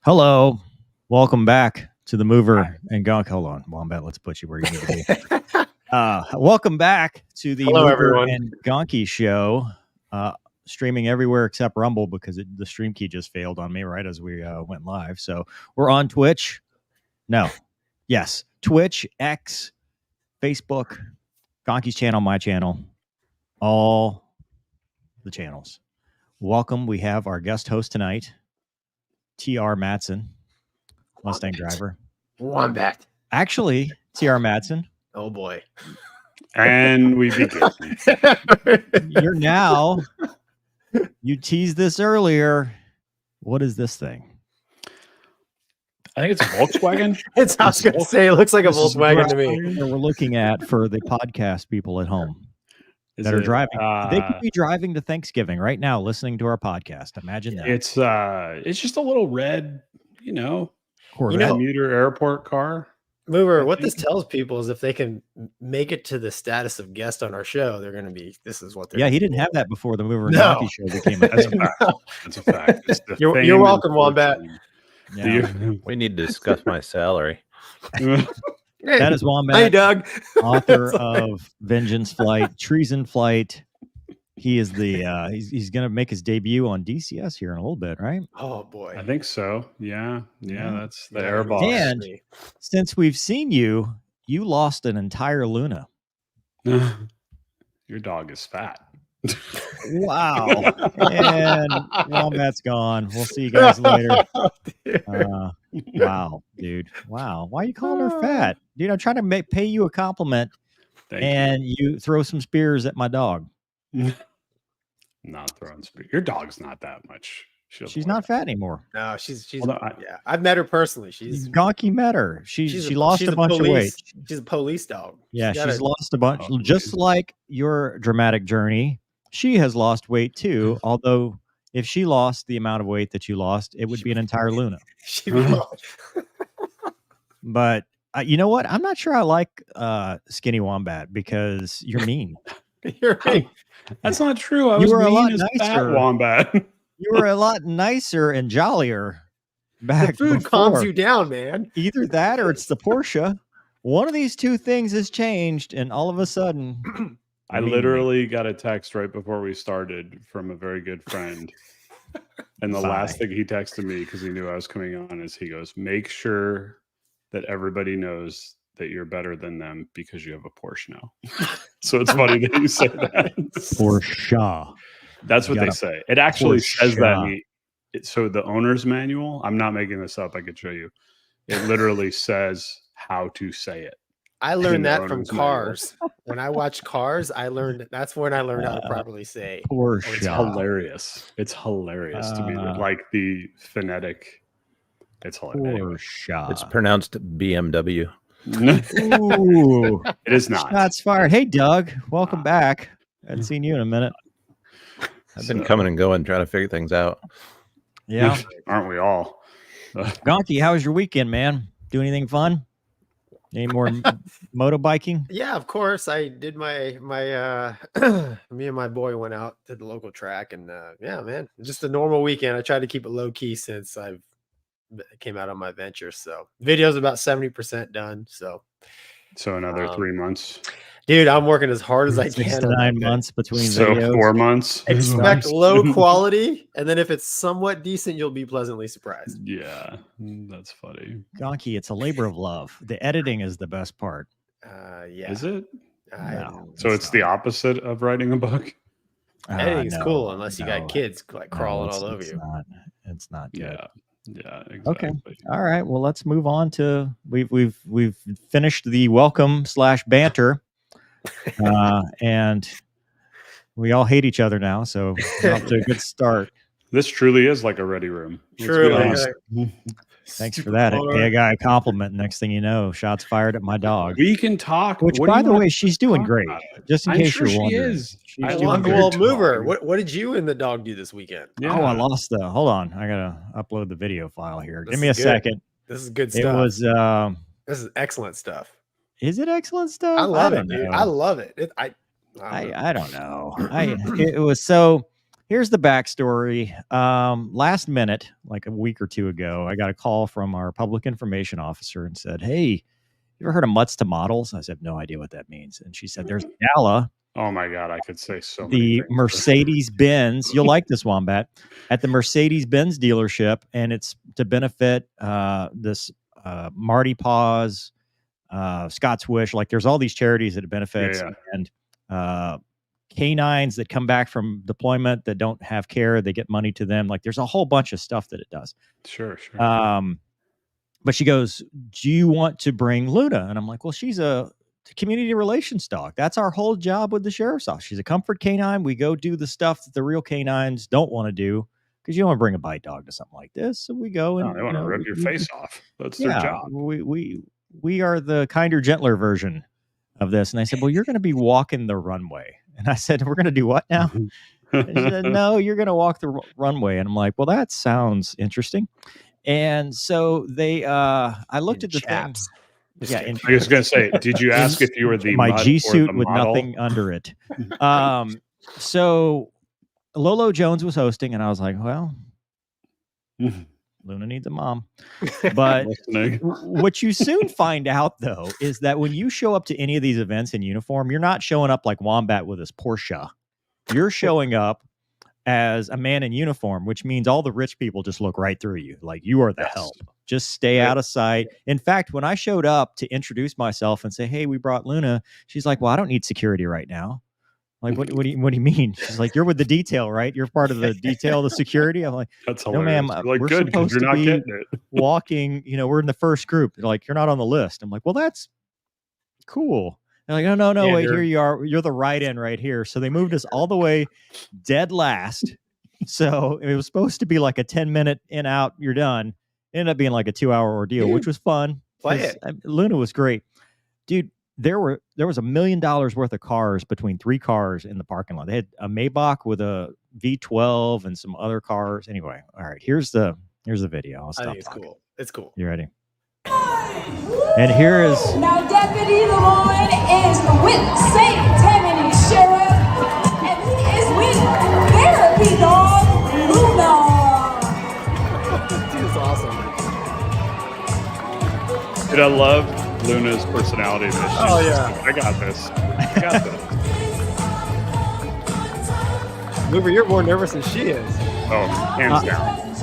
Hello. Welcome back to the Mover and Gonky. Hold on, Wombat. Let's put you where you need to be. Welcome back to the Hello, Mover everyone. and Gonky show. Streaming everywhere except Rumble because the stream key just failed on me right as we went live. So we're on Twitch. Yes. Twitch, X, Facebook, Gonky's channel, my channel, all the channels. Welcome. We have our guest host tonight, T.R. Madsen. Mustang driver. Wombat. Actually, T.R. Madsen. Oh boy. And we begin. You're now. You teased this earlier. What is this thing? I think it's a Volkswagen. I was going to say, it looks like a This is Volkswagen to me. what we're looking at for the podcast people at home Is that are it, driving. They could be driving to Thanksgiving right now, listening to our podcast. Imagine that. It's just a little red, Corvette. commuter airport car. Mover, what this tells people is if they can make it to the status of guest on our show, they're going to be, this is what they're Yeah, he gonna didn't be. have that before the Mover and No. Gonky show became a That's a thing. fact. That's a fact. It's the You're fame welcome, and Wombat. fortune. Yeah. We need to discuss my salary. Hey, That is hey, Wombat, Doug. author of Vengeance Flight, Treason Flight. He is the he's going to make his debut on DCS here in a little bit, right? Oh boy. I think so. Yeah. Yeah. That's the Yeah, air boss. And- Since we've seen you, you lost an entire Luna. Your dog is fat. Wow. And Wombat's gone. We'll see you guys later. Wow, dude. Wow. Why are you calling her fat? Dude, I'm trying to pay you a compliment Thank and you throw some spears at my dog. you. Not throwing speed. Your dog's not that much. She's not fat anymore. No, she's Hold on, yeah. I've met her personally. She's Gonky met her. She lost she's a bunch of weight. She's a police dog. Yeah, She's she's got lost a bunch. Oh, Just geez. like your dramatic journey, she has lost weight too. Although if she lost the amount of weight that you lost, it would be an entire Luna. She But you know what? I'm not sure I like Skinny Wombat because you're mean. You're right. That's not true. I You was were a mean lot as nicer. fat wombat. You were a lot nicer and jollier back The food before. calms you down, man. Either that or it's the Porsche. One of these two things has changed, and all of a sudden, I mean, literally got a text right before we started from a very good friend. And the last thing he texted me, because he knew I was coming on, is he goes, make sure that everybody knows that you're better than them because you have a Porsche now. So it's funny that you say that. Porsche. That's what You they got a say. It actually says that. Porsche. So the owner's manual, I'm not making this up. I could show you. It literally says how to say it. I In learned the that from owner's manual. Cars. When I watch Cars, that's when I learned how to properly say. It's Porsche. hilarious. It's hilarious to me. Like the phonetic. It's hilarious. Anyway. Porsche. It's pronounced BMW. Ooh. It is not. Shots fired. Hey, Doug. Welcome back. I hadn't seen you in a minute. I've been So- coming and going, trying to figure things out. Yeah. Aren't we all? Gonky, how was your weekend, man? Do anything fun? Any more motobiking? Yeah, of course. I did my me and my boy went out to the local track, and yeah, man, just a normal weekend. I tried to keep it low key since I came out on my venture. So video's about 70% done. So Another 3 months. dude, I'm working as hard as I 6 can. to on 9 that. months between So videos. 4 months. Expect low quality, and then if it's somewhat decent, you'll be pleasantly surprised. Yeah, that's funny. Gonky, it's a labor of love. The editing is the best part. Yeah. Is it? No. So it's the opposite of writing a book. Editing's No, cool unless you no, got kids like crawling no, all over it's you. Not, it's not good. Yeah. Yeah. Okay. Exactly. All right. Well, let's move on to we've finished the welcome / banter, and we all hate each other now. So we're off to a good start. This truly is like a ready room. Let's be Truly. honest. Thanks for that. I pay a guy a compliment. Next thing you know, shots fired at my dog. We can talk. Which, What do by you the want way, to she's doing talk great. about? Just in I'm case sure you're she wondering, is. she's I doing want great. her Well, to Mover, talk. what did you and the dog do this weekend? Yeah. Oh, I lost the. Hold on, I gotta upload the video file here. This Give me a is good. second. This is good It stuff. was. This is excellent stuff. Is it excellent stuff? I love it, don't dude. know. I love it. I don't know. I don't know. It was so. here's the backstory. Last minute, like a week or two ago, I got a call from our public information officer and said, "Hey, you ever heard of Mutts to Models?" I said, "No idea what that means." And she said, "There's a gala, Oh my God, I could say so many the things. Mercedes-Benz. You'll like this, Wombat, at the Mercedes-Benz dealership, and it's to benefit this Marty Paws, Scott's Wish. Like, there's all these charities that it benefits, and canines that come back from deployment that don't have care, they get money to them. Like, there's a whole bunch of stuff that it does." Sure. But she goes, "Do you want to bring Luna?" And I'm like, "Well, she's a community relations dog. That's our whole job with the sheriff's office. She's a comfort canine. We go do the stuff that the real canines don't want to do, because you don't want to bring a bite dog to something like this. So we go and they want to rip your face off. That's their job. We are the kinder, gentler version of this." And I said, "Well, you're going to be walking the runway." And I said, "We're going to do what now?" And she said, "No, you're going to walk the runway." And I'm like, "Well, that sounds interesting." And so I looked at the chaps. thing. Yeah, I was going to say, did you ask if you were the my mutt G or suit the with model? nothing under it? So Lolo Jones was hosting, and I was like, "Well, Luna needs a mom." But what you soon find out, though, is that when you show up to any of these events in uniform, you're not showing up like Wombat with his Porsche. You're showing up as a man in uniform, which means all the rich people just look right through you. Like, you are the help. Just stay out of sight. In fact, when I showed up to introduce myself and say, "Hey, we brought Luna," she's like, "Well, I don't need security right now." Like, what do you mean? She's like, "You're with the detail, right? You're part of the detail, the security." I'm like, "That's "No, hilarious." ma'am. Like, We're good, because supposed you're to not be getting it. walking. We're in the first group." They're like, "You're not on the list." I'm like, "Well, that's cool." They're like, "Oh, no, wait, here you are. You're the right end right here." So they moved us all the way dead last. So it was supposed to be like a 10-minute in out, you're done. It ended up being like a 2-hour ordeal, which was fun. Luna was great. Dude, there was $1 million worth of cars between 3 cars in the parking lot. They had a Maybach with a V12 and some other cars. Anyway, all right, here's the video. I'll stop I think it's talking. cool. It's cool. You ready? And here is now Deputy Lemoyne is with St. Tammany Sheriff, and he is with therapy dog Luna. Dude's awesome. Dude, I love Luna's personality. Oh yeah, I got this. I got this. Luber, you're more nervous than she is. Oh, hands down.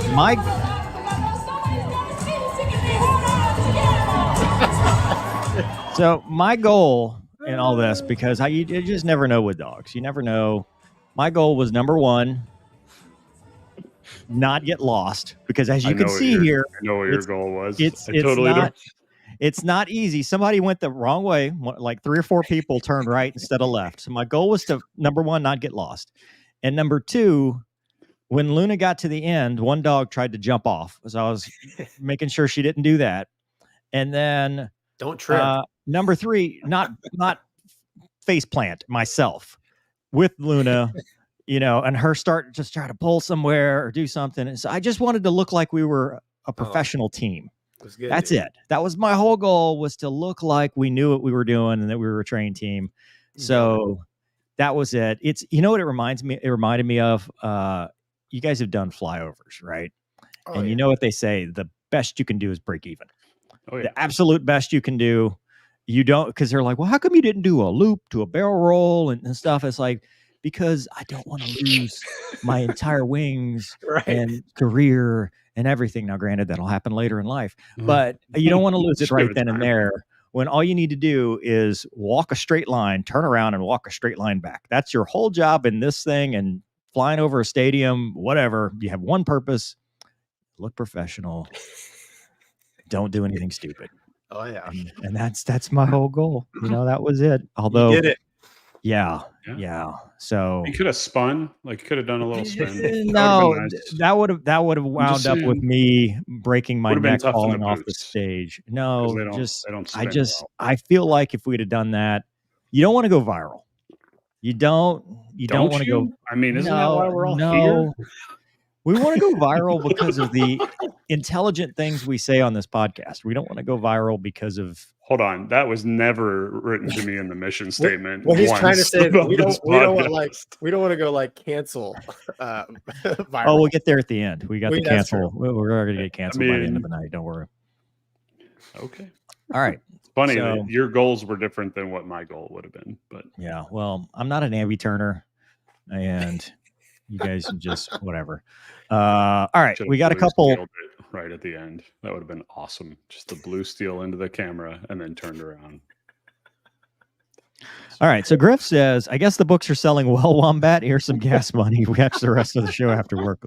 So my goal in all this, because you just never know with dogs. You never know. My goal was, number one, not get lost, because as you can see here, I know what your goal was. It's not easy. Somebody went the wrong way. Like 3 or 4 people turned right instead of left. So my goal was to, number one, not get lost. And number two, when Luna got to the end, one dog tried to jump off. So I was making sure she didn't do that. And then don't trip. Number 3, not face plant myself with Luna, and her start just try to pull somewhere or do something. And so I just wanted to look like we were a professional team. That's it. That was my whole goal, was to look like we knew what we were doing and that we were a trained team. So that was it. It's, what it reminds me? It reminded me of, you guys have done flyovers, right? And you know what they say, the best you can do is break even. The absolute best you can do. You don't, because they're like, "Well, how come you didn't do a loop to a barrel roll and stuff?" It's like, because I don't want to lose my entire wings and career and everything. Now, granted, that'll happen later in life, but you don't want to lose it right then and there, when all you need to do is walk a straight line, turn around and walk a straight line back. That's your whole job in this thing. And flying over a stadium, whatever, you have one purpose: look professional. Don't do anything stupid. Oh yeah. And that's my whole goal. That was it. Although, you did it. Yeah. So you could have spun, like you could have done a little spin. No, that would have wound up with me breaking my neck, falling off the stage. No, I feel like if we'd have done that, you don't want to go viral. You don't want to go. I mean, isn't that why we're all here? We want to go viral because of the intelligent things we say on this podcast. We don't want to go viral because of. Hold on, that was never written to me in the mission statement. What he's trying to once say is about we this don't want podcast. we don't want to go like cancel. Viral. Oh, we'll get there at the end. We got the That's true. cancel. We're going to get canceled by the end of the mean- night. Don't worry. Okay. All right. It's funny So- that your goals were different than what my goal would have been, but Yeah. Well, I'm not an ambi-turner, and you guys just whatever. All right. should've We got a blue couple. steeled it right at the end. That would have been awesome. Just the blue steel into the camera and then turned around. All right. So Griff says, I guess the books are selling well, Wombat. Here's some gas money. Watch the rest of the show after work.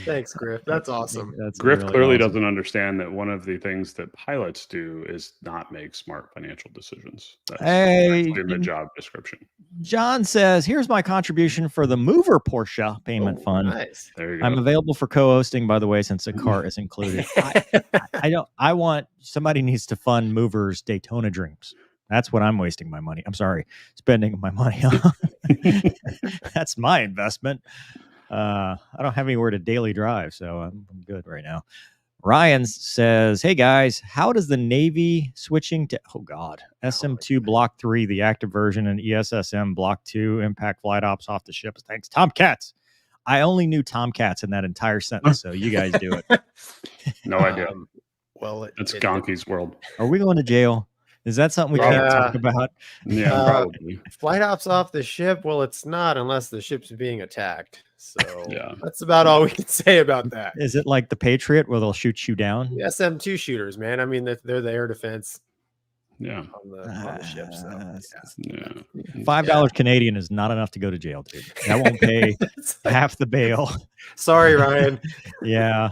Thanks, Griff. That's awesome. That's Griff really clearly awesome. doesn't understand that one of the things that pilots do is not make smart financial decisions. That's Hey, actually in the job description. John says, here's my contribution for the Mover Porsche payment Oh, fund. Nice. There you go. I'm available for co-hosting, by the way, since the car is included. I want somebody needs to fund Mover's Daytona dreams. That's what I'm wasting my money. I'm sorry, spending my money on. That's my investment. I don't have anywhere to daily drive, so I'm good right now. Ryan says, hey guys, how does the Navy switching to, SM2 Block 3, the active version, and ESSM Block 2 impact flight ops off the ships? Thanks, Tomcats. I only knew Tomcats in that entire sentence, so you guys do it. No idea. Well, That's Gonky's world. Are we going to jail? Is that something we can't Yeah. talk about? Yeah, probably. flight ops off the ship. Well, it's not unless the ship's being attacked. So Yeah. that's about all we can say about that. Is it like the Patriot where they'll shoot you down? The SM2 shooters, man. I mean, they're the air defense Yeah. on the ship. So Yeah. $5 Canadian is not enough to go to jail, dude. That won't pay yeah. half the bail. Sorry, Ryan. Yeah.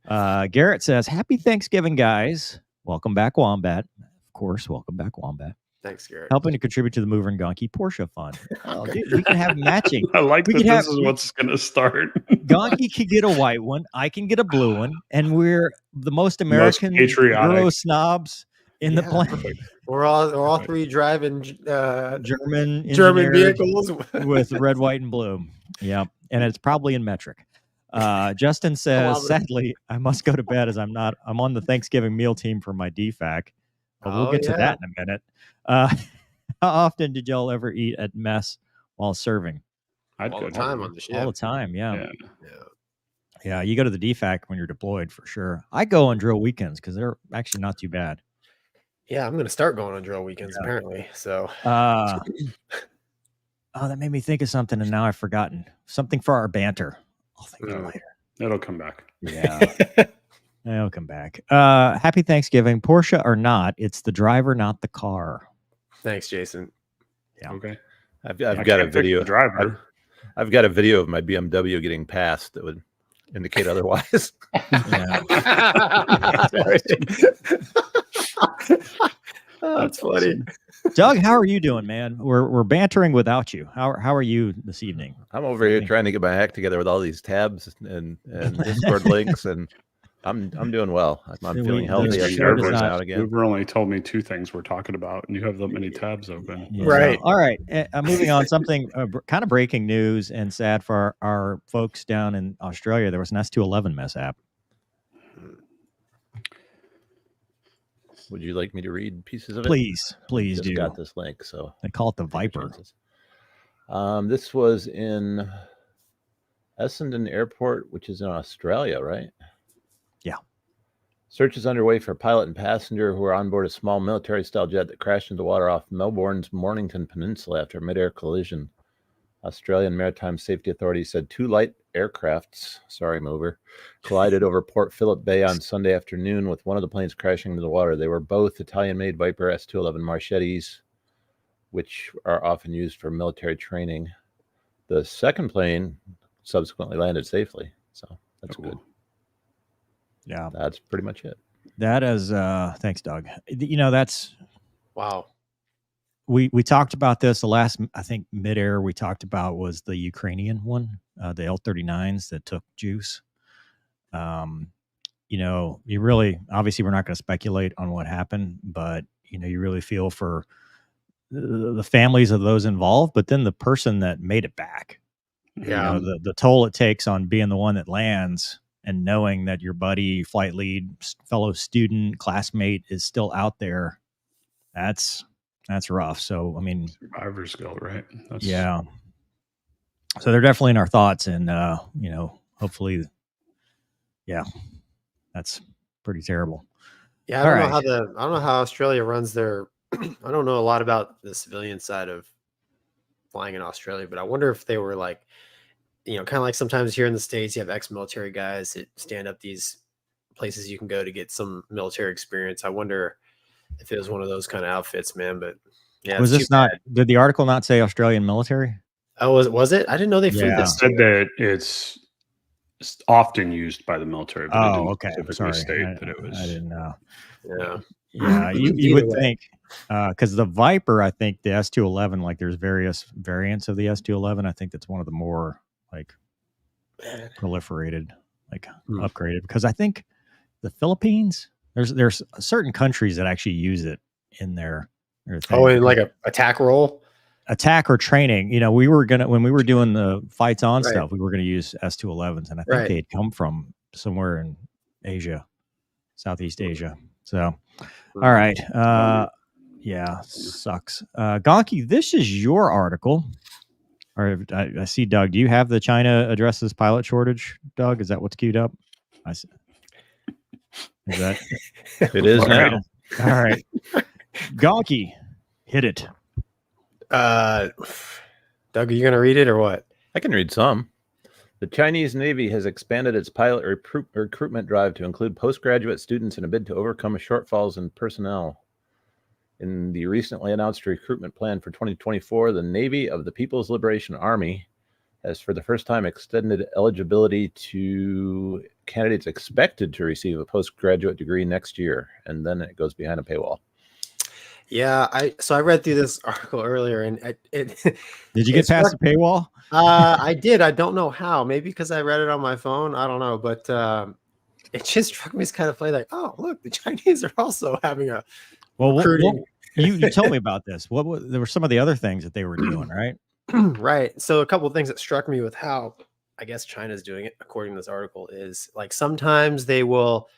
Garrett says, happy Thanksgiving, guys. Welcome back, Wombat. Of course, welcome back, Wombat. Thanks, Garrett. Helping to contribute to the Mover and Gonky Porsche fund. Oh, dude, we can have matching. I like We that could this have- is what's going to start. Gonky could get a white one. I can get a blue one. And we're the most American patriotic. Euro snobs in the Yeah, planet. We're all three driving German German engineered vehicles. with red, white, and blue. Yep. And it's probably in metric. Justin says, Kilometer. sadly, I must go to bed as I'm on the Thanksgiving meal team for my DFAC. But we'll Oh, get to yeah. that in a minute. How often did y'all ever eat at mess while serving? I'd all go the time on the ship. All the time. Yeah. Yeah. Yeah. You go to the DFAC when you're deployed for sure. I go on drill weekends because they're actually not too bad. Yeah, I'm gonna start going on drill weekends Yeah. apparently. So Oh, that made me think of something, and now I've forgotten. Something for our banter. I'll think of it Oh. later. It'll come back. Yeah. I'll come back. Happy Thanksgiving. Porsche or not, it's the driver, not the car. thanks, Jason. Yeah. Okay. I've I got a can't pick video. the driver. I've got a video of my BMW getting passed that would indicate otherwise. Yeah. Oh, that's funny. Doug, how are you doing, man? We're bantering without you. How are you this evening? I'm over here trying to get my act together with all these tabs and Discord links, and I'm doing well. I'm We- feeling the healthy. I'm show does nervous not- out again. Uber only told me two things we're talking about, and you have that many tabs open. Yeah. Right. All right. Moving on. Something kind of breaking news and sad for our folks down in Australia. There was an S211 mishap. Would you like me to read pieces of it? Please Just do. got this link, so They call it the Viper. chances. This was in Essendon Airport, which is in Australia, right? Yeah. Search is underway for pilot and passenger who are on board a small military-style jet that crashed into water off Melbourne's Mornington Peninsula after a mid-air collision. Australian Maritime Safety Authority said two light aircrafts, Mover, collided over Port Phillip Bay on Sunday afternoon, with one of the planes crashing into the water. They were both Italian-made Viper S211 Marchettis, which are often used for military training. The second plane subsequently landed safely, so that's Oh, good. Yeah. That's pretty much it. That is thanks, Doug. That's Wow. we talked about this the last, I think, midair we talked about was the Ukrainian one, the L-39s that took juice. You really, obviously we're not going to speculate on what happened, but you really feel for the families of those involved, but then the person that made it back, Yeah. the toll it takes on being the one that lands and knowing that your buddy, flight lead, fellow student, classmate is still out there. That's rough. So, I mean, Survivor's guilt, right? That's, yeah. So they're definitely in our thoughts, and hopefully, yeah, that's pretty terrible. Yeah, I don't know how Australia runs their. I don't know a lot about the civilian side of flying in Australia, but I wonder if they were like, kind of like sometimes here in the States, you have ex-military guys that stand up these places you can go to get some military experience. I wonder if it was one of those kind of outfits, man. But yeah, Was it's this too not? bad. Did the article not say Australian military? Oh, was it? I didn't know they flew Yeah. it this. said that it's often used by the military, but it Oh, didn't okay. I'm specifically sorry. state that it I was. didn't know. Yeah. Yeah, you Either would way. think, because the Viper, I think the S211, like there's various variants of the S211. I think that's one of the more like proliferated, like upgraded. Because I think the Philippines, there's certain countries that actually use it in their thing. Oh, and like a attack roll. Attack or training. We were when we were doing the fights on Right. stuff, we were gonna use S211s, and I think Right. they had come from somewhere in Asia, Southeast Asia. So, all right. Yeah, sucks. Gonky, this is your article. Or I see, Doug. Do you have the China addresses pilot shortage, Doug? Is that what's queued up? I see. Is that It is now. all right? Gonky, hit it. Doug, are you gonna read it or what? I can read some. The Chinese Navy has expanded its pilot recruitment drive to include postgraduate students in a bid to overcome shortfalls in personnel. In the recently announced recruitment plan for 2024, the Navy of the People's Liberation Army has for the first time extended eligibility to candidates expected to receive a postgraduate degree next year, and then it goes behind a paywall. Yeah, I read through this article earlier, and Did you get past the paywall? I did. I don't know how. Maybe because I read it on my phone. I don't know, but it just struck me as kind of funny. Like, oh, look, the Chinese are also having a recruiting. You told me about this. There were some of the other things that they were doing, right? Right. So a couple of things that struck me with how I guess China's doing it, according to this article, is like sometimes they will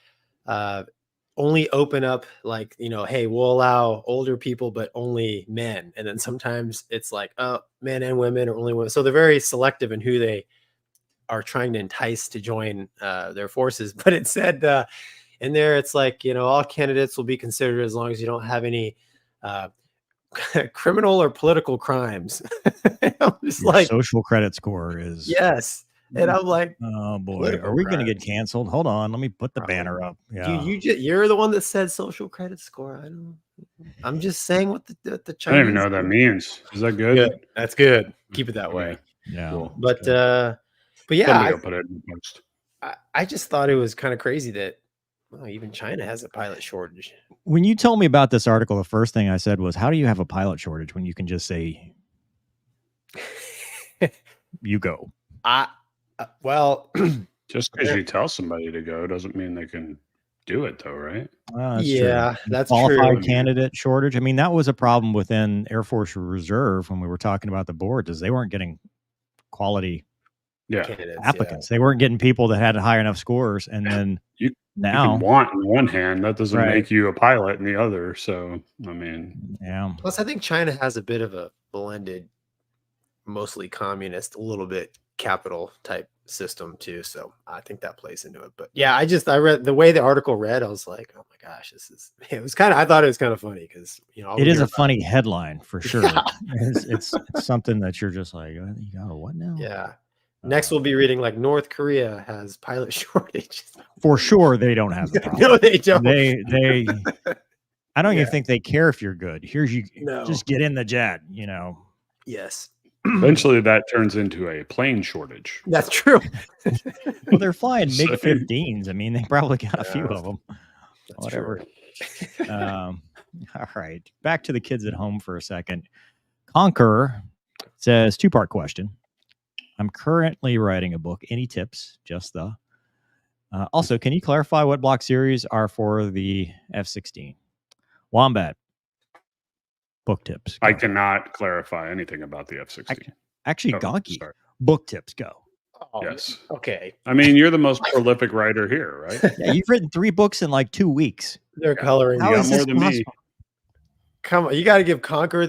only open up like, hey, we'll allow older people, but only men. And then sometimes it's like, men and women or only women. So they're very selective in who they are trying to entice to join their forces. But it said in there, it's like, all candidates will be considered as long as you don't have any criminal or political crimes. I'm just Your like, social credit score is yes. And I'm like, oh boy, political are we going to get crimes. canceled? Hold on, let me put the Probably. banner up. Yeah, you're the one that said social credit score. I'm just saying what the Chinese. I don't even know what that means. Is that good? Good. That's good. Keep it that way. yeah. Cool. But good. yeah, Somebody will put it in the post. I just thought it was kind of crazy that even China has a pilot shortage. When you told me about this article, the first thing I said was, "How do you have a pilot shortage when you can just say you go?" Well, Just because you tell somebody to go doesn't mean they can do it, though, right? That's yeah, true. that's Qualified true. candidate shortage. I mean, that was a problem within Air Force Reserve when we were talking about the boards, is they weren't getting quality Yeah. Candidates, applicants. They weren't getting people that had high enough scores. And then You now, can want in one hand, that doesn't Right. make you a pilot in the other. So, I mean, yeah, Plus, I think China has a bit of a blended, mostly communist, a little bit capital type system too. So I think that plays into it. But yeah, I read the way the article read, I was like, oh my gosh, I thought it was kind of funny because it is a funny headline for sure. Yeah. It's something that you're just like, you got a what now? Yeah. Next, we'll be reading like North Korea has pilot shortage. For sure, they don't have the problem. No, they don't. They I don't Yeah. even think they care if you're good. No. Just get in the jet, Yes. eventually that turns into a plane shortage. That's true. Well, they're flying So- MiG-15s. I mean, they probably got a few Yeah. of them. That's Whatever. true. All right. Back to the kids at home for a second. Conqueror says, 2-part question. I'm currently writing a book. Any tips? Just the. Also, can you clarify what block series are for the F-16? Wombat. Book tips. I Go. cannot clarify anything about the F-16. Actually, Oh, Gonky. sorry. book tips go. Oh, Yes. okay. I mean, you're the most prolific writer here, right? Yeah, you've written 3 books in like 2 weeks. They're coloring. How You is got more this than me. possible? Come on, you got to give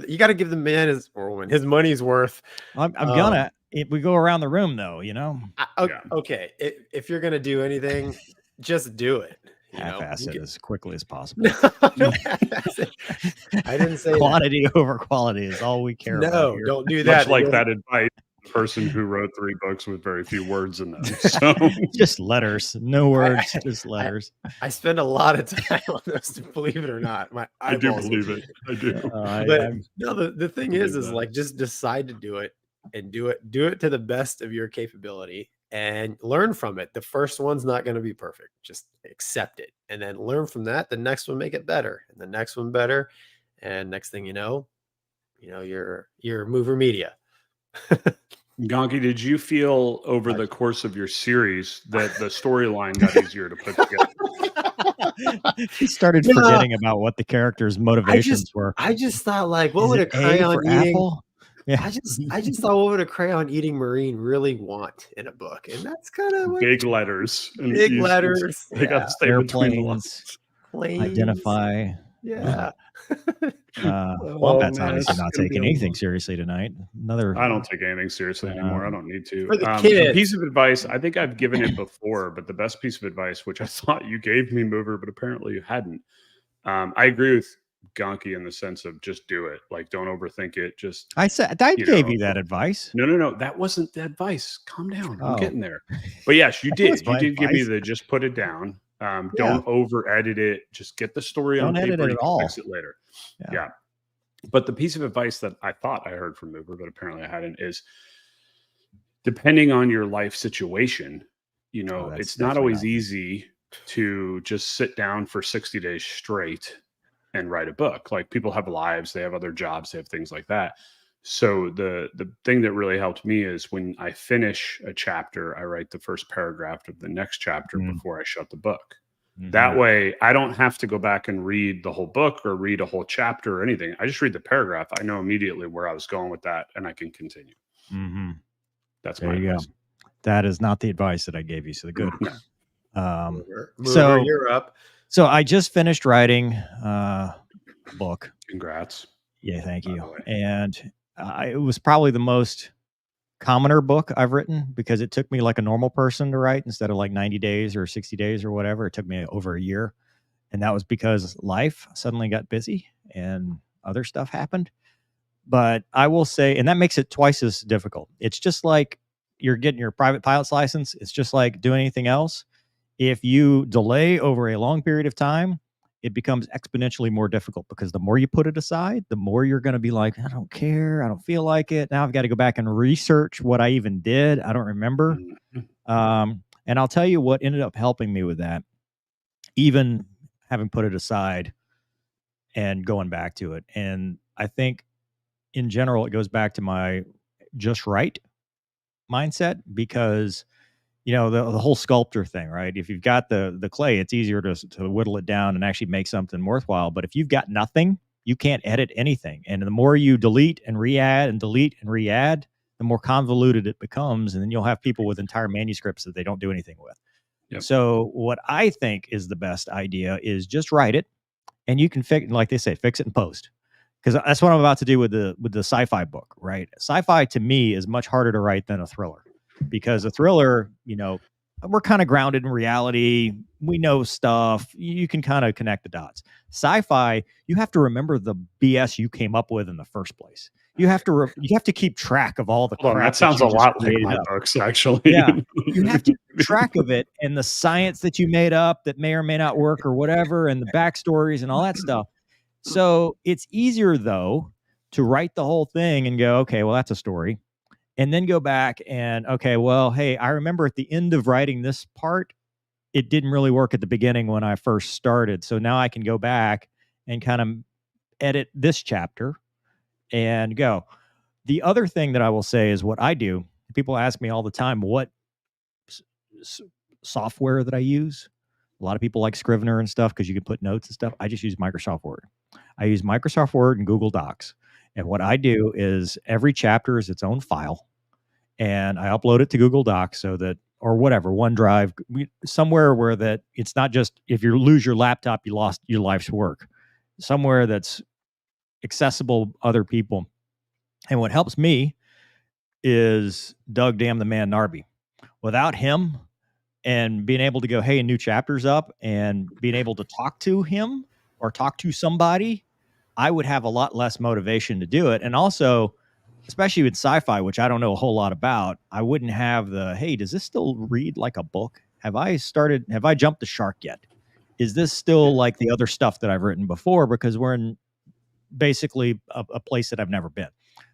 you got to give the man or woman his money's worth. I'm gonna. If we go around the room, though, Yeah. Okay, if you're gonna do anything, just do it. half-ass it as quickly as possible. No, half-ass it. I didn't say Quantity over quality is all we care about. No, Here. don't do that. Much like that advice, the person who wrote 3 books with very few words in them. So Just letters, no words, just letters. I spend a lot of time on those, believe it or not. My I do eyeballs believe it. I do. But no, the thing believe is that. like just decide to do it and do it to the best of your capability and learn from it. The first one's not going to be perfect. Just accept it and then learn from that. The next one, make it better, and the next one better. And next thing you know, you're mover media. Gonky, did you feel over the course of your series that the storyline got easier to put together? He started forgetting about what the characters' motivations were. I just thought, like, what Is would a it A crayon for eating? apple? Yeah. I just thought, what would a crayon eating Marine really want in a book? And that's kind of what Big letters. And big easy- letters. They got to stay between the lines. Airplanes, planes. identify. Yeah. Wombat's man, obviously it's not gonna be taking a anything lot. seriously tonight. Another. I don't take anything seriously anymore. I don't need to. For the A kids. piece of advice, I think I've given it before, but the best piece of advice, which I thought you gave me, Mover, but apparently you hadn't. I agree with Gonky in the sense of just do it. Like, don't overthink it. Just I gave you that advice. No. That wasn't the advice. Calm down. I'm Oh. getting there. But yes, you That did. was You my did give me advice. the just put it down. Don't over edit it. Just get the story on Don't edit paper. it You at can all. fix it later. Yeah. Yeah. But the piece of advice that I thought I heard from Mover, but apparently I hadn't, is depending on your life situation, that's it's not definitely always not. easy to just sit down for 60 days straight and write a book. Like, people have lives, they have other jobs, they have things like that. So the thing that really helped me is when I finish a chapter, I write the first paragraph of the next chapter before I shut the book. That way I don't have to go back and read the whole book or read a whole chapter or anything. I just read the paragraph. I know immediately where I was going with that, and I can continue. That's There my you advice. go. That is not the advice that I gave you. So good. Mover, so- you're up. So I just finished writing a book. Congrats. Yeah, thank By you. the way. And it was probably the most commoner book I've written because it took me like a normal person to write instead of like 90 days or 60 days or whatever. It took me over a year. And that was because life suddenly got busy and other stuff happened. But I will say, and that makes it twice as difficult. It's just like you're getting your private pilot's license. It's just like doing anything else. If you delay over a long period of time, it becomes exponentially more difficult because the more you put it aside, the more you're going to be like, I don't care. I don't feel like it. Now I've got to go back and research what I even did. I don't remember. And I'll tell you what ended up helping me with that, even having put it aside and going back to it. And I think in general, it goes back to my just right mindset because the whole sculptor thing, right? If you've got the clay, it's easier to whittle it down and actually make something worthwhile. But if you've got nothing, you can't edit anything. And the more you delete and re-add and delete and re-add, the more convoluted it becomes. And then you'll have people with entire manuscripts that they don't do anything with. Yep. So what I think is the best idea is just write it, and you can like they say, fix it in post. Because that's what I'm about to do with the sci-fi book, right? Sci-fi to me is much harder to write than a thriller. Because a thriller, we're kind of grounded in reality. We know stuff. You can kind of connect the dots. Sci-fi, you have to remember the BS you came up with in the first place. You have to keep track of all the Hold on, crap that sounds you a just lot like made my up. books, actually. Yeah, you have to keep track of it and the science that you made up that may or may not work or whatever, and the backstories and all that stuff. So it's easier though to write the whole thing and go, okay, well, that's a story. And then go back and, okay, well, hey, I remember at the end of writing this part, it didn't really work at the beginning when I first started. So now I can go back and kind of edit this chapter and go. The other thing that I will say is what I do. People ask me all the time what software that I use. A lot of people like Scrivener and stuff because you can put notes and stuff. I just use Microsoft Word. I use Microsoft Word and Google Docs. And what I do is every chapter is its own file. and I upload it to Google Docs so that, or whatever, OneDrive, somewhere where that it's not just if you lose your laptop, you lost your life's work, somewhere that's accessible to other people. And what helps me is Doug Damn the Man Narby. Without him and being able to go, hey, a new chapter's up, and being able to talk to him or talk to somebody, I would have a lot less motivation to do it. And also, especially with sci-fi, which I don't know a whole lot about, I wouldn't have the, hey, does this still read like a book? Have I jumped the shark yet? Is this still like the other stuff that I've written before? Because we're in basically a place that I've never been.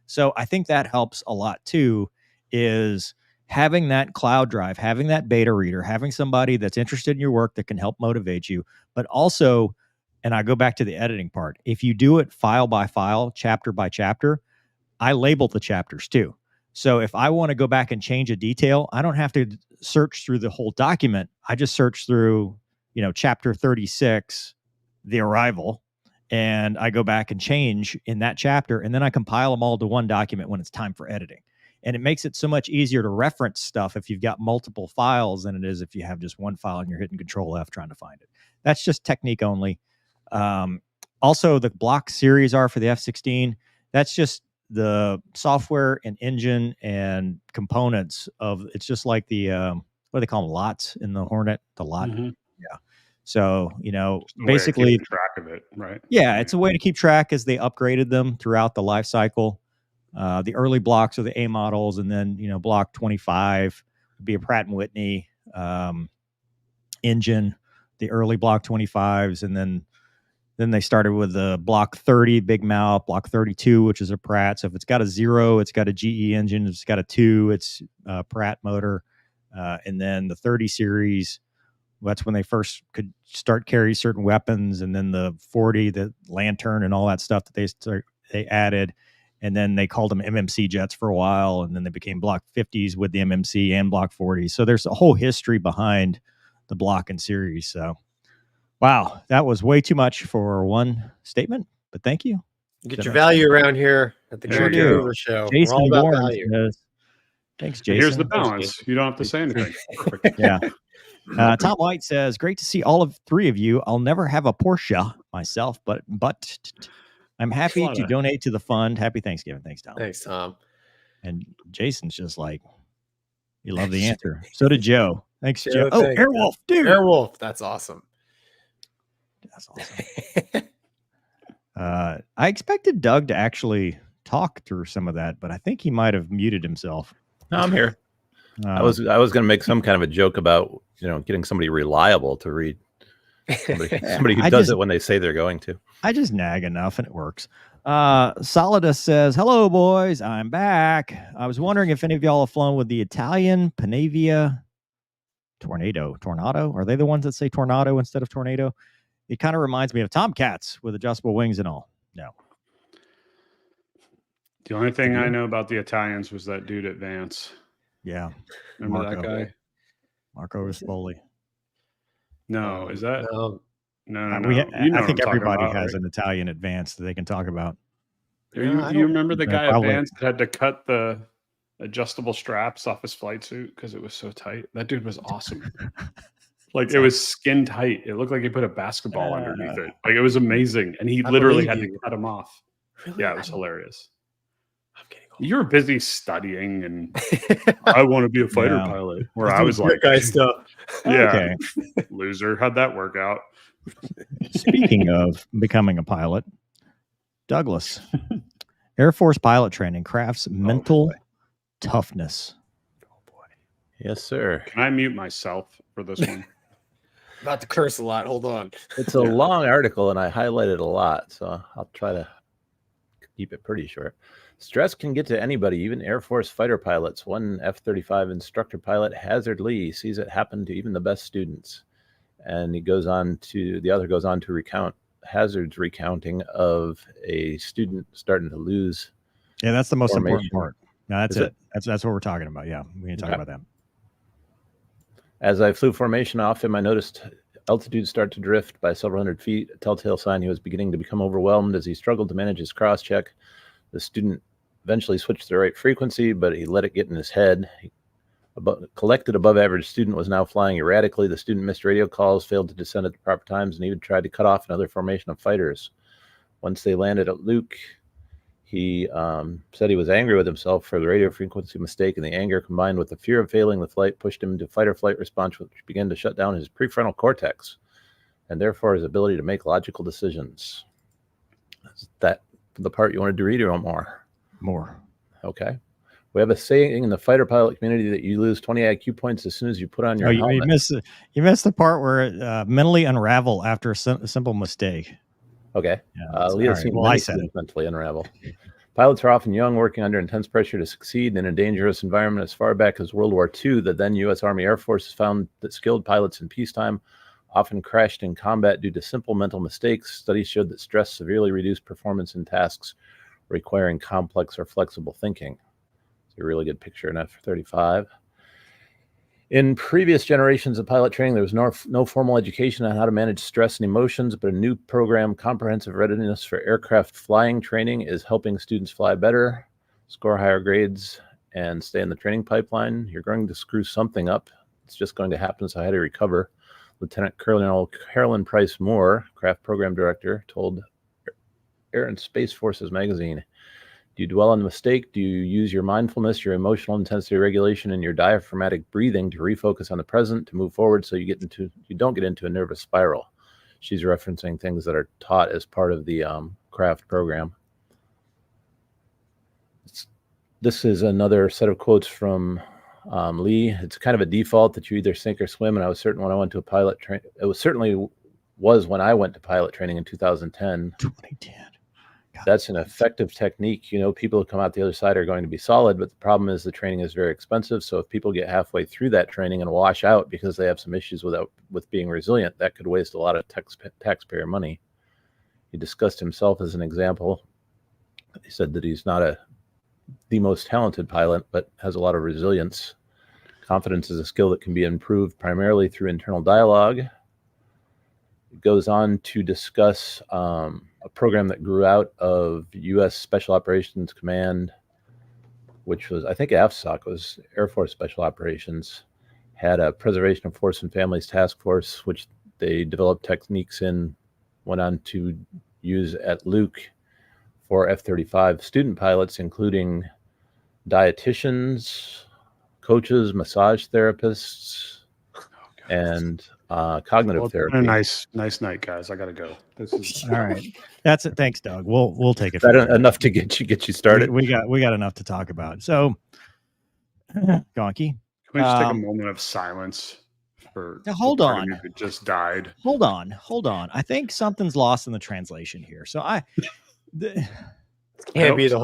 So I think that helps a lot too, is having that cloud drive, having that beta reader, having somebody that's interested in your work that can help motivate you. But also, and I go back to the editing part, if you do it file by file, chapter by chapter, I label the chapters too. So if I want to go back and change a detail, I don't have to search through the whole document. I just search through, chapter 36, the arrival, and I go back and change in that chapter, and then I compile them all to one document when it's time for editing. And it makes it so much easier to reference stuff if you've got multiple files than it is if you have just one file and you're hitting Control F trying to find it. That's just technique only. Also, the block series are for the F-16. That's just the software and engine and components of, it's just like the, what do they call them? Lots in the Hornet, the lot. Mm-hmm. Yeah. So, basically track of it, right? Yeah. It's a way to keep track as they upgraded them throughout the life cycle. The early blocks are the A models, and then, block 25 would be a Pratt & Whitney engine, the early block 25s. And then they started with the block 30 big mouth, block 32, which is a Pratt. So if it's got a 0, it's got a GE engine. If it's got a 2, it's a Pratt motor. And then the 30 series, that's when they first could start carry certain weapons. And then the 40, the Lantern and all that stuff that they added. And then they called them MMC jets for a while. And then they became block 50s with the MMC and block 40s. So there's a whole history behind the block and series. So, wow, that was way too much for one statement, but thank you. Get your value around here at the Gonky River Show. Jason We're all about Bourne value. says, thanks, Jason. Here's the balance. You don't have to say anything. Perfect. Yeah. Tom White says, great to see all of three of you. I'll never have a Porsche myself, but I'm happy to donate to the fund. Happy Thanksgiving. Thanks, Tom. Thanks, Tom. And Jason's just like, you love the answer. So did Joe. Thanks, Joe, Joe. Oh, thanks. Airwolf, dude. Airwolf. That's awesome. That's awesome. I expected Doug to actually talk through some of that, but I think he might have muted himself. No, I'm here. I was going to make some kind of a joke about getting somebody reliable to read. Somebody who does it when they say they're going to. I just nag enough and it works. Solidus says, hello, boys. I'm back. I was wondering if any of y'all have flown with the Italian Panavia Tornado. Are they the ones that say tornado instead of tornado? It kind of reminds me of Tomcats with adjustable wings and all. No. The only thing I know about the Italians was that dude at Vance. Yeah. Remember Marco. that guy? Marco Rispoli. No, is that? No. No. I think everybody has an Italian advance that they can talk about. You remember the guy at Vance that had to cut the adjustable straps off his flight suit because it was so tight? That dude was awesome. Like, it was skin tight. It looked like he put a basketball underneath it. Like, it was amazing. And he literally had to cut him off. Really? Yeah, it was hilarious. I'm getting old. You were busy studying and I want to be a fighter pilot. Where I was like, guy stuff. yeah, loser. How'd that work out? Speaking of becoming a pilot, Douglas, Air Force pilot training crafts mental toughness. Oh boy. Yes, sir. Can I mute myself for this one? About to curse a lot. Hold on. It's a long article and I highlighted a lot, so I'll try to keep it pretty short. Stress can get to anybody, even Air Force fighter pilots. One F-35 instructor pilot, Hazard Lee, sees it happen to even the best students. And the other goes on to recount Hazard's recounting of a student starting to lose. Yeah, that's the most formation. important part. No, that's it. That's what we're talking about. Yeah, we can talk about that. As I flew formation off him, I noticed altitude start to drift by several hundred feet, a telltale sign he was beginning to become overwhelmed as he struggled to manage his cross-check. The student eventually switched to the right frequency, but he let it get in his head. Collected above average student was now flying erratically. The student missed radio calls, failed to descend at the proper times, and even tried to cut off another formation of fighters. Once they landed at Luke, he said he was angry with himself for the radio frequency mistake, and the anger combined with the fear of failing the flight pushed him into fight or flight response, which began to shut down his prefrontal cortex and therefore his ability to make logical decisions. Is that the part you wanted to read or more? More. Okay. We have a saying in the fighter pilot community that you lose 20 IQ points as soon as you put on your helmet. You missed the part where mentally unravel after a simple mistake. Okay. Yeah, Leah seemed I said it. mentally unravel. Pilots are often young, working under intense pressure to succeed in a dangerous environment. As far back as World War II, the then U.S. Army Air Force found that skilled pilots in peacetime often crashed in combat due to simple mental mistakes. Studies showed that stress severely reduced performance in tasks requiring complex or flexible thinking. It's a really good picture in F-35. In previous generations of pilot training, there was no formal education on how to manage stress and emotions, but a new program, Comprehensive Readiness for Aircraft Flying Training, is helping students fly better, score higher grades, and stay in the training pipeline. You're going to screw something up. It's just going to happen, so how to recover. Lieutenant Colonel Carolyn Price Moore, Craft Program Director, told Air and Space Forces magazine, do you dwell on the mistake? Do you use your mindfulness, your emotional intensity regulation, and your diaphragmatic breathing to refocus on the present, to move forward so you don't get into a nervous spiral? She's referencing things that are taught as part of the craft program. This is another set of quotes from Lee. It's kind of a default that you either sink or swim, and I was certain when I went to a pilot training. It was certainly was when I went to pilot training in 2010. 2010. God. That's an effective technique. You know, people who come out the other side are going to be solid, but the problem is the training is very expensive. So if people get halfway through that training and wash out because they have some issues with being resilient, that could waste a lot of taxpayer money. He discussed himself as an example. He said that he's not the most talented pilot, but has a lot of resilience. Confidence is a skill that can be improved primarily through internal dialogue. It goes on to discuss a program that grew out of U.S. Special Operations Command, which was, I think AFSOC was Air Force Special Operations, had a Preservation of Force and Families Task Force, which they developed techniques in, went on to use at Luke for F-35 student pilots, including dietitians, coaches, massage therapists, and cognitive therapy. A nice night, guys. I gotta go. This is all right. That's it. Thanks, Doug. We'll take it. That enough to get you started. We got enough to talk about. So, Gonky, can we just take a moment of silence for hold on? That just died. Hold on. I think something's lost in the translation here. So it can't be the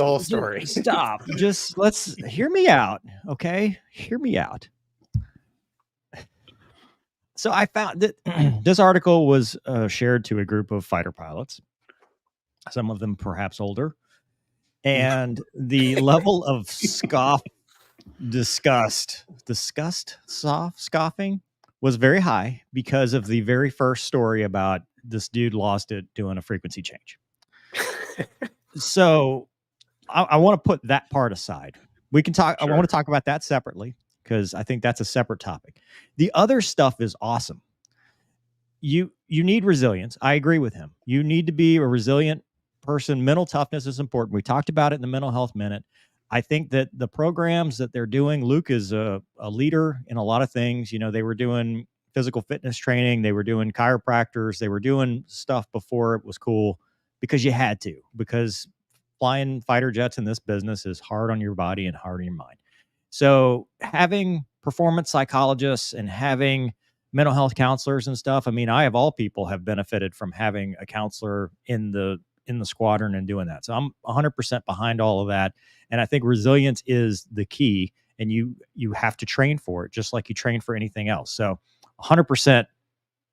whole story. Stop. Just let's hear me out. Okay, hear me out. So I found that this article was shared to a group of fighter pilots, some of them perhaps older, and the level of scoffing was very high because of the very first story about this dude lost it doing a frequency change. So I want to put that part aside. We can talk. Sure. I want to talk about that separately, because I think that's a separate topic. The other stuff is awesome. You need resilience. I agree with him. You need to be a resilient person. Mental toughness is important. We talked about it in the Mental Health Minute. I think that the programs that they're doing, Luke is a leader in a lot of things. You know, they were doing physical fitness training. They were doing chiropractors. They were doing stuff before it was cool because you had to, because flying fighter jets in this business is hard on your body and hard on your mind. So having performance psychologists and having mental health counselors and stuff, I mean, I of all people have benefited from having a counselor in the squadron and doing that. So I'm 100% behind all of that. And I think resilience is the key, and you have to train for it just like you train for anything else. So 100%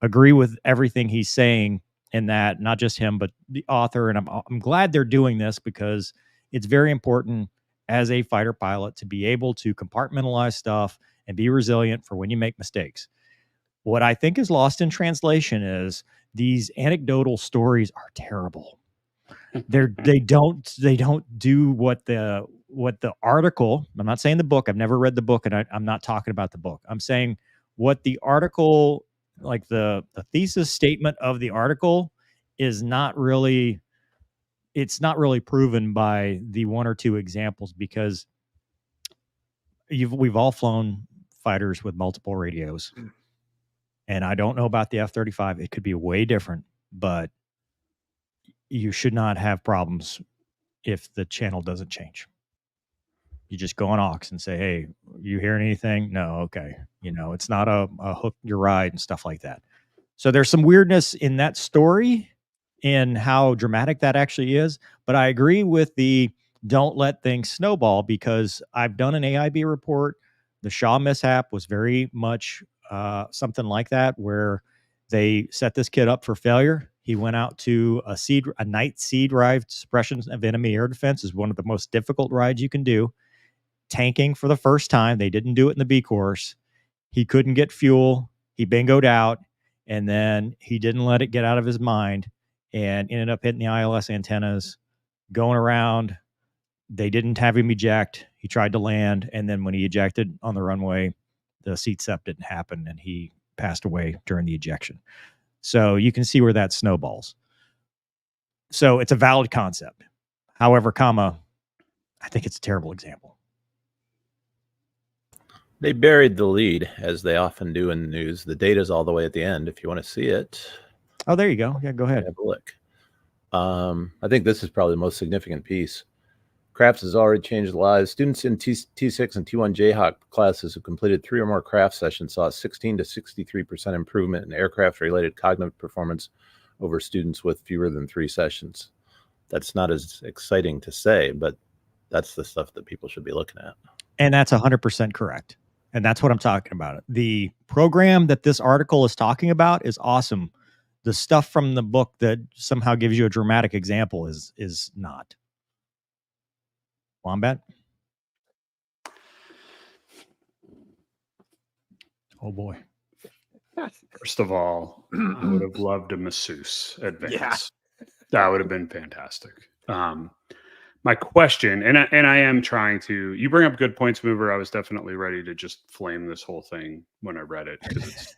agree with everything he's saying in that, not just him, but the author. And I'm glad they're doing this, because it's very important as a fighter pilot to be able to compartmentalize stuff and be resilient for when you make mistakes. What I think is lost in translation is these anecdotal stories are terrible. they don't do what the article. I'm not saying the book. I've never read the book, and I'm not talking about the book. I'm saying what the article, like the thesis statement of the article, is not really. It's not really proven by the one or two examples, because we've all flown fighters with multiple radios, and I don't know about the F-35. It could be way different, but you should not have problems if the channel doesn't change. You just go on aux and say, hey, you hearing anything? No. Okay. It's not a hook your ride and stuff like that. So there's some weirdness in that story and how dramatic that actually is. But I agree with the don't let things snowball, because I've done an AIB report. The Shaw mishap was very much something like that, where they set this kid up for failure. He went out to a night seed ride. Suppression of enemy air defense is one of the most difficult rides you can do. Tanking for the first time. They didn't do it in the B course. He couldn't get fuel. He bingoed out, and then he didn't let it get out of his mind and ended up hitting the ILS antennas, going around. They didn't have him eject. He tried to land, and then when he ejected on the runway, the seat sep didn't happen, and he passed away during the ejection. So you can see where that snowballs. So it's a valid concept. However, I think it's a terrible example. They buried the lead, as they often do in the news. The data's all the way at the end. If you want to see it. Oh, there you go. Yeah, go ahead. Have a look. I think this is probably the most significant piece. Crafts has already changed lives. Students in T6 and T1 Jayhawk classes who completed 3 or more craft sessions saw a 16 to 63% improvement in aircraft-related cognitive performance over students with fewer than 3 sessions. That's not as exciting to say, but that's the stuff that people should be looking at. And that's 100% correct. And that's what I'm talking about. The program that this article is talking about is awesome. The stuff from the book that somehow gives you a dramatic example is not. Wombat? Oh boy. First of all, I would have loved a masseuse advance. Yeah. That would have been fantastic. My question, and I am trying to, you bring up good points, Mover. I was definitely ready to just flame this whole thing when I read it, because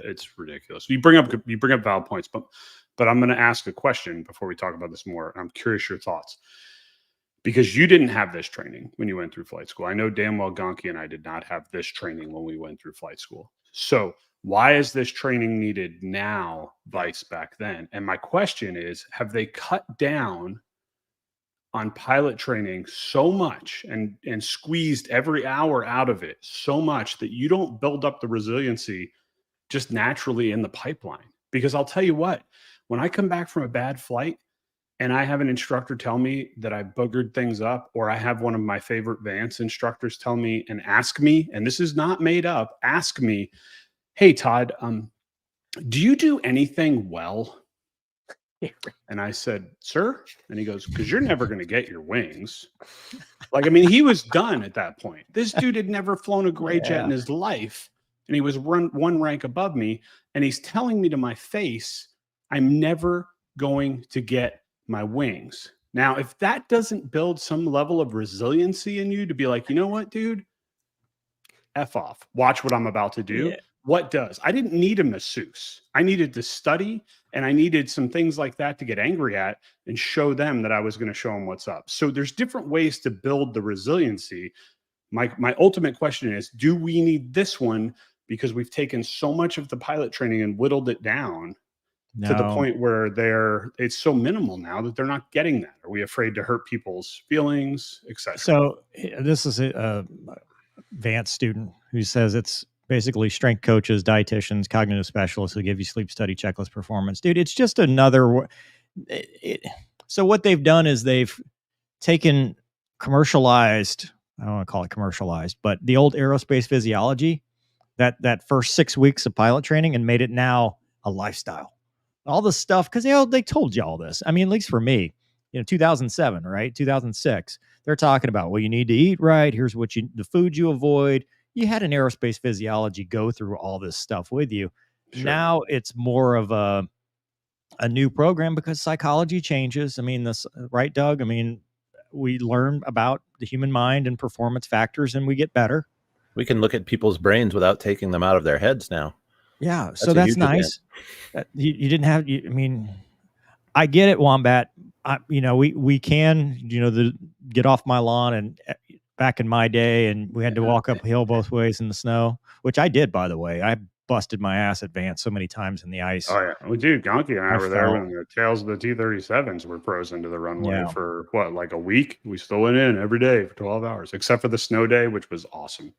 it's ridiculous. You bring up valid points, but I'm going to ask a question before we talk about this more. I'm curious your thoughts, because you didn't have this training when you went through flight school. I know damn well Gonky and I did not have this training when we went through flight school. So why is this training needed now, vice back then? And my question is, have they cut down on pilot training so much and squeezed every hour out of it so much that you don't build up the resiliency just naturally in the pipeline? Because I'll tell you what, when I come back from a bad flight and I have an instructor tell me that I boogered things up, or I have one of my favorite Vance instructors tell me and ask me, and this is not made up, ask me, hey, Todd, do you do anything well? And I said, sir? And he goes, because you're never going to get your wings. Like, I mean, he was done at that point. This dude had never flown a gray jet in his life, and he was one rank above me, and he's telling me to my face, I'm never going to get my wings. Now, if that doesn't build some level of resiliency in you to be like, you know what, dude? F off. Watch what I'm about to do. Yeah. What does? I didn't need a masseuse. I needed to study, and I needed some things like that to get angry at and show them that I was going to show them what's up. So there's different ways to build the resiliency. My ultimate question is, do we need this one because we've taken so much of the pilot training and whittled it down to the point where it's so minimal now that they're not getting that? Are we afraid to hurt people's feelings, etc.? So this is a Vance student who says it's basically strength coaches, dietitians, cognitive specialists who give you sleep study checklist performance. Dude, it's just another. So what they've done is they've taken commercialized, I don't want to call it commercialized, but the old aerospace physiology, that first 6 weeks of pilot training, and made it now a lifestyle. All the stuff, because they told you all this. I mean, at least for me, 2007, right? 2006. They're talking about, well, you need to eat right. Here's the food you avoid. You had an aerospace physiology go through all this stuff with you. Sure. Now it's more of a new program because psychology changes. I mean, this right, Doug? I mean, we learn about the human mind and performance factors, and we get better. We can look at people's brains without taking them out of their heads now. Yeah, That's so a that's huge advance. nice. You didn't have. I mean, I get it, Wombat. We can, get off my lawn and back in my day, and we had to walk uphill both ways in the snow, which I did, by the way. I busted my ass at Vance so many times in the ice. Oh yeah, well, dude, Gonky and I I were there fell. when the tails of the T-37s were frozen to the runway Yeah. for what, like a week. We still went in every day for 12 hours, except for the snow day, which was awesome.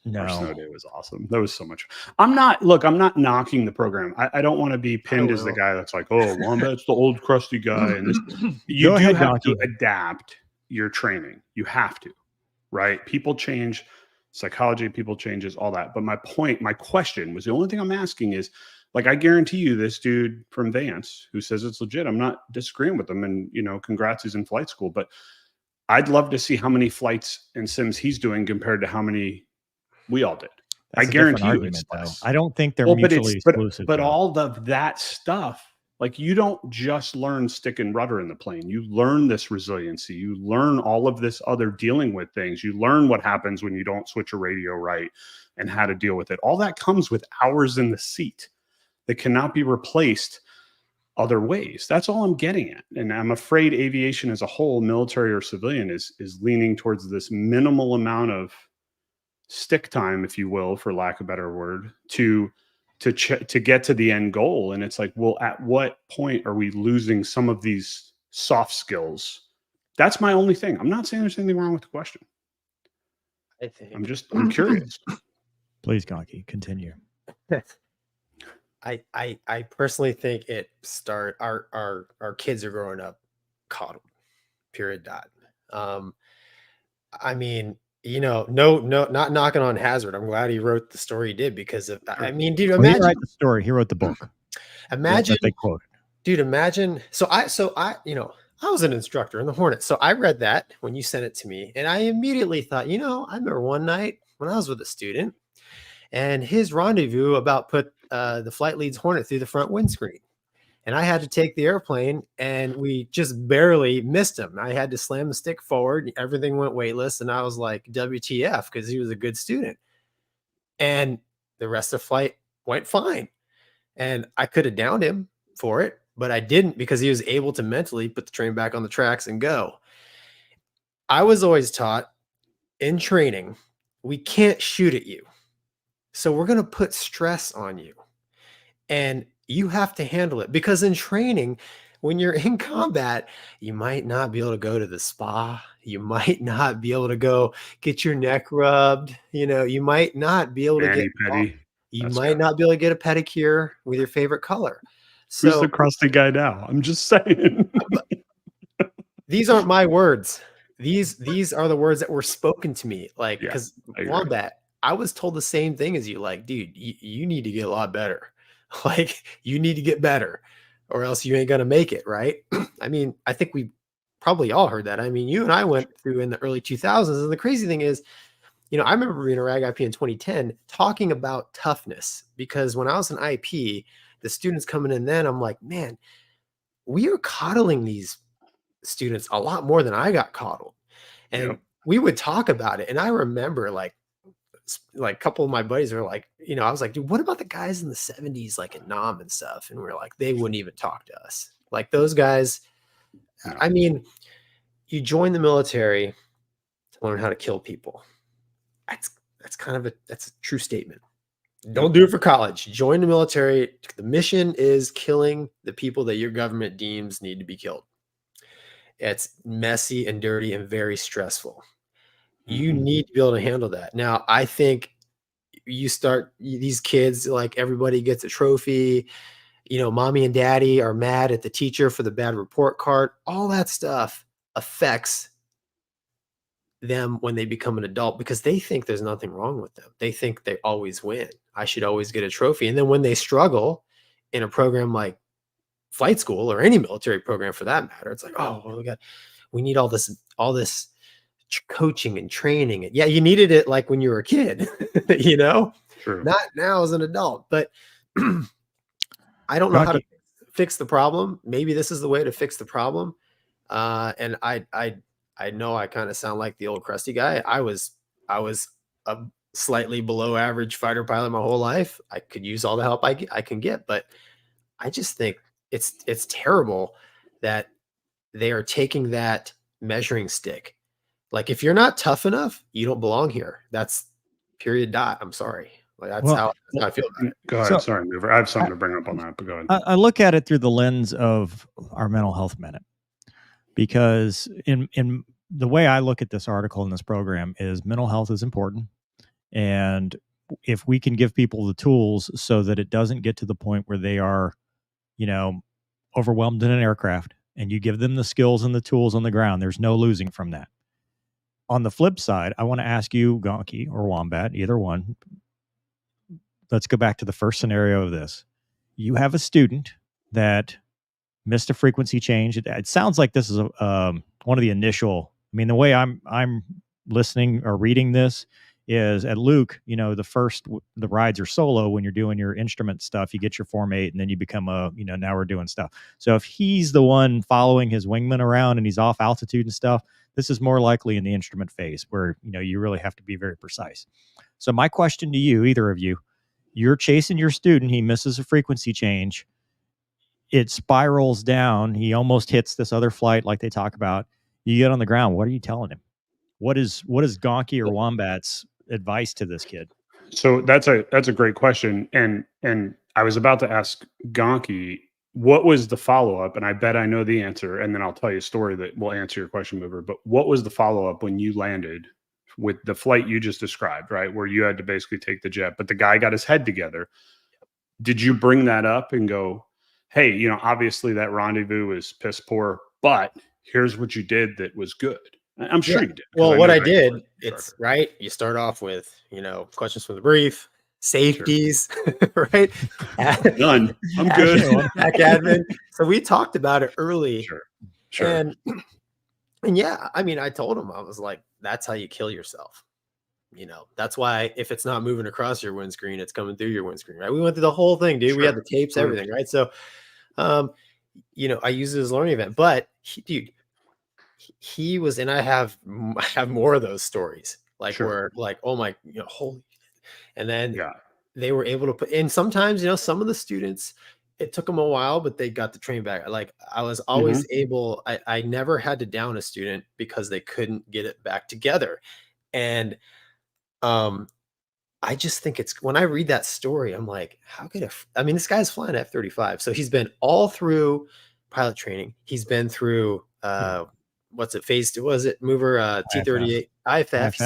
Our snow No, day was awesome. That was so much. I'm not knocking the program. I don't want to be pinned as the guy that's like, oh, Wombat's the old crusty guy. And this, you Go do ahead, have to Gonky. adapt your training. You have to, right? People change, psychology, people changes, all that. But my question was, the only thing I'm asking is, like, I guarantee you this dude from Vance who says it's legit, I'm not disagreeing with him, and congrats, he's in flight school, but I'd love to see how many flights and sims he's doing compared to how many we all did. That's I a guarantee different you argument, it's though. less. I don't think they're Well, but mutually exclusive. but though. all of that stuff, like, you don't just learn stick and rudder in the plane. You learn this resiliency. You learn all of this other dealing with things. You learn what happens when you don't switch a radio right and how to deal with it. All that comes with hours in the seat that cannot be replaced other ways. That's all I'm getting at. And I'm afraid aviation as a whole, military or civilian, is leaning towards this minimal amount of stick time, if you will, for lack of a better word, to get to the end goal. And it's like, well, at what point are we losing some of these soft skills? That's my only thing. I'm not saying there's anything wrong with the question. I'm curious. Please, Gonky, continue. I personally think our kids are growing up coddled. Period. I mean, no, not knocking on Hazard. I'm glad he wrote the story he did, because of, I mean, dude, Well, he didn't imagine write the story. He wrote the book. imagine that they quoted. Dude, imagine. So I I was an instructor in the Hornet. So I read that when you sent it to me, and I immediately thought, I remember one night when I was with a student, and his rendezvous about put the flight lead's Hornet through the front windscreen. And I had to take the airplane, and we just barely missed him. I had to slam the stick forward. Everything went weightless. And I was like, WTF, because he was a good student. And the rest of the flight went fine. And I could have downed him for it, but I didn't, because he was able to mentally put the train back on the tracks and go. I was always taught in training, we can't shoot at you. So we're going to put stress on you. And you have to handle it, because in training, when you're in combat, you might not be able to go to the spa. You might not be able to go get your neck rubbed. You might not be able to get not be able to get a pedicure with your favorite color. So who's the crusty guy now? I'm just saying. These aren't my words. These are the words that were spoken to me. Like, because Wombat, I was told the same thing as you. Like, dude, you need to get a lot better. Like, you need to get better, or else you ain't gonna make it, right? I mean, I think we probably all heard that. I mean, you and I went through in the early 2000s, and the crazy thing is, I remember being a RAG IP in 2010 talking about toughness, because when I was an IP, the students coming in then, I'm like, man, we are coddling these students a lot more than I got coddled. And we would talk about it. And I remember like a couple of my buddies were like, I was like, dude, what about the guys in the 70s, like in Nam and stuff? And we're like, they wouldn't even talk to us. Like, those guys, I mean, you join the military to learn how to kill people. That's a true statement. Don't do it for college. Join the military. The mission is killing the people that your government deems need to be killed. It's messy and dirty and very stressful. You need to be able to handle that. Now, I think these kids, like, everybody gets a trophy. Mommy and daddy are mad at the teacher for the bad report card. All that stuff affects them when they become an adult, because they think there's nothing wrong with them. They think they always win. I should always get a trophy. And then when they struggle in a program like flight school, or any military program for that matter, it's like, oh, well, we need all this coaching and training. Yeah, you needed it like when you were a kid, True. Not now as an adult. But I don't know how to fix the problem. Maybe this is the way to fix the problem. And I know I kind of sound like the old crusty guy. I was a slightly below average fighter pilot my whole life. I could use all the help I can get, but I just think it's terrible that they are taking that measuring stick. Like, if you're not tough enough, you don't belong here. That's period dot. I'm sorry. Like, that's how I feel about it. Go ahead. So- Sorry, Mover. I have something to bring up on that, but go ahead. I look at it through the lens of our mental health minute, because in the way I look at this article in this program is mental health is important. And if we can give people the tools so that it doesn't get to the point where they are, overwhelmed in an aircraft, and you give them the skills and the tools on the ground, there's no losing from that. On the flip side, I want to ask you, Gonky or Wombat, either one. Let's go back to the first scenario of this. You have a student that missed a frequency change. It sounds like this is one of the initial. I mean, the way I'm listening or reading this is at Luke. The rides are solo when you're doing your instrument stuff. You get your Form 8, and then you become now we're doing stuff. So if he's the one following his wingman around and he's off altitude and stuff, this is more likely in the instrument phase where you really have to be very precise. So my question to you, either of you, you're chasing your student. He misses a frequency change. It spirals down. He almost hits this other flight like they talk about. You get on the ground. What are you telling him? What is Gonky or Wombat's advice to this kid? So that's a great question. And I was about to ask Gonky, what was the follow-up? And I bet I know the answer. And then I'll tell you a story that will answer your question, Mover. But what was the follow-up when you landed with the flight you just described, right? Where you had to basically take the jet, but the guy got his head together. Did you bring that up and go, hey, obviously that rendezvous was piss poor, but here's what you did that was good? I'm sure you did. Well, what I did, it's right. You start off with, questions from the brief, safeties, right? Done. I'm good. Back admin. So we talked about it early. Sure. And yeah, I mean, I told him, I was like, that's how you kill yourself. That's why if it's not moving across your windscreen, it's coming through your windscreen, right? We went through the whole thing, dude. We had the tapes, everything, right? So, I use it as a learning event, but he was, and I have more of those stories, like where like, oh my, holy, and then they were able to put in. Sometimes, some of the students, it took them a while, but they got the train back. Like, I was always able, I never had to down a student because they couldn't get it back together. And I just think when I read that story, I'm like, how could this guy's flying F-35. So he's been all through pilot training. He's been through, what's it, phase 2? Was it Mover, T-38 IFF,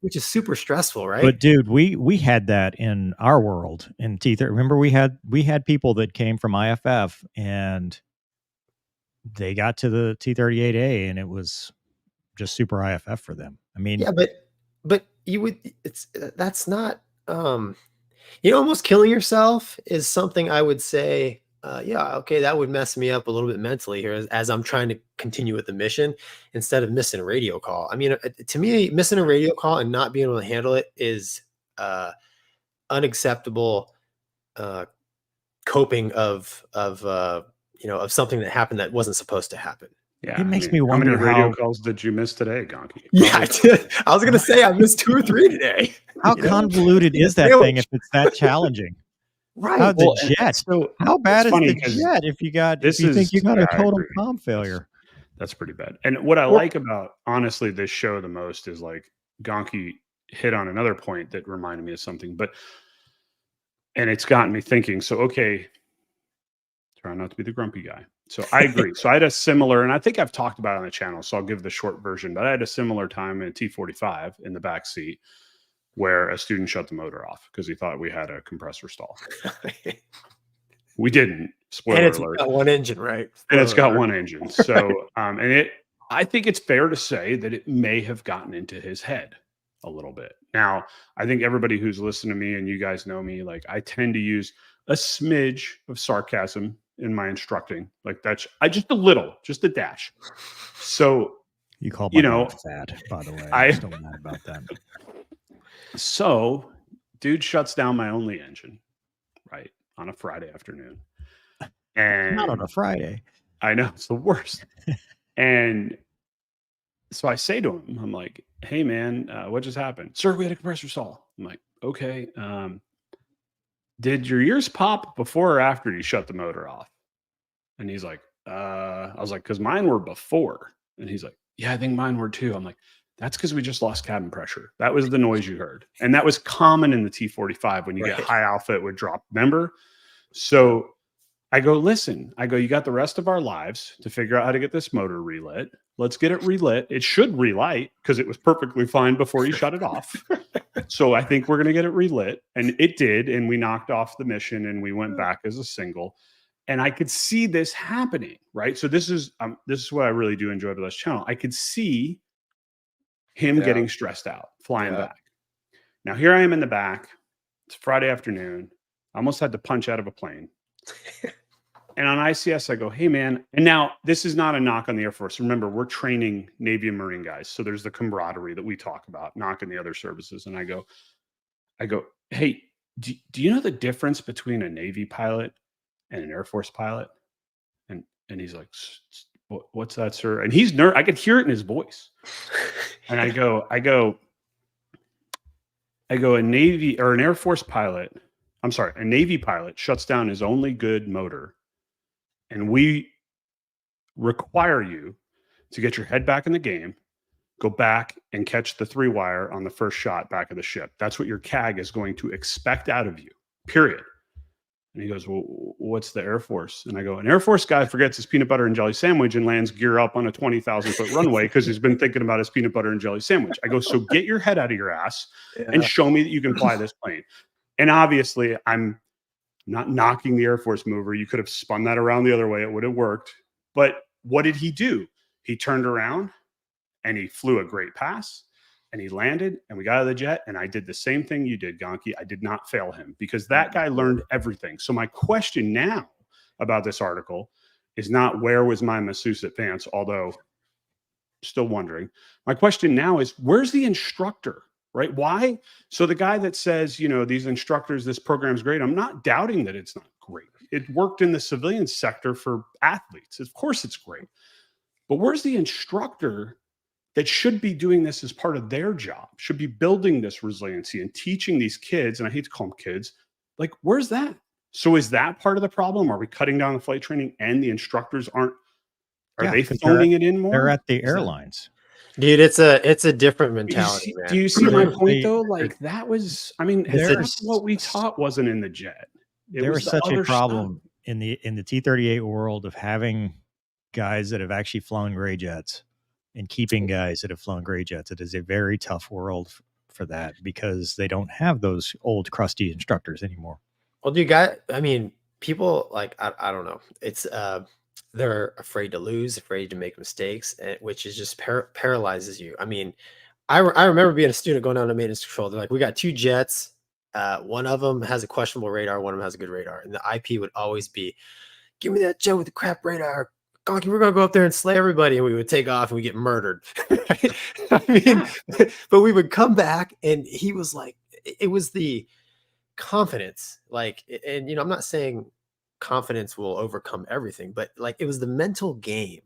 which is super stressful, right? But dude, we had that in our world in T-30. Remember, we had people that came from IFF and they got to the T-38A and it was just super IFF for them. I mean, yeah, but that's not, almost killing yourself is something I would say, okay, that would mess me up a little bit mentally here as I'm trying to continue with the mission instead of missing a radio call. I mean, to me, missing a radio call and not being able to handle it is unacceptable coping of something that happened that wasn't supposed to happen. Yeah, it makes me wonder how many radio calls did you miss today, Gonky? Yeah, I did. I was going to say I missed 2 or 3 today. How convoluted is that thing if it's that challenging? Right. The jet. So how bad is the jet if you think you got a total comm failure? That's pretty bad. And what I like about, honestly, this show the most is like Gonky hit on another point that reminded me of something, and it's gotten me thinking. So, okay, try not to be the grumpy guy. So I agree. So I had a similar, and I think I've talked about it on the channel, so I'll give the short version, but I had a similar time in a T-45 in the back seat where a student shut the motor off because he thought we had a compressor stall. We didn't. Spoiler alert. It's got one engine, right? And it's got one engine. So, I think it's fair to say that it may have gotten into his head a little bit. Now, I think everybody who's listened to me, and you guys know me, like I tend to use a smidge of sarcasm in my instructing. Like that's just a dash. So you call my fat, by the way. I'm still mad about that. So dude shuts down my only engine, right, on a Friday afternoon. And Not on a Friday. I know, it's the worst. And so I say to him, I'm like, hey man, what just happened? Sir, we had a compressor stall. I'm like, okay. Did your ears pop before or after you shut the motor off? And he's like, I was like, because mine were before. And he's like, yeah, I think mine were too. I'm like, that's because we just lost cabin pressure. That was the noise you heard. And that was common in the T45 when you get high alpha, it would drop. Remember? So I go, listen, you got the rest of our lives to figure out how to get this motor relit. Let's get it relit. It should relight because it was perfectly fine before you shut it off. So I think we're going to get it relit. And it did. And we knocked off the mission and we went back as a single. And I could see this happening, right? So this is what I really do enjoy about this channel. I could see him getting stressed out, flying back. Now here I am in the back. It's Friday afternoon. I almost had to punch out of a plane. And on ICS, I go, hey, man. And now this is not a knock on the Air Force. Remember, we're training Navy and Marine guys. So there's the camaraderie that we talk about, knocking the other services. And I go, hey, do you know the difference between a Navy pilot and an Air Force pilot? And he's like, what's that, sir? And he's I could hear it in his voice. And I go, a Navy or an Air Force pilot, I'm sorry, a Navy pilot shuts down his only good motor. And we require you to get your head back in the game, go back and catch the 3-wire on the first shot back of the ship. That's what your CAG is going to expect out of you, period. And he goes, well, what's the Air Force? And I go, an Air Force guy forgets his peanut butter and jelly sandwich and lands gear up on a 20,000-foot runway because he's been thinking about his peanut butter and jelly sandwich. I go, so get your head out of your ass and show me that you can fly this plane. And obviously, I'm not knocking the Air Force mover. You could have spun that around the other way. It would have worked. But what did he do? He turned around and he flew a great pass and he landed and we got out of the jet. And I did the same thing you did, Gonky. I did not fail him because that guy learned everything. So my question now about this article is not where was my masseuse at pants, although still wondering. My question now is where's the instructor? Right? Why? So the guy that says, these instructors, this program's great. I'm not doubting that it's not great. It worked in the civilian sector for athletes. Of course it's great. But where's the instructor that should be doing this as part of their job, should be building this resiliency and teaching these kids, and I hate to call them kids, like, where's that? So is that part of the problem? Are we cutting down the flight training and the instructors are they phoning it in more? They're at the airlines. Dude, it's a different mentality, man. Do you see my point though? Like that was, that's what we taught wasn't in the jet. There was such a problem in the T-38 world of having guys that have actually flown gray jets and keeping guys that have flown gray jets. It is a very tough world for that because they don't have those old crusty instructors anymore. Well, people like, I don't know. It's, they're afraid to lose, afraid to make mistakes, which is just paralyzes you. I remember being a student going down to maintenance control. They're like, we got 2 jets. One of them has a questionable radar. One of them has a good radar. And the IP would always be, give me that jet with the crap radar. Gonky, we're going to go up there and slay everybody. And we would take off and we get murdered. But we would come back and he was like, it was the confidence. Like, and, I'm not saying confidence will overcome everything, but like it was the mental game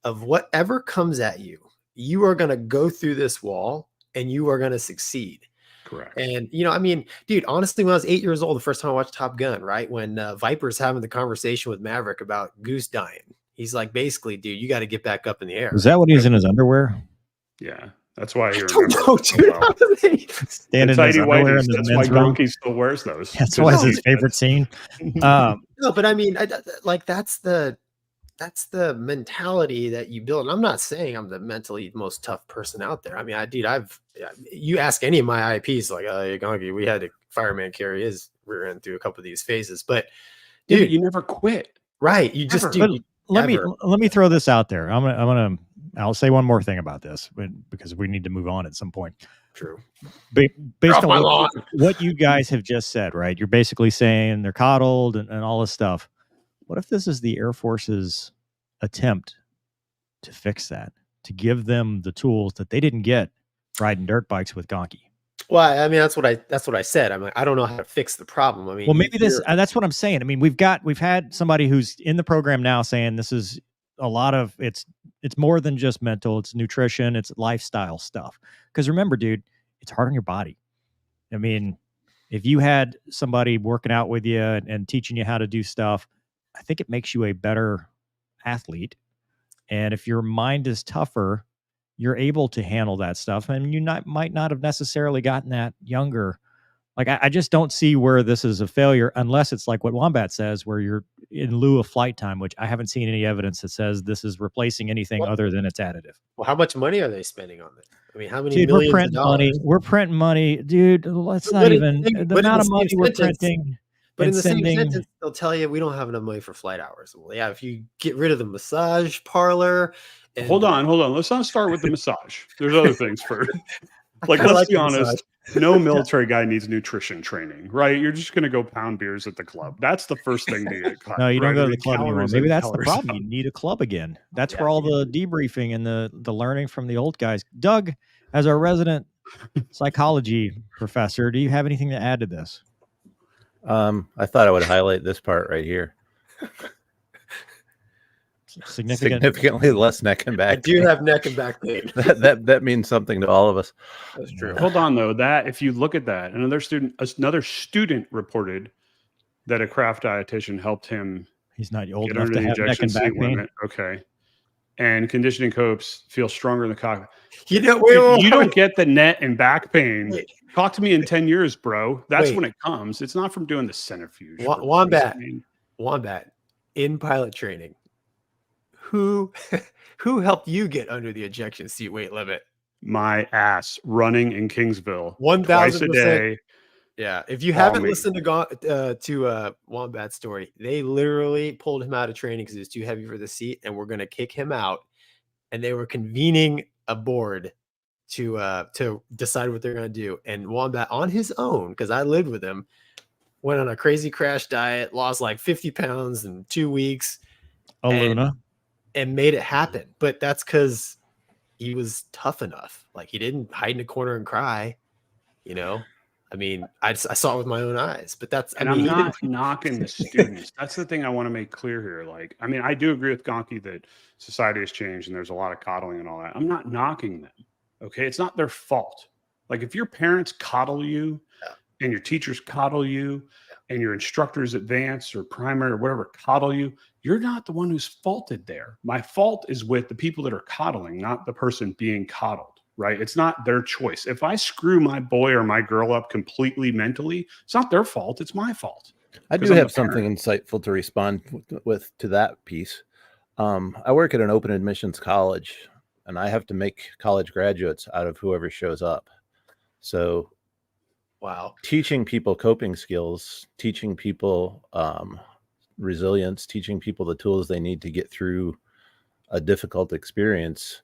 of whatever comes at you, you are going to go through this wall and you are going to succeed. Correct. And dude, honestly, when I was 8 years old, the first time I watched Top Gun, right, when Viper's having the conversation with Maverick about Goose dying, he's like, basically, dude, you got to get back up in the air. Was that when he was in his underwear? Yeah, that's why you remember. Standing in his underwear in the that's why Gonky still wears those. That's why it's his favorite scene. No, but that's the mentality that you build. And I'm not saying I'm the mentally most tough person out there. You ask any of my IPs, like, Gonky, we had a fireman carry his rear end through a couple of these phases, but dude, you never quit. Right. You just do. Let me throw this out there. I'll say one more thing about this, because we need to move on at some point. True. Based on what you guys have just said, right? You're basically saying they're coddled and all this stuff. What if this is the Air Force's attempt to fix that, to give them the tools that they didn't get riding dirt bikes with Gonky? Well, I mean, that's what I said. I'm like, I don't know how to fix the problem. I mean, Well, maybe that's what I'm saying. I mean, we've had somebody who's in the program now saying this is a lot of it's more than just mental, it's nutrition, it's lifestyle stuff. Because remember, dude, it's hard on your body. I mean, if you had somebody working out with you and teaching you how to do stuff, I think it makes you a better athlete. And if your mind is tougher, you're able to handle that stuff. And you might not have necessarily gotten that younger. Like, I just don't see where this is a failure unless it's like what Wombat says, where you're in lieu of flight time, which I haven't seen any evidence that says this is replacing anything other than it's additive. Well, how much money are they spending on it? I mean, how many Dude, millions we're of printing dollars? money. We're printing money, dude. Let's But not in- even but the in amount the of money same we're sentence- printing. But and in the same sending- sentence, they'll tell you we don't have enough money for flight hours. Well, yeah, if you get rid of the massage parlor. And Hold on. Let's not start with the massage. There's other things first. Like, I let's like be the honest. massage. No military guy needs nutrition training, right? You're just going to go pound beers at the club. That's the first thing to get cut. No, you don't right? go I to the mean, club anymore. calories Maybe in, that's the calories problem. out. You need a club again. That's Yeah, where all the debriefing and the learning from the old guys. Doug, as our resident psychology professor, do you have anything to add to this? I thought I would highlight this part right here. Significantly less neck and back. I do have neck and back pain. that means something to all of us. That's true. Hold on though. That if you look at that, another student reported that a craft dietitian helped him He's not old get enough under to the have neck ejection and back seat pain. limit. Okay. And conditioning copes feel stronger in the cockpit. You know, You don't get the neck and back pain. Wait. Talk to me in 10 years, bro. That's Wait. when it comes. It's not from doing the centrifuge. Wombat. I mean, Wombat in pilot training. Who helped you get under the ejection seat weight limit? my ass running in Kingsville 1000%. twice a day. Yeah, if you Call haven't me. listened to Wombat's story, they literally pulled him out of training because he was too heavy for the seat, and we're gonna kick him out. And they were convening a board to decide what they're gonna do. And Wombat, on his own, because I lived with him, went on a crazy crash diet, lost like 50 pounds in 2 weeks, Oh, Luna. and made it happen. But that's because he was tough enough. Like, he didn't hide in a corner and cry, you know. I mean, I saw it with my own eyes, but that's, And I mean, I'm not knocking the students. That's the thing I want to make clear here. Like, I mean, I do agree with Gonky that society has changed and there's a lot of coddling and all that. I'm not knocking them. Okay. It's not their fault. Like, if your parents coddle you and your teachers coddle you and your instructors, advanced or primary or whatever, coddle you, you're not the one who's faulted there. My fault is with the people that are coddling, not the person being coddled. Right? It's not their choice. If I screw my boy or my girl up completely mentally, it's not their fault. It's my fault. I do have something insightful to respond with to that piece. I work at an open admissions college, and I have to make college graduates out of whoever shows up. So, wow, teaching people coping skills, teaching people resilience, teaching people the tools they need to get through a difficult experience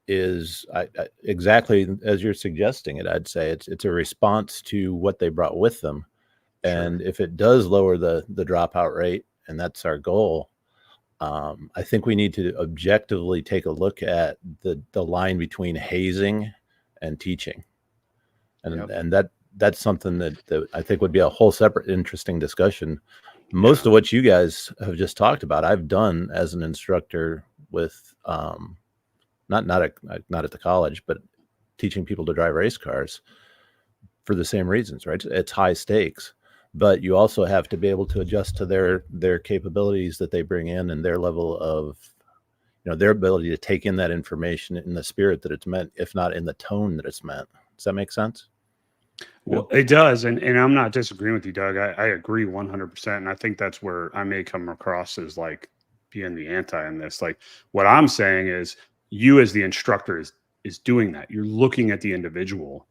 is exactly as you're suggesting it. I'd say it's a response to what they brought with them. And if it does lower the dropout rate, and that's our goal, I think we need to objectively take a look at the line between hazing and teaching. And that's something that I think would be a whole separate interesting discussion. Most of what you guys have just talked about, I've done as an instructor with not at the college, but teaching people to drive race cars for the same reasons, right? It's high stakes, but you also have to be able to adjust to their capabilities that they bring in and their level of, their ability to take in that information in the spirit that it's meant, if not in the tone that it's meant. Does that make sense? Well, it does. And I'm not disagreeing with you, Doug. I agree 100%. And I think that's where I may come across as like being the anti in this. Like, what I'm saying is, you as the instructor is doing that. You're looking at the individual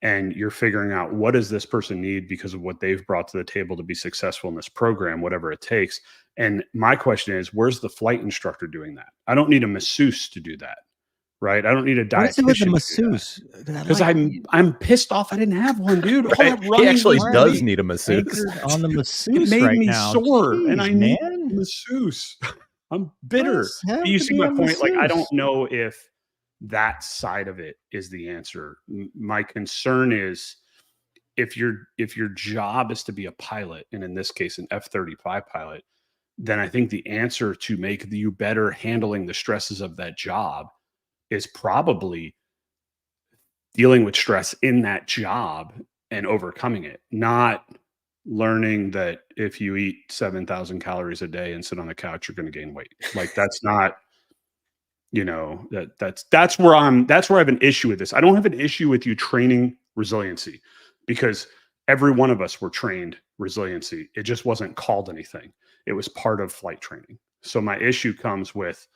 and you're figuring out, what does this person need because of what they've brought to the table to be successful in this program, whatever it takes. And my question is, where's the flight instructor doing that? I don't need a masseuse to do that, right? I don't need a dietitian. What's it with the masseuse? Because I'm pissed off I didn't have one, dude. All that He running actually was does really need a masseuse. anchored on the masseuse It made right me now. sore, Jeez, and I need a man. masseuse. I'm bitter. Does have You to see be my a point? Like, I masseuse. don't know if that side of it is the answer. My concern is if your job is to be a pilot, and in this case an F-35 pilot, then I think the answer to make you better handling the stresses of that job is probably dealing with stress in that job and overcoming it, not learning that if you eat 7,000 calories a day and sit on the couch, you're going to gain weight. Like that's not, that's where I have an issue with this. I don't have an issue with you training resiliency because every one of us were trained resiliency. It just wasn't called anything. It was part of flight training. So my issue comes with,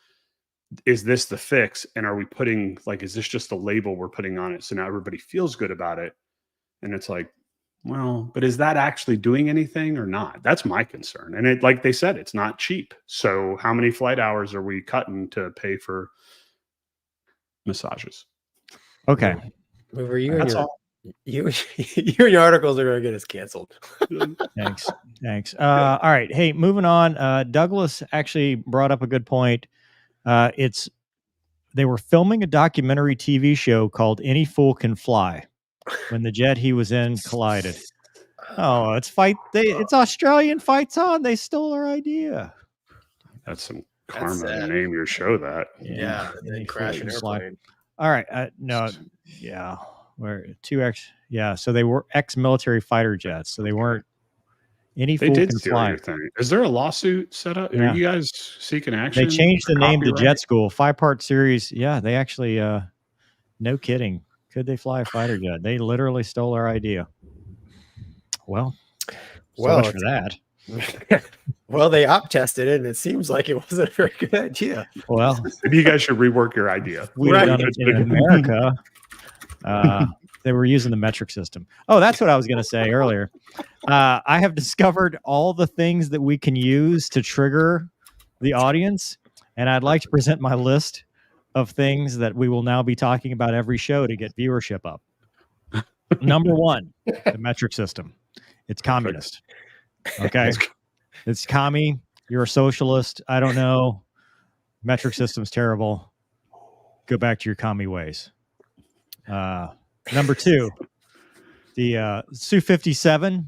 is this the fix? And are we putting is this just a label we're putting on it? So now everybody feels good about it. And it's like, well, but is that actually doing anything or not? That's my concern. And it, like they said, it's not cheap. So how many flight hours are we cutting to pay for massages? Okay. Mover, you That's and all. you and your articles are going to get us canceled. Thanks. All right. Hey, moving on. Douglas actually brought up a good point. They were filming a documentary TV show called Any Fool Can Fly when the jet he was in collided. Oh, it's Australian fights on. They stole our idea. That's some karma to sad. name your show that. Yeah, and then crash an airplane. All right. No. Yeah. We're 2X. Yeah. So they were ex-military fighter jets. So they weren't any They fool did can steal fly. your thing. Is there a lawsuit set up? Yeah. Are you guys seeking action? They changed the name to Copyright? Jet School, 5-part series. Yeah, they actually, no kidding. Could they fly a fighter jet? They literally stole our idea. Well, so much for that. Well, they op tested it, and it seems like it wasn't a very good idea. Well, Maybe you guys should rework your idea. we've done it in America. They were using the metric system. Oh, that's what I was going to say earlier. I have discovered all the things that we can use to trigger the audience, and I'd like to present my list of things that we will now be talking about every show to get viewership up. Number one, the metric system. It's communist. Okay. It's commie. You're a socialist. I don't know. Metric system's terrible. Go back to your commie ways. Number two, the Su-57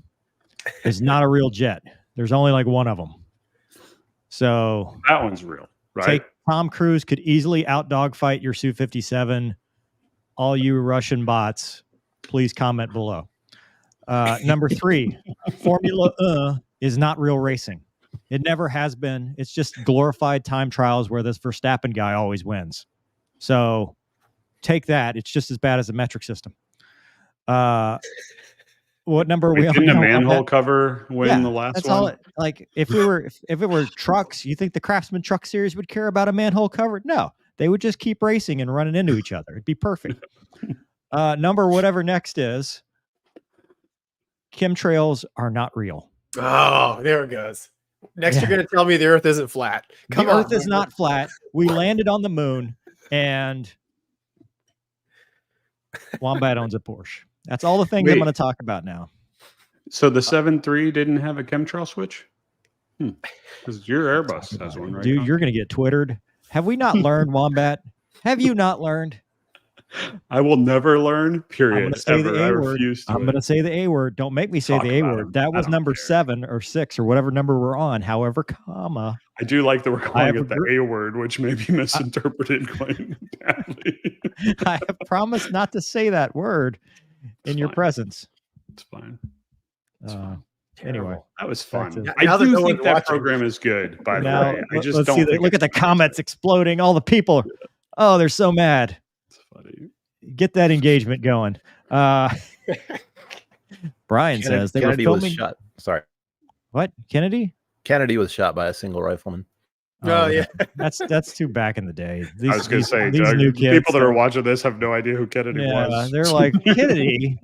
is not a real jet. There's only like one of them. So That one's real, right? Tom Cruise could easily out-dogfight your Su-57. All you Russian bots, please comment below. Number three, Formula is not real racing. It never has been. It's just glorified time trials where this Verstappen guy always wins. So take that. It's just as bad as the metric system. What number are we on? Didn't a now? manhole cover win Yeah, the last that's one? all. If it were trucks, you think the Craftsman Truck Series would care about a manhole cover? No, they would just keep racing and running into each other. It'd be perfect. Number whatever next is, chemtrails are not real. Oh, there it goes. Next, you're going to tell me the Earth isn't flat. Come the on, Earth is not flat. We landed on the moon, and Wombat owns a Porsche. That's all the things I'm Wait. going to talk about now. So the 7.3 didn't have a chemtrail switch? Because your Airbus has one, right? Dude, you're going to get Twittered. Have we not learned, Wombat? Have you not learned? I will never learn, period. I'm gonna say the ever. I A word. refuse to. I'm going to say the A word. Don't make me say Talk the A about word. him. That I was don't number care. 7 or 6 or whatever number we're on. However, comma. I do like that we're calling have it the A word, which may be misinterpreted quite badly. I have promised not to say that word in your fine. presence. It's fine. Anyway, That was fun. That's it. I Now that do no think one's that watching. program is good, by the now way. I just let's don't see. think Look at the comments exploding. All the people. Oh, they're so mad. it's funny. Get that engagement going. Brian says they Kennedy were was filming. shot. Sorry, What? Kennedy? Kennedy was shot by a single rifleman. Oh, yeah. That's too back in the day. I was going to say, these Doug, new the kids. people that are watching this have no idea who Kennedy Yeah, was. they're like, Kennedy.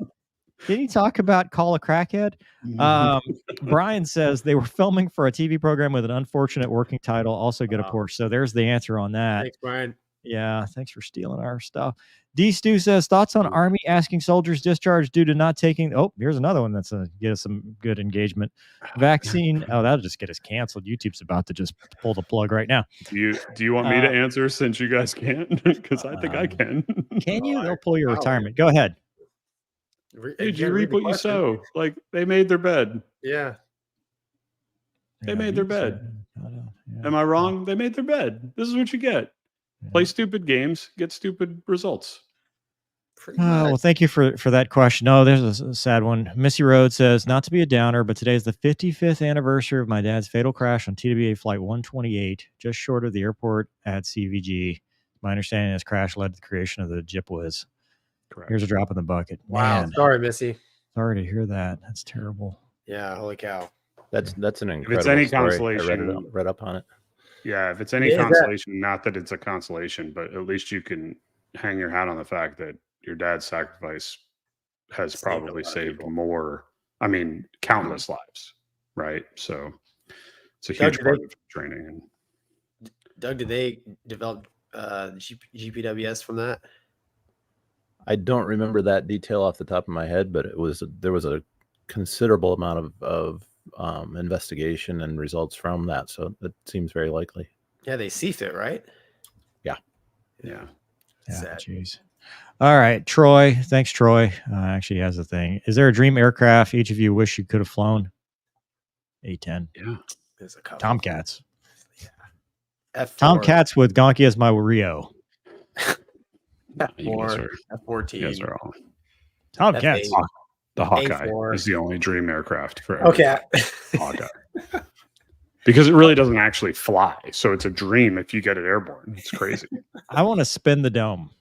Did he talk about call a crackhead? Brian says they were filming for a TV program with an unfortunate working title. Also get a Porsche. So there's the answer on that. Thanks, Brian. Yeah, thanks for stealing our stuff. D Stu says thoughts on Army asking soldiers discharged due to not taking. Oh, here's another one that's get us some good engagement. Vaccine. Oh, that'll just get us canceled. YouTube's about to just pull the plug right now. Do you want me to answer since you guys can't? Because I think I can. Can you? They'll pull your retirement. Go ahead. Dude, you reap what you sow. Like they made their bed. Yeah. They made their bed. Am I wrong? They made their bed. This is what you get. Play stupid games, get stupid results. Well, thank you for that question. No, there's a sad one. Missy Road says, not to be a downer, but today is the 55th anniversary of my dad's fatal crash on TWA Flight 128, just short of the airport at CVG. My understanding is crash led to the creation of the JipWiz. Correct. Here's a drop in the bucket. Wow. Man, Sorry, Missy. sorry to hear that. That's terrible. Yeah. Holy cow. That's an incredible If it's any story. consolation, I read up on it. Yeah, if it's any consolation, not that it's a consolation, but at least you can hang your hat on the fact that your dad's sacrifice has probably saved more. I mean, countless lives, right? So it's a huge part of training. And Doug, did they develop GPWS from that? I don't remember that detail off the top of my head, but there was a considerable amount of investigation and results from that, so that seems very likely. Yeah, they CFIT it, right? Yeah. Jeez. All right, Troy. Thanks, Troy. Actually, has a thing. Is there a dream aircraft each of you wish you could have flown? A-10. Yeah. There's a couple. Tomcats. Yeah. F4. Tomcats with Gonky as my Rio. F4. F14. You guys are all. Tomcats. F8. The Hawkeye A4. is the only dream aircraft for Okay. Hawkeye. Because it really doesn't actually fly. So it's a dream if you get it airborne. It's crazy. I want to spin the dome.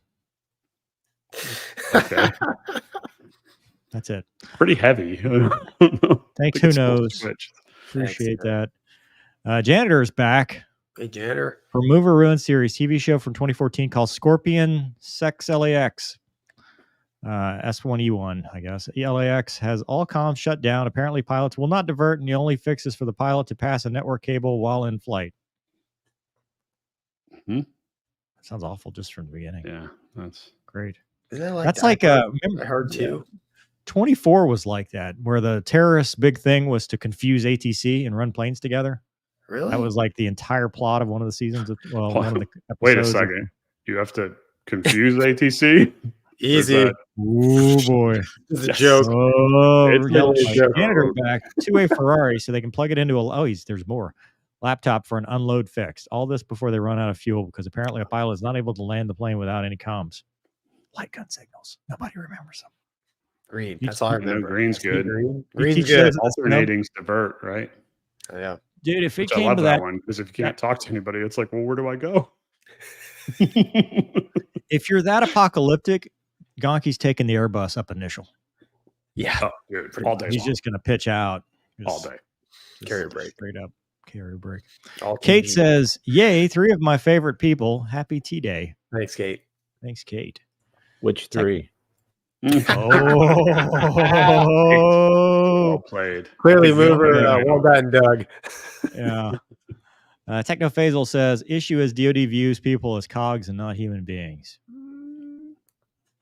Okay. That's it. Pretty heavy. Thanks. Who knows? Appreciate that. Janitor's back. Hey, Janitor. For Mover Ruin series TV show from 2014 called Scorpion Sex LAX. S1E1, I guess. LAX has all comms shut down. Apparently, pilots will not divert, and the only fix is for the pilot to pass a network cable while in flight. Mm-hmm. That sounds awful just from the beginning. Yeah, that's great. Isn't that That's that? like I heard too. 24 was like that, where the terrorists' big thing was to confuse ATC and run planes together. Really? That was like the entire plot of one of the seasons. One of the episodes. Wait a second. You have to confuse ATC? Easy. Oh boy. It's a joke. Oh, It's really a joke. Janitor back. Two-way Ferrari, so they can plug it into there's more. Laptop for an unload fix. All this before they run out of fuel, because apparently a pilot is not able to land the plane without any comms. Light gun signals. Nobody remembers them. Green. That's all I remember. Green's good. Green's good. Alternating's divert, right? Yeah. Dude, if it Which I came love to that that, one, because if you can't talk to anybody, it's like, well, where do I go? if you're that apocalyptic, Gonky's taking the Airbus up initial. Yeah. Oh, dude, all day He's long. just going to pitch out. All day. Carrier break. Straight up. Carrier break. All Kate TV. says, yay, 3 of my favorite people. Happy T-Day. Thanks, Kate. Thanks, Kate. Which 3? Well played. Clearly, Mover. Well done, Doug. Yeah. Technophasal says, issue is DoD views people as cogs and not human beings.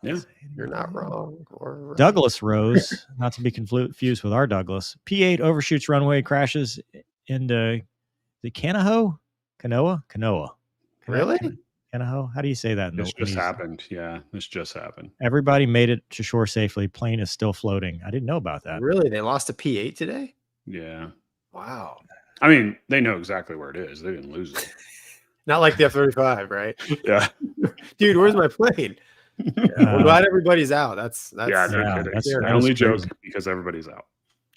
Yeah. You're not wrong. Or right. Douglas Rose, not to be confused with our Douglas. P8 overshoots runway, crashes into the Kanoa? Really? Kanoa? How do you say that? This just happened. Yeah, this just happened. Everybody made it to shore safely. Plane is still floating. I didn't know about that. Really? They lost a P8 today? Yeah. Wow. I mean, they know exactly where it is. They didn't lose it. Not like the F-35, right? Yeah. Dude, where's my plane? Well, glad everybody's out. That's yeah, no kidding. that's I only joke because everybody's out.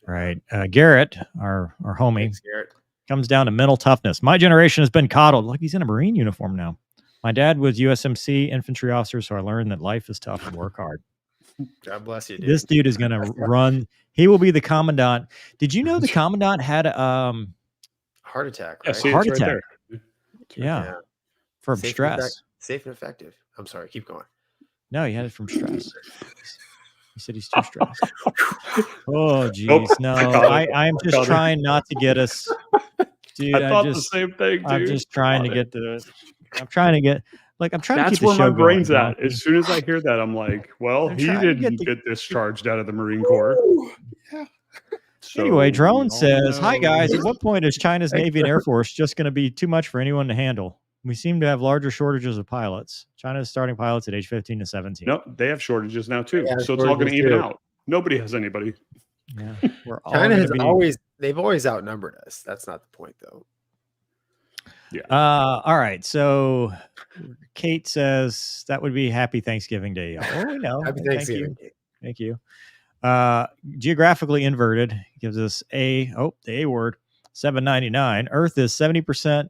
Right. Garrett, our homie, Thanks, Garrett. comes down to mental toughness. My generation has been coddled. Like he's in a Marine uniform now. My dad was USMC infantry officer, so I learned that life is tough and work hard. God bless you, dude. This dude is going to run. He will be the commandant. Did you know the commandant had heart attack, Yeah, right? see, Heart it's right attack. there. yeah, from Safe stress. and safe and effective. I'm sorry. Keep going. No, he had it from stress. He said he's too stressed. Oh, geez. Nope. No, I'm just trying not to get us. Dude, I thought the same thing, dude. I'm just trying to get to. I'm trying to get. Like I'm trying to That's keep the where show my brain's going, at. Donkey. As soon as I hear that, I'm like, well, I'm he trying to get didn't the- get discharged out of the Marine Corps. Yeah. So Anyway, we Drone all says, "Hi guys. know- At what point is China's Navy and Air Force just going to be too much for anyone to handle? We seem to have larger shortages of pilots. China is starting pilots at age 15 to 17. Nope, they have shortages now too. They have So it's all going to shortages even too. out. Nobody has anybody. Yeah, we're all China gonna has be. they've always outnumbered us. That's not the point though. All right. So Kate says that would be Happy Thanksgiving Day, y'all. Oh, we know. Happy And Thanksgiving. Thank you. Geographically inverted gives us the A word, 799. Earth is 70%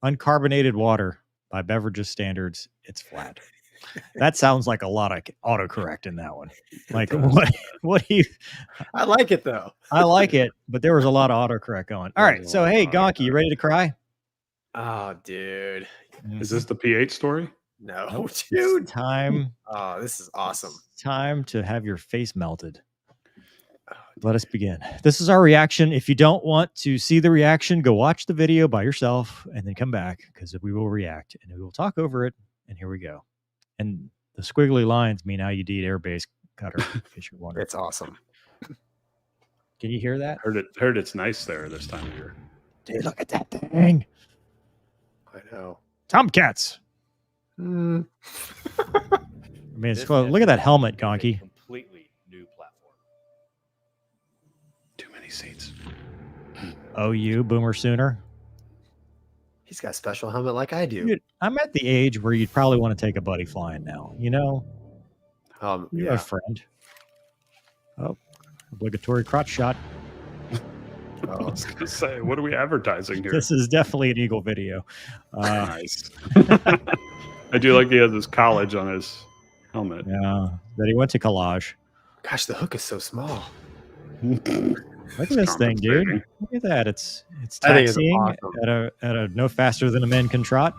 uncarbonated water by beverages standards. It's flat. That sounds like a lot of autocorrect in that one. Like what do you? I like it though. I like it, but there was a lot of autocorrect going. All right. So hey, Gonky, you ready to cry? Oh, dude. Is this the P8 story? No, Nope. dude. It's time. Oh, this is awesome. It's time to have your face melted. Oh, Let us begin. This is our reaction. If you don't want to see the reaction, go watch the video by yourself and then come back because we will react and we will talk over it. And here we go. And the squiggly lines mean IUD airbase cutter. In case you're wondering. it's awesome. Can you hear that? Heard it's nice there this time of year. Dude, look at that thing. I know. Tomcats. Mm. I mean, it's close. Look at that helmet, Gonky. Completely new platform. Too many seats. OU, Boomer Sooner. He's got a special helmet like I do. Dude, I'm at the age where you'd probably want to take a buddy flying now. You know, you have Yeah. a friend. Oh, obligatory crotch shot. I Oh, was gonna say, what are we advertising here? This is definitely an Eagle video. Nice. I do like he has his college on his helmet. Yeah, that he went to collage. gosh, the hook is so small. Look at this thing, dude. Compensating. Look at that. It's I think it's taxiing awesome. at a no faster than a man can trot.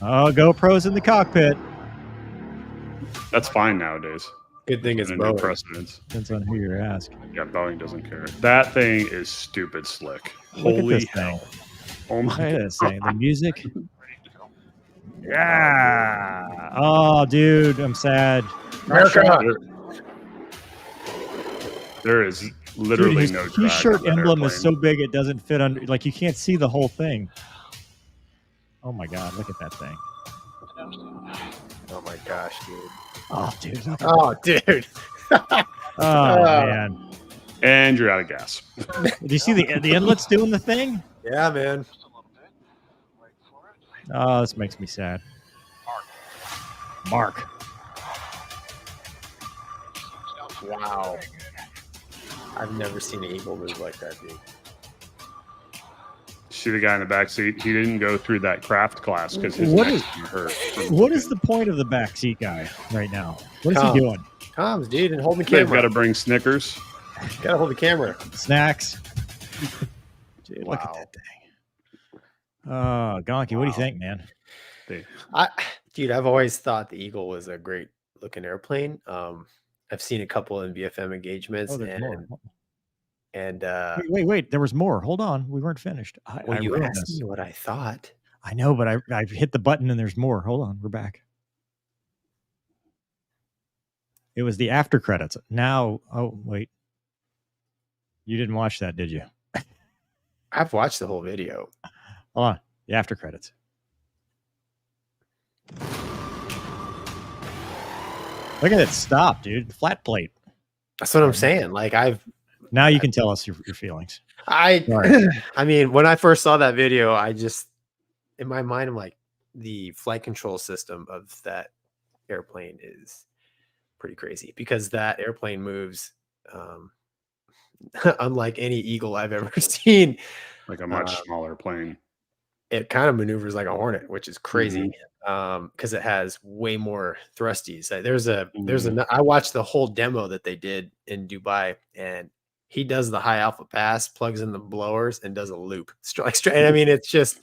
Oh, GoPros in the cockpit. That's fine nowadays. Good thing it's And no Boeing. precedence. Depends on who you're asking. Yeah, Boeing doesn't care. That thing is stupid slick. Look at Holy this hell. thing. Oh my Look at god. this thing. The music. Yeah. Oh, dude, I'm sad. America. There is Dude, literally his no drag on T-shirt that emblem is so airplane. big it doesn't fit under. Like you can't see the whole thing. Oh my god, look at that thing. Oh my gosh, dude. Oh, dude. Look at Oh, dude. Oh man. And you're out of gas. Do you see the inlets doing the thing? Yeah, man. Oh, this makes me sad. Mark. Wow. I've never seen an eagle move like that, dude. See the guy in the back seat? He didn't go through that craft class because his What neck's is- gonna hurt. What is the point of the backseat guy right now? What is Tom. he doing? Comms, dude, and hold the They've camera. got to bring Snickers. Gotta hold the camera. Snacks. Dude, look at Wow. that thing. Oh, Gonky, what do you think, man? I've always thought the Eagle was a great looking airplane. I've seen a couple in BFM engagements, Oh, there's more. and Wait. There was more. Hold on. We weren't finished. I you ruined asked this. me what I thought. I know, but I've hit the button and there's more. Hold on. We're back. It was the after credits. Now, oh, wait. You didn't watch that, did you? I've watched the whole video. Hold on. The after credits. Look at it stop, dude. Flat plate. That's what I'm saying. Like Now you can tell us your feelings. I Sorry. I mean, when I first saw that video, I just in my mind, I'm like, the flight control system of that airplane is pretty crazy because that airplane moves unlike any Eagle I've ever seen. Like a much smaller plane. It kind of maneuvers like a Hornet, which is crazy because it has way more thrusties. I watched the whole demo that they did in Dubai, and he does the high alpha pass, plugs in the blowers, and does a loop. Straight. I mean, it's just,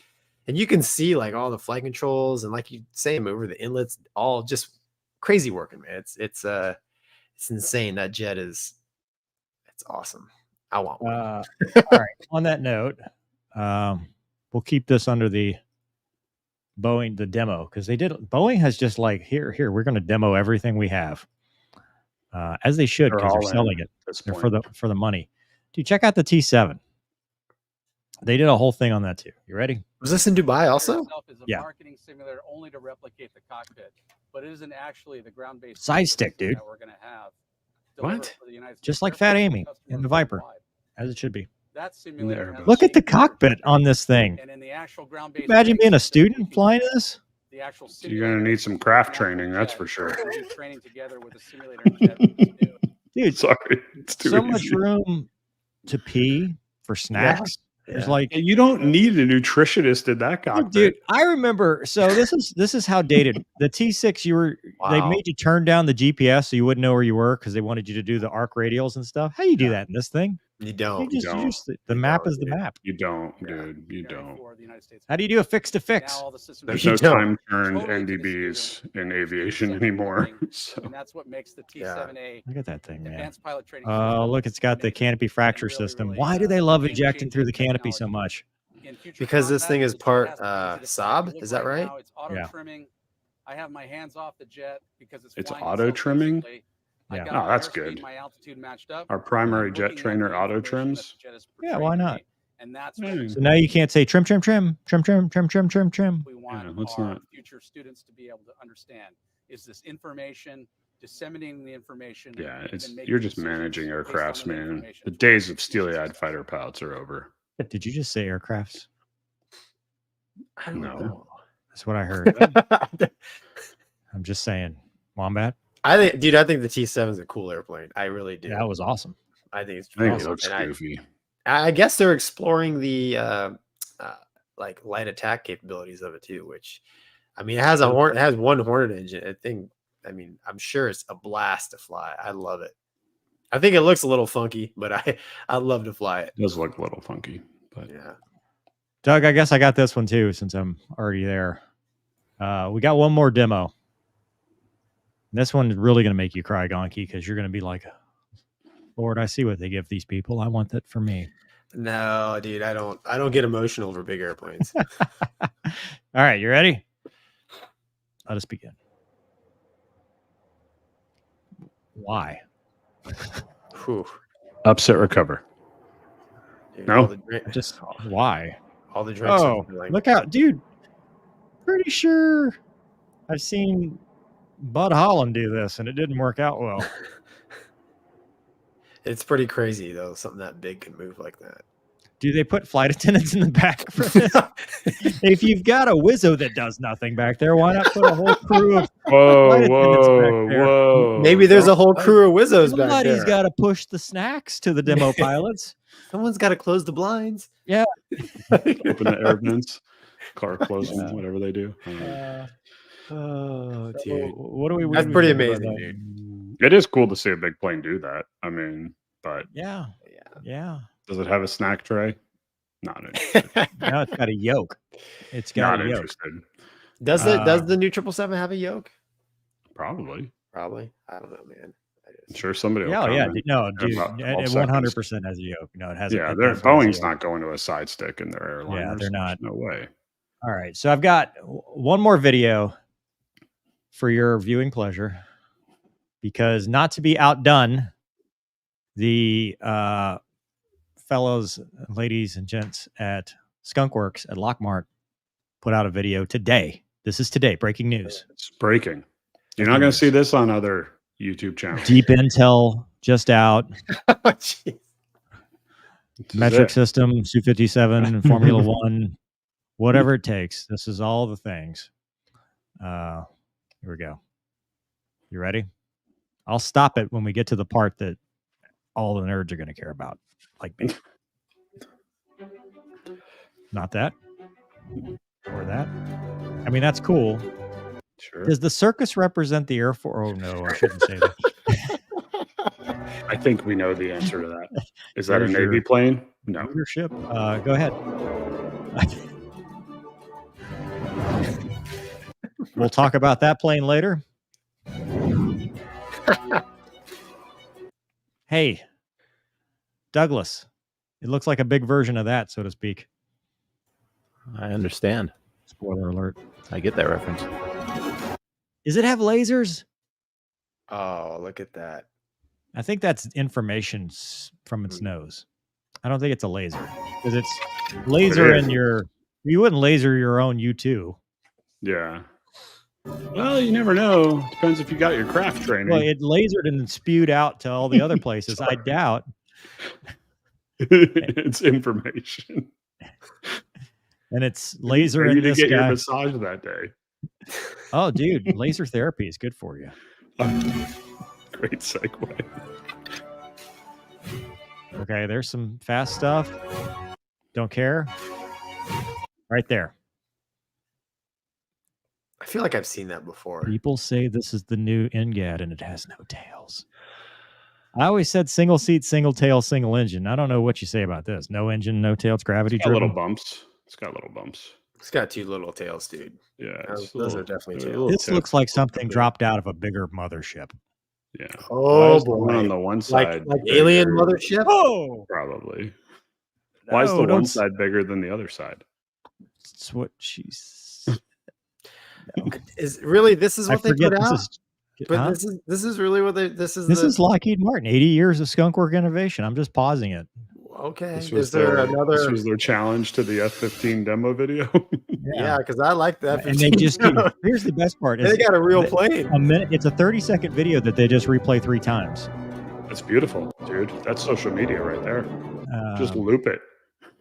and you can see like all the flight controls and like you say, over the inlets, all just crazy working, man. It's insane. That jet it's awesome. I want one. All right. On that note, we'll keep this under the Boeing the demo because Boeing has just like here we're going to demo everything we have, as they should They're because they're all in selling it. at this They're point. for the money. Dude, check out the T7. They did a whole thing on that too. You ready? Was this in Dubai also? Is a Yeah. marketing simulator only to replicate the cockpit, but it isn't actually the ground-based Side stick, dude. that we're going to have. What? delivered for the United Just States like Air Fat Force Amy customers in the Viper, worldwide. as it should be. That simulator Airbus. has Look at the same cockpit on this thing. and in the actual ground-based Imagine being a system, you student can flying connect this. the actual You're going to simulator need some with craft an actual training, that's jet, for sure. and do training together with a simulator jet, which is new. Dude, Sorry, it's too so easy. much room to pee for snacks. There's Yeah. like, Yeah, you don't need a nutritionist in that cockpit. dude, I remember. So this is how dated the T6. They Wow. made you turn down the GPS so you wouldn't know where you were because they wanted you to do the arc radials and stuff. How you do that in this thing? You You don't. just don't. the You map don't, is the dude. map. You don't, Yeah. dude. You Preparing don't. for the United States. How do you do a fix to Now fix? all the systems There's are no You don't. time turned Totally to the NDBs in aviation System anymore. learning, So and that's what makes the T7A Look at that thing, man. advanced pilot training. Oh, system look, it's got the amazing canopy and fracture really, system. really, Why do they love game ejecting through the changing canopy so technology. much? In future Because this combat, thing is the jet part, has an easy to fly. Saab, If you is look that right? now, it's auto Yeah. trimming. I have my hands off the jet because it's It's flying auto itself trimming? basically. I Yeah. got Oh, my that's airspeed, good. my altitude matched up. Our and primary I'm jet looking at trainer the auto information that trims. the jet is Yeah, why portraying to not? me, and that's what Yeah. So now you can't say trim, trim, trim, trim, trim, trim, trim, trim, trim. we want let's our not. future students to be able to understand. Is this information, disseminating the information? Yeah, and it's then making you're just decisions managing based on aircrafts, that man. information. The It's days really of steely-eyed efficient fighter stuff. pilots are over. Did you just say aircrafts? I don't No. know. That's what I heard. I'm just saying. Wombat? I think the T7 is a cool airplane. I really do. Yeah, that was awesome. I think it's I think it awesome. looks And goofy. I guess they're exploring the like light attack capabilities of it too, which I mean it has one Hornet engine. I'm sure it's a blast to fly. I love it. I think it looks a little funky, but I love to fly it. It does look a little funky, but Yeah. Doug, I guess I got this one too since I'm already there. We got one more demo. This one's really going to make you cry, Gonky, because you're going to be like, Lord, I see what they give these people. I want that for me. No, dude, I don't get emotional over big airplanes. All right, you ready? Let us begin. Why? Whew. upset recover. Dude, No? all the drink- Just why? all the drinks. Oh, are like, look out, dude. Pretty sure I've seen Bud Holland do this and it didn't work out well. it's pretty crazy though. Something that big can move like that. Do they put flight attendants in the back for this? If you've got a Wizzo that does nothing back there, why not put a whole crew of Whoa, Flight attendants back whoa, there. whoa. Maybe there's a whole crew of Wizzos back somebody's there. got to push the snacks to the demo pilots? Someone's got to close the blinds. Yeah. Open the air vents, car closing, whatever they do. I don't know. Oh, So, dude. what do we? That's what do we pretty think about amazing, that? It is cool to see a big plane do that. I mean, but Yeah, yeah. does it have a snack tray? Not interested. Now it's got a yoke. It's got Not a yoke. interested. Does the new 777 have a yoke? Probably. Probably. I don't know, man. I'm sure somebody will Yeah, yeah. comment. No, in dude, about 12 it seconds. 100% has a yoke. No, it has. Yeah, it they're, definitely has Boeing's a yoke. not going to a side stick in their airliners. Yeah, they're not. There's no way. All right, so I've got one more video for your viewing pleasure, because not to be outdone, the fellows, ladies, and gents at Skunkworks at Lockmart put out a video today. This is today, breaking news. It's breaking. You're not going to see this on other YouTube channels. Deep intel just out. Oh, jeez. This is Metric it. system, Su-57, Formula One, whatever it takes. This is all the things. Here we go. You ready? I'll stop it when we get to the part that all the nerds are going to care about, like me. Not that. Or that. I mean, that's cool. Sure. Does the circus represent the Air Force? Oh, no, I shouldn't say that. I think we know the answer to that. Is that a There's Navy your- plane? No. Leadership. Go ahead. We'll talk about that plane later. Hey, Douglas, it looks like a big version of that, so to speak. I understand. Spoiler alert. I get that reference. Does it have lasers? Oh, look at that. I think that's information from its nose. I don't think it's a laser because it's laser in your. You wouldn't laser your own U2. Yeah. Well, you never know. Depends if you got your craft training. Well, it lasered and then spewed out to all the other places. I doubt. It's information. And it's laser in You this get your guy. massage that day. Oh, dude, laser therapy is good for you. Great segue. Okay, there's some fast stuff. Don't care. Right there. I feel like I've seen that before. People say this is the new NGAD and it has no tails. I always said single seat, single tail, single engine. I don't know what you say about this. No engine, no tail. It's gravity It's got little driven. bumps. It's got little bumps. It's got two little tails, dude. Yeah. Those are definitely they're a tails. little This looks tips. like something dropped out of a bigger mothership. Yeah. Oh, Why is the one boy. on the one Like side alien bigger? mothership? Oh, Probably. Why is the no, one side bigger than the other side? That's what she's. Is really this is I what they forget put this out? is. But Huh? this is really what they this is Lockheed Martin. 80 years of skunkwork innovation. I'm just pausing it. okay. This was Is there their another this was their challenge to the F-15 demo video. yeah, because I like that. And they just here's the best part. They got a real plane. A minute. It's a 30-second video that they just replay 3 times. That's beautiful, dude. That's social media right there. Just loop it.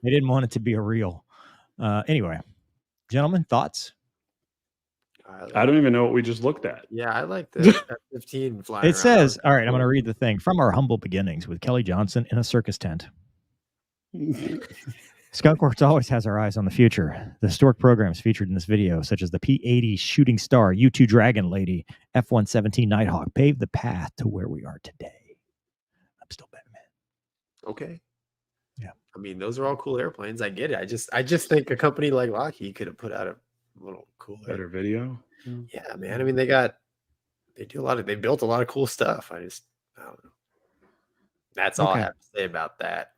They didn't want it to be a reel. Anyway, gentlemen, thoughts? I don't even know what we just looked at. Yeah, I like the F-15 flying. It says, all right, I'm going to read the thing. From our humble beginnings with Kelly Johnson in a circus tent. Skunkworks always has our eyes on the future. The historic programs featured in this video, such as the P-80 Shooting Star, U-2 Dragon Lady, F-117 Nighthawk, paved the path to where we are today. I'm still Batman. Okay. Yeah. I mean, those are all cool airplanes. I get it. I just think a company like Lockheed could have put out a little cooler, Better video. Yeah, man. I mean, they built a lot of cool stuff. I don't know. That's all I have to say about that.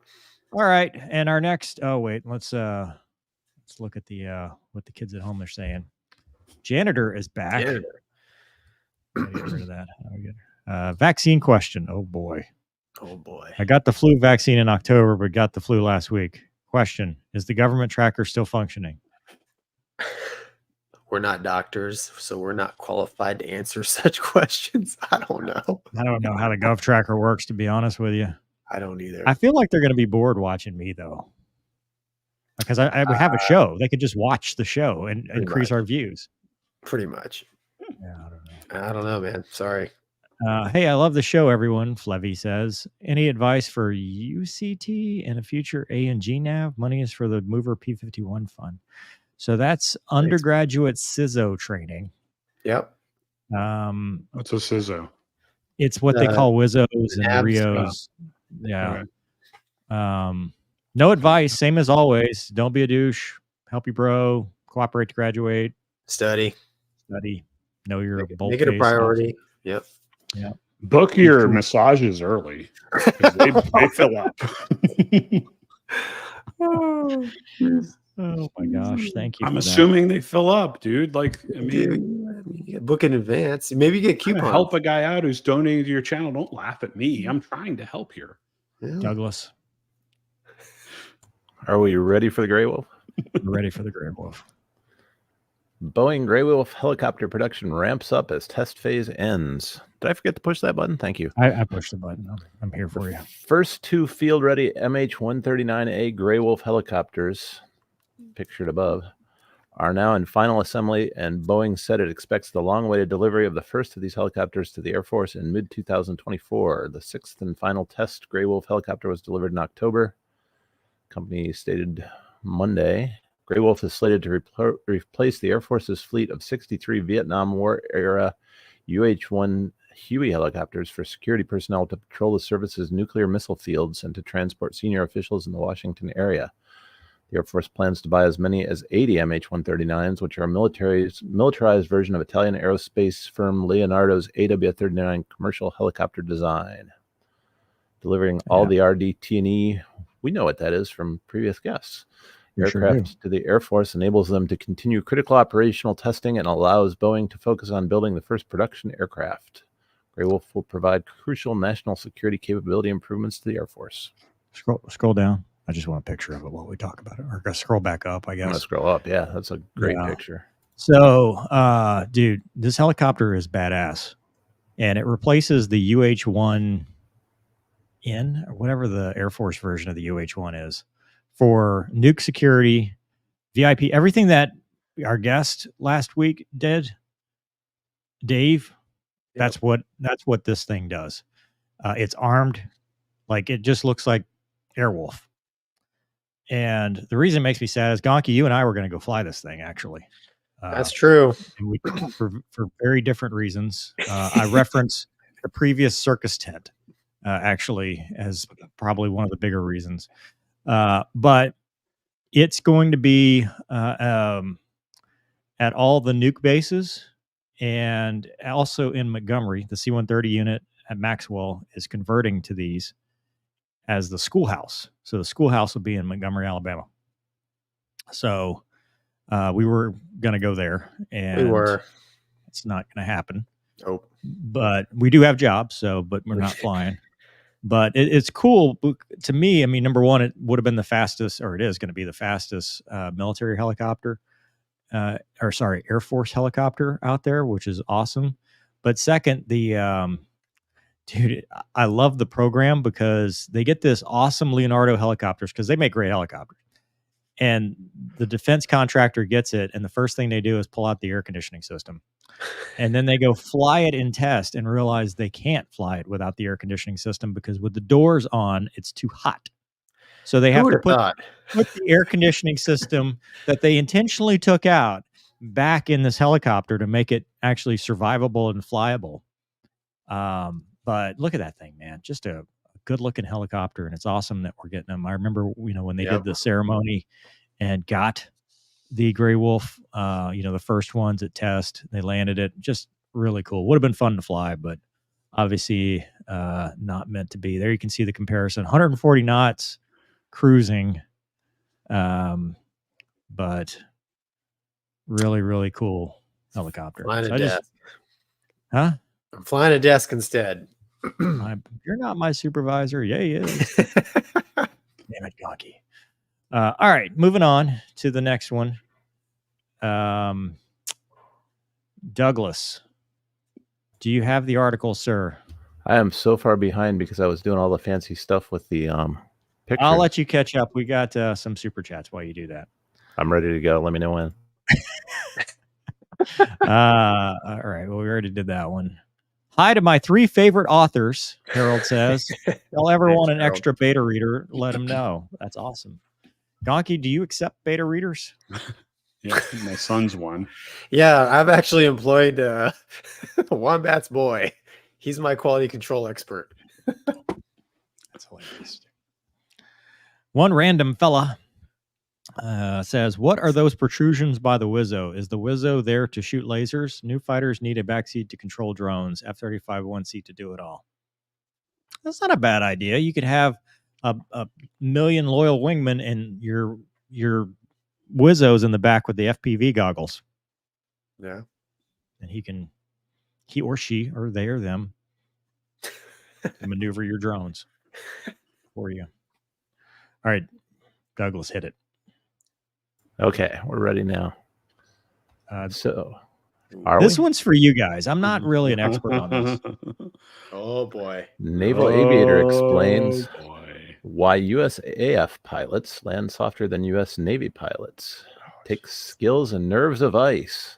All right, and our next. Oh wait, let's look at the what the kids at home are saying. Janitor is back. Janitor. Get rid of that. How we get vaccine question. Oh boy. Oh boy. I got the flu vaccine in October, but got the flu last week. Question: is the government tracker still functioning? We're not doctors, so we're not qualified to answer such questions. I don't know. I don't know how the Gov tracker works, to be honest with you. I don't either. I feel like they're going to be bored watching me though, because I have a show. They could just watch the show and increase our views. Pretty much. Yeah, I don't know. I don't know, man. Sorry. Hey, I love the show, everyone. Flevy says, any advice for UCT and a future A&G nav? Money is for the Mover P51 fund. So that's undergraduate CISO training. Yep. What's a CISO? It's what they call WIZOs and RIOs. Yeah. Okay. No advice. Same as always. Don't be a douche. Help your bro. Cooperate to graduate. Study. Know your bold Make it a case priority. Yep. Yeah. Book your massages early. 'Cause they fill up. Oh my gosh. Thank you. I'm for assuming they fill up, dude. Like, I mean, Dude, you book in advance. Maybe you get trying to coupons. help a guy out who's donating to your channel. Don't laugh at me. I'm trying to help here. Yeah. that. Douglas, Are we ready for the Grey Wolf? we're ready for the Grey Wolf. Boeing Grey Wolf helicopter production ramps up as test phase ends. Did I forget to push that button? Thank you. I pushed the button. I'm here for you. First 2 field-ready MH-139A Grey Wolf helicopters, pictured above, are now in final assembly, and Boeing said it expects the long-awaited delivery of the first of these helicopters to the Air Force in mid-2024. The 6th and final test Grey Wolf helicopter was delivered in October. Company stated Monday. Grey Wolf is slated to replace the Air Force's fleet of 63 Vietnam War-era UH-1 Huey helicopters for security personnel to patrol the service's nuclear missile fields and to transport senior officials in the Washington area. The Air Force plans to buy as many as 80 MH-139s, which are a militarized version of Italian aerospace firm Leonardo's AW-39 commercial helicopter design. Delivering all the RDT&E, we know what that is from previous guests, We sure do. aircraft to the Air Force enables them to continue critical operational testing and allows Boeing to focus on building the first production aircraft. Grey Wolf will provide crucial national security capability improvements to the Air Force. Scroll down. I just want a picture of it while we talk about it. Or scroll back up, I I'm gonna guess. scroll up. Yeah, that's a great picture. So, dude, this helicopter is badass, and it replaces the UH-1N or whatever the Air Force version of the UH-1 is for nuke security, VIP, everything that our guest last week did, Dave. Yep. That's what this thing does. It's armed, like it just looks like Airwolf. And the reason it makes me sad is Gonky, you and I were going to go fly this thing actually. That's true. And we for very different reasons. I reference the previous circus tent actually as probably one of the bigger reasons. But it's going to be at all the nuke bases and also in Montgomery. The C-130 unit at Maxwell is converting to these as the schoolhouse. So the schoolhouse will be in Montgomery, Alabama. So we were going to go there, and it's not going to happen. Oh, but we do have jobs, but we're not flying. But it's cool to me. I mean, number one, it would have been the fastest, or it is going to be the fastest military helicopter, Air Force helicopter out there, which is awesome. But second, dude, I love the program because they get this awesome Leonardo helicopters because they make great helicopters. And the defense contractor gets it, and the first thing they do is pull out the air conditioning system. And then they go fly it in test and realize they can't fly it without the air conditioning system because with the doors on, it's too hot. So they have to put the air conditioning system that they intentionally took out back in this helicopter to make it actually survivable and flyable. But look at that thing, man. Just a good looking helicopter, and it's awesome that we're getting them. I remember, when they did the ceremony and got the Grey Wolf, the first ones at test, they landed it. Just really cool. Would have been fun to fly, but obviously not meant to be. There you can see the comparison. 140 knots cruising, but really, really cool helicopter. Flying a desk. Huh? I'm flying a desk instead. You're not my supervisor. Yeah, he is. Damn it, Gonky. All right, moving on to the next one. Douglas, do you have the article, sir? I am so far behind because I was doing all the fancy stuff with the pictures. I'll let you catch up. We got some super chats while you do that. I'm ready to go. Let me know when. All right. Well, we already did that one. Hi to my 3 favorite authors, Harold says. If y'all ever want an extra beta reader, let them know. That's awesome. Gonky, do you accept beta readers? Yeah, my son's one. Yeah, I've actually employed Wombat's boy. He's my quality control expert. That's hilarious. One random fella says, what are those protrusions by the Wizzo? Is the Wizzo there to shoot lasers? New fighters need a backseat to control drones. F-35 one seat to do it all. That's not a bad idea. You could have a million loyal wingmen and your Wizzos in the back with the FPV goggles. Yeah. And he or she or they or them maneuver your drones for you. All right, Douglas, hit it. Okay, we're ready now. This one's for you guys. I'm not really an expert on this. Oh boy. Naval Aviator explains why U.S. AF pilots land softer than U.S. Navy pilots. Takes skills and nerves of ice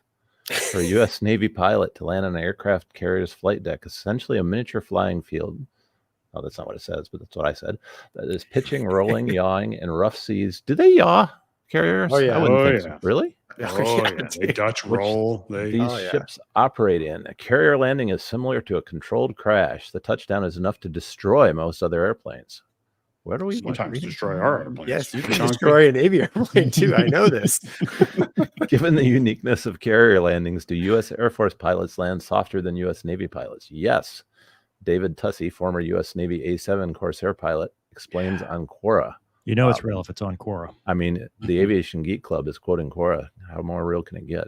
for a U.S. Navy pilot to land on an aircraft carrier's flight deck, essentially a miniature flying field. Oh, that's not what it says, but that's what I said. That is pitching, rolling, yawing, and rough seas. Do they yaw, carriers? Oh, yeah. I wouldn't think so. Really? Oh, yeah. They Dutch roll. These ships operate in. A carrier landing is similar to a controlled crash. The touchdown is enough to destroy most other airplanes. Where do we sometimes destroy our airplanes? Yes, you can destroy a Navy airplane too. I know this. Given the uniqueness of carrier landings, do U.S. Air Force pilots land softer than U.S. Navy pilots? Yes. David Tussey, former U.S. Navy A-7 Corsair pilot, explains on Quora. You know it's real if it's on Quora. I mean, the Aviation Geek Club is quoting Quora. How more real can it get?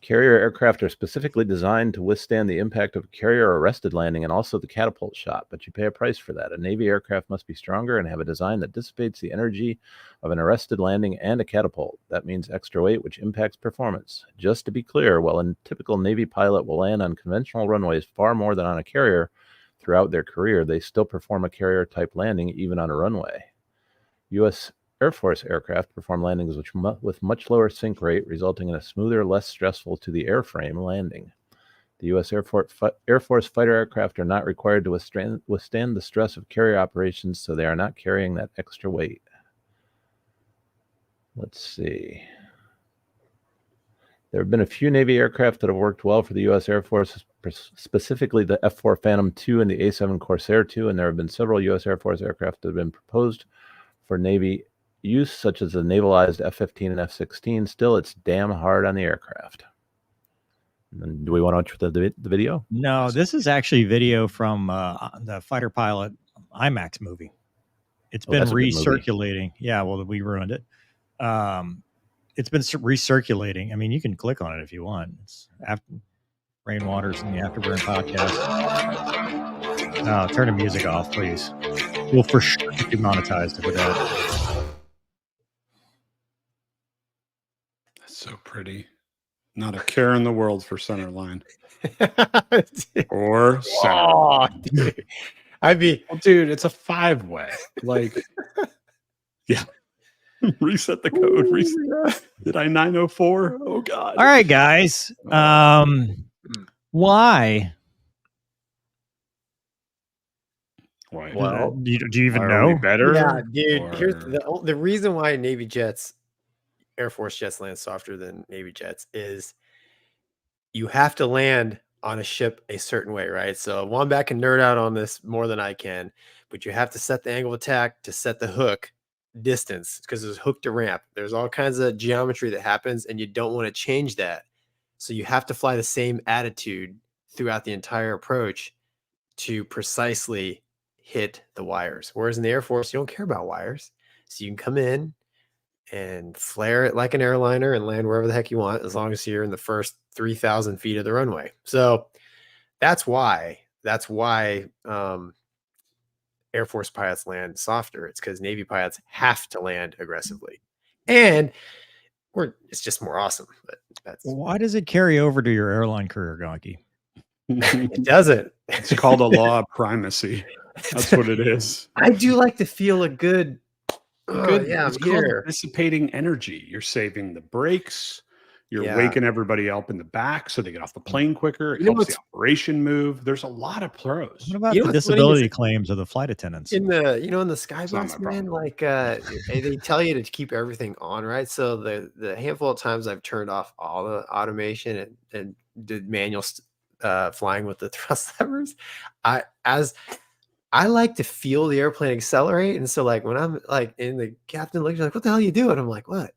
Carrier aircraft are specifically designed to withstand the impact of a carrier-arrested landing and also the catapult shot, but you pay a price for that. A Navy aircraft must be stronger and have a design that dissipates the energy of an arrested landing and a catapult. That means extra weight, which impacts performance. Just to be clear, while a typical Navy pilot will land on conventional runways far more than on a carrier throughout their career, they still perform a carrier-type landing even on a runway. U.S. Air Force aircraft perform landings with much lower sink rate, resulting in a smoother, less stressful to the airframe landing. The U.S. Air Force fighter aircraft are not required to withstand the stress of carrier operations, so they are not carrying that extra weight. Let's see. There have been a few Navy aircraft that have worked well for the U.S. Air Force, specifically the F-4 Phantom II and the A-7 Corsair II, and there have been several U.S. Air Force aircraft that have been proposed for Navy use, such as the navalized F-15 and F-16. Still, it's damn hard on the aircraft. And then, do we want to watch the video? No, this is actually video from the fighter pilot IMAX movie. It's been recirculating. Yeah, well, we ruined it. It's been recirculating. I mean, you can click on it if you want. It's Rainwaters in the Afterburn podcast. Turn the music off, please. We'll for sure be monetized with that. That's so pretty. Not a care in the world for center line. Or center line. Dude. Dude, it's a 5-way. Like, yeah. Reset the code. Reset. Did I 904? Oh, God. All right, guys. Why? Why? Well, do you even Are we know? better? Yeah, dude. Or- Here's the reason why Navy jets, Air Force jets land softer than Navy jets is you have to land on a ship a certain way, right? So Wombat can nerd out on this more than I can, but you have to set the angle of attack to set the hook distance because there's hook to ramp. There's all kinds of geometry that happens, and you don't want to change that. So you have to fly the same attitude throughout the entire approach to precisely hit the wires. Whereas in the Air Force, you don't care about wires. So you can come in and flare it like an airliner and land wherever the heck you want, as long as you're in the first 3,000 feet of the runway. So that's why Air Force pilots land softer. It's because Navy pilots have to land aggressively. And it's just more awesome. But that's Why does it carry over to your airline career, Gonky? it doesn't. It's called a law of primacy. That's what it is. I do like to feel a good yeah, it's I'm called here. dissipating energy. You're saving the brakes. You're Yeah. waking everybody up in the back so they get off the plane quicker. It You know helps the what's- operation move. There's a lot of pros. What about You know the what's funny disability is- claims of the flight attendants? In the in the sky It's not bus, my man, problem. like they tell you to keep everything on, right? So the handful of times I've turned off all the automation and did manual flying with the thrust levers, I like to feel the airplane accelerate. And so like when I'm like in the captain looks like, what the hell are you doing? I'm like, what?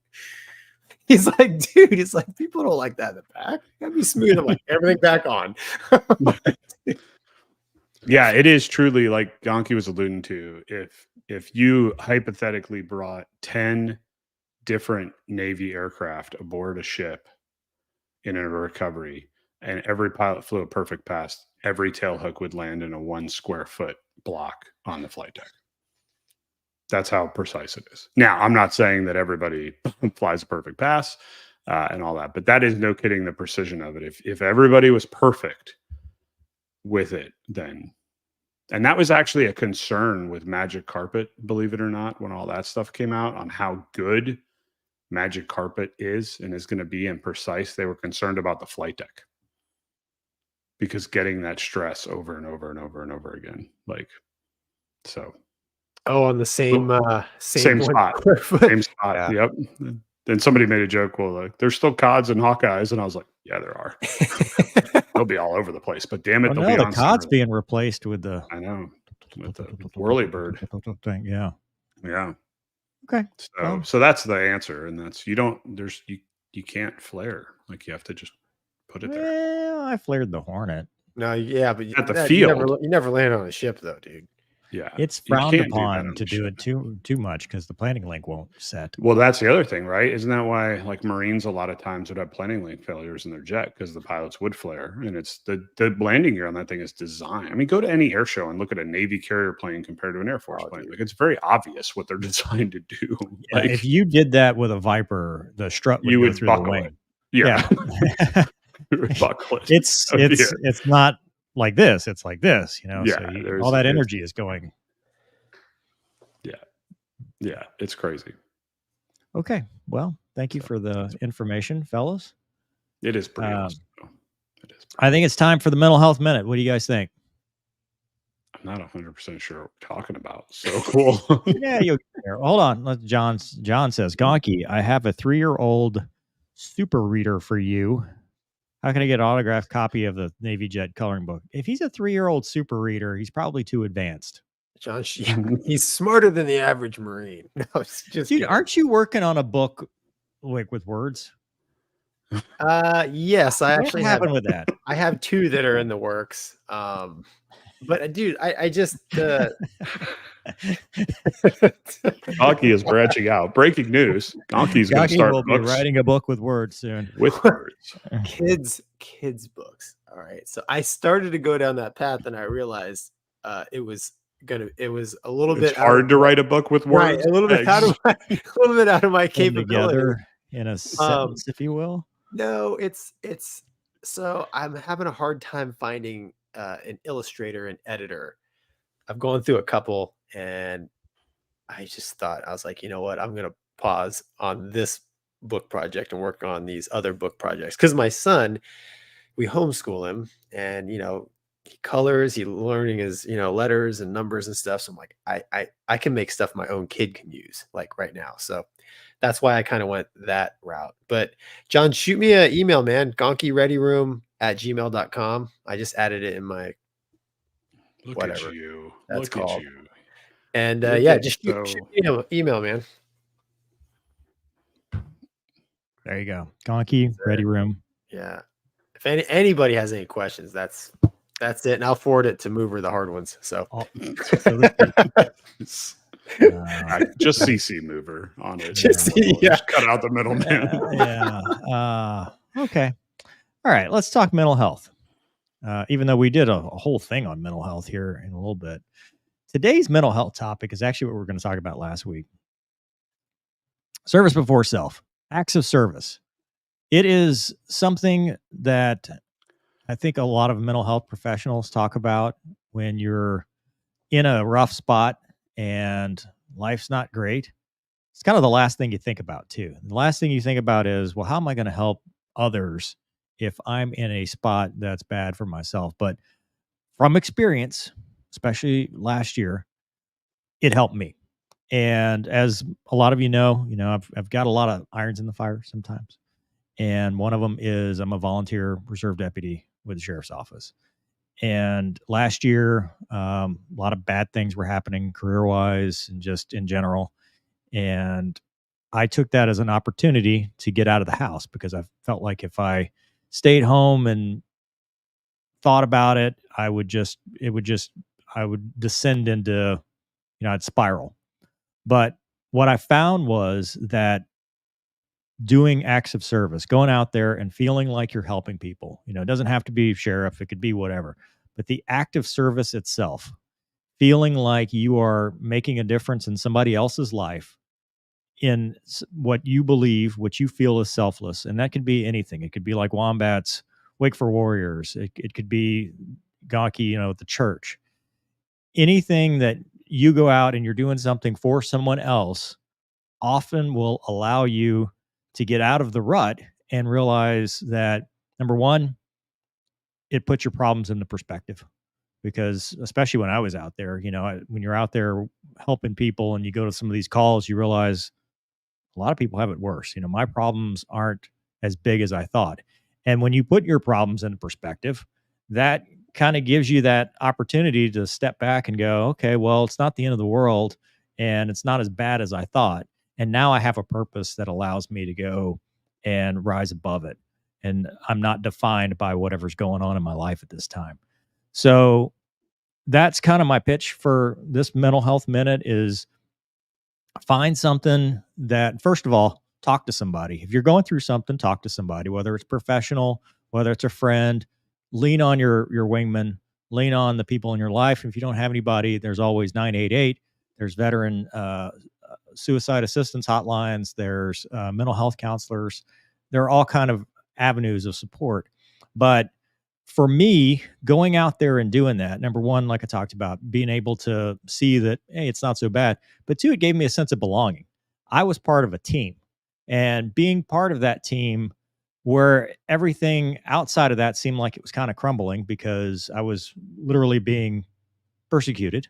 He's like, dude, it's like people don't like that in the back. Gotta be smooth. I'm like, everything back on. Yeah, it is truly like Gonky was alluding to. If you hypothetically brought 10 different Navy aircraft aboard a ship in a recovery, and every pilot flew a perfect pass, every tail hook would land in a 1 square foot block on the flight deck. That's how precise it is. Now, I'm not saying that everybody flies a perfect pass and all that, but that is no kidding the precision of it. If everybody was perfect with it, then, and that was actually a concern with Magic Carpet, believe it or not, when all that stuff came out on how good Magic Carpet is and is going to be and precise. They were concerned about the flight deck because getting that stress over and over and over and over again, like, so. Oh, on the same Same 1 spot. square foot. Same spot. Yeah. Yep. Then somebody made a joke. Well, like, there's still CODs and Hawkeyes, and I was like, yeah, there are. They'll be all over the place, but damn it, Oh, they'll no, be the on COD's center. being replaced with the I know, with the whirlybird. thing. Yeah. Yeah. Okay. So, Well. so that's the answer, and that's you can't flare. Like, you have to just put it there. Well, I flared the Hornet. No, yeah, but At the you field. never land on a ship though, dude. Yeah. It's you frowned can't do that upon on to the do ship. it too much because the planning link won't set. Well, that's the other thing, right? Isn't that why like Marines a lot of times would have planning link failures in their jet because the pilots would flare, and it's the landing gear on that thing is designed. I mean, go to any air show and look at a Navy carrier plane compared to an Air Force Oh, plane. dude. Like it's very obvious what they're designed to do. Yeah, Like if you did that with a Viper, the strut would you go would through the buckle it. wing. Yeah, Yeah. you would buckle it. It's not like this. It's like this, you know. Yeah, So all there's- that it's- energy is going. Yeah, it's crazy. Okay. Well, thank you So, for the information, fellas. It is pretty Um, awesome. Though. It is. I think it's time for the mental health minute. What do you guys think? I'm not 100% sure what we're talking about. So cool. Yeah, you'll get there. Hold on. John says, Gonky, I have a 3-year-old super reader for you. How can I get an autographed copy of the Navy Jet coloring book? If he's a 3-year-old super reader, he's probably too advanced. John, he's smarter than the average Marine. No, it's just Dude, kidding. aren't you working on a book like with words? Yes, I What actually have. happened with that? I have 2 that are in the works. But dude, I just Gonky is branching out. Breaking news. Gonky's going to Gonky start will be books writing a book with words soon. with words. kids books. All right, so I started to go down that path, and I realized it was a little It's bit hard to write a book with words. right, a little bit out of my Came capability. together in a sentence, if you will. No, it's so I'm having a hard time finding an illustrator and editor. I've gone through a couple, and I just thought, I was like, you know what? I'm gonna pause on this book project and work on these other book projects, because my son, we homeschool him, and he colors, he learning his letters and numbers and stuff. So I'm like, I can make stuff my own kid can use like right now. So that's why I kind of went that route. But John, shoot me an email, man. gonkyreadyroom@gmail.com. I just added it in my Look whatever at you. that's Look called. at you. And Look yeah, at just so- shoot me an email, man. There you go. Gonky, ready room. Yeah. If anybody has any questions, that's it. And I'll forward it to Mover, the hard ones. So Just CC Mover on it. Just cut out the middleman. Okay. All right. Let's talk mental health. Even though we did a whole thing on mental health here in a little bit, today's mental health topic is actually what we were going to talk about last week. Service before self, acts of service. It is something that I think a lot of mental health professionals talk about when you're in a rough spot and life's not great. It's kind of the last thing you think about too. The last thing you think about is, well, how am I going to help others if I'm in a spot that's bad for myself? But from experience, especially last year, it helped me. And as a lot of you know, I've got a lot of irons in the fire sometimes. And one of them is I'm a volunteer reserve deputy with the sheriff's office. And last year, a lot of bad things were happening career-wise and just in general. And I took that as an opportunity to get out of the house, because I felt like if I stayed home and thought about it, I would descend into, I'd spiral. But what I found was that doing acts of service, going out there and feeling like you're helping people, it doesn't have to be sheriff, it could be whatever, but the act of service itself, feeling like you are making a difference in somebody else's life in what you believe, what you feel is selfless. And that could be anything. It could be like Wombat's Wake for Warriors. It could be Gonky, the church. Anything that you go out and you're doing something for someone else often will allow you to get out of the rut and realize that, number one, it puts your problems into perspective. Because especially when I was out there, when you're out there helping people and you go to some of these calls, you realize a lot of people have it worse. My problems aren't as big as I thought. And when you put your problems into perspective, that kind of gives you that opportunity to step back and go, okay, well, it's not the end of the world and it's not as bad as I thought. And now I have a purpose that allows me to go and rise above it. And I'm not defined by whatever's going on in my life at this time. So that's kind of my pitch for this mental health minute is find something that, first of all, talk to somebody. If you're going through something, talk to somebody, whether it's professional, whether it's a friend. Lean on your wingman, lean on the people in your life. If you don't have anybody, there's always 988. There's veteran suicide assistance hotlines. There's mental health counselors. There are all kind of avenues of support. But for me, going out there and doing that, number one, like I talked about, being able to see that, hey, it's not so bad. But two, it gave me a sense of belonging. I was part of a team, and being part of that team where everything outside of that seemed like it was kind of crumbling because I was literally being persecuted.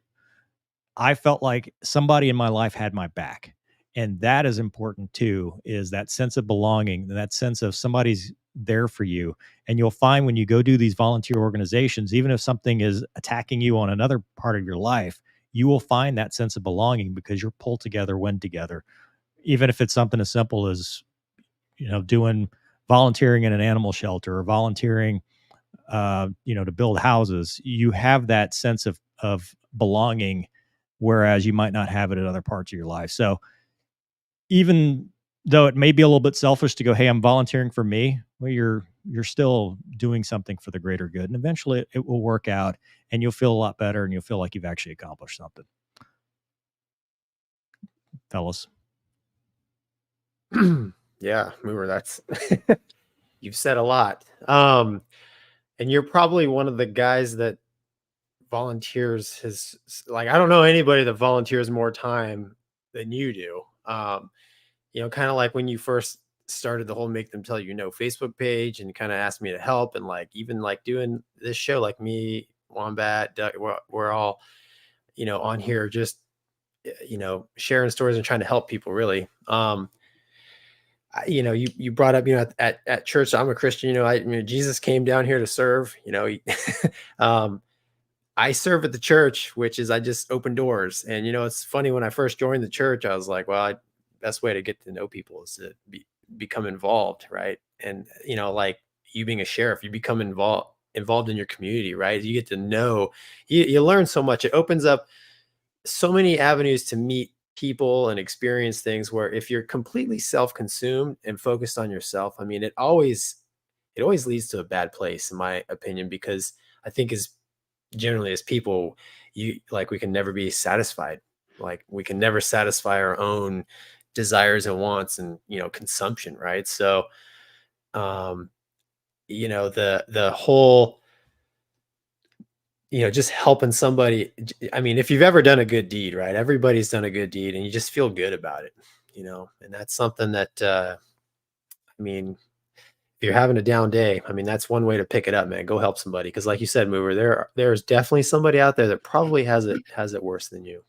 I felt like somebody in my life had my back. And that is important too, is that sense of belonging, that sense of somebody's there for you. And you'll find when you go do these volunteer organizations, even if something is attacking you on another part of your life, you will find that sense of belonging because you're pulled together when together. Even if it's something as simple as, doing volunteering in an animal shelter or volunteering, to build houses, you have that sense of belonging, whereas you might not have it in other parts of your life. So even though it may be a little bit selfish to go, hey, I'm volunteering for me, well, you're still doing something for the greater good. And eventually it will work out and you'll feel a lot better and you'll feel like you've actually accomplished something. Fellas. Yeah, Mover, that's you've said a lot. And you're probably one of the guys that volunteers I don't know anybody that volunteers more time than you do. Kind of like when you first started the whole Make Them Tell You No Facebook page and kind of asked me to help, and like even like doing this show, like me, Wombat, Doug, we're all, on here just, sharing stories and trying to help people really. You brought up, at church, I'm a Christian, Jesus came down here to serve, I serve at the church, which is I just open doors. And, it's funny, when I first joined the church, I was like, well, best way to get to know people is to become involved. Right. And, like you being a sheriff, you become involved in your community, right? You get to know, you learn so much. It opens up so many avenues to meet people and experience things, where if you're completely self-consumed and focused on yourself, I mean, it always leads to a bad place, in my opinion, because I think generally as people, we can never be satisfied. Like we can never satisfy our own desires and wants and, consumption. Right. So, the whole, just helping somebody. I mean, if you've ever done a good deed, right? Everybody's done a good deed and you just feel good about it, and that's something that, I mean, if you're having a down day, I mean, that's one way to pick it up, man. Go help somebody. Cause like you said, Mover, there's definitely somebody out there that probably has it worse than you.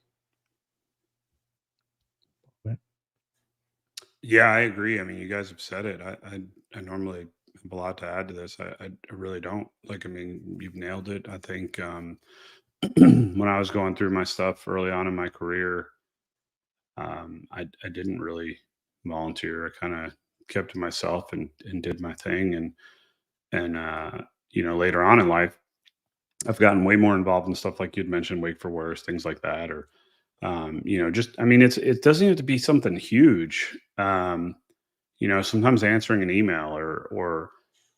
Yeah, I agree. I mean, you guys have said it. I normally have a lot to add to this. I really don't. Like, I mean, you've nailed it. I think when I was going through my stuff early on in my career, I didn't really volunteer. I kind of kept to myself and did my thing. And later on in life, I've gotten way more involved in stuff like you'd mentioned, Wake for Worse, things like that, or just, I mean, it doesn't have to be something huge. Sometimes answering an email or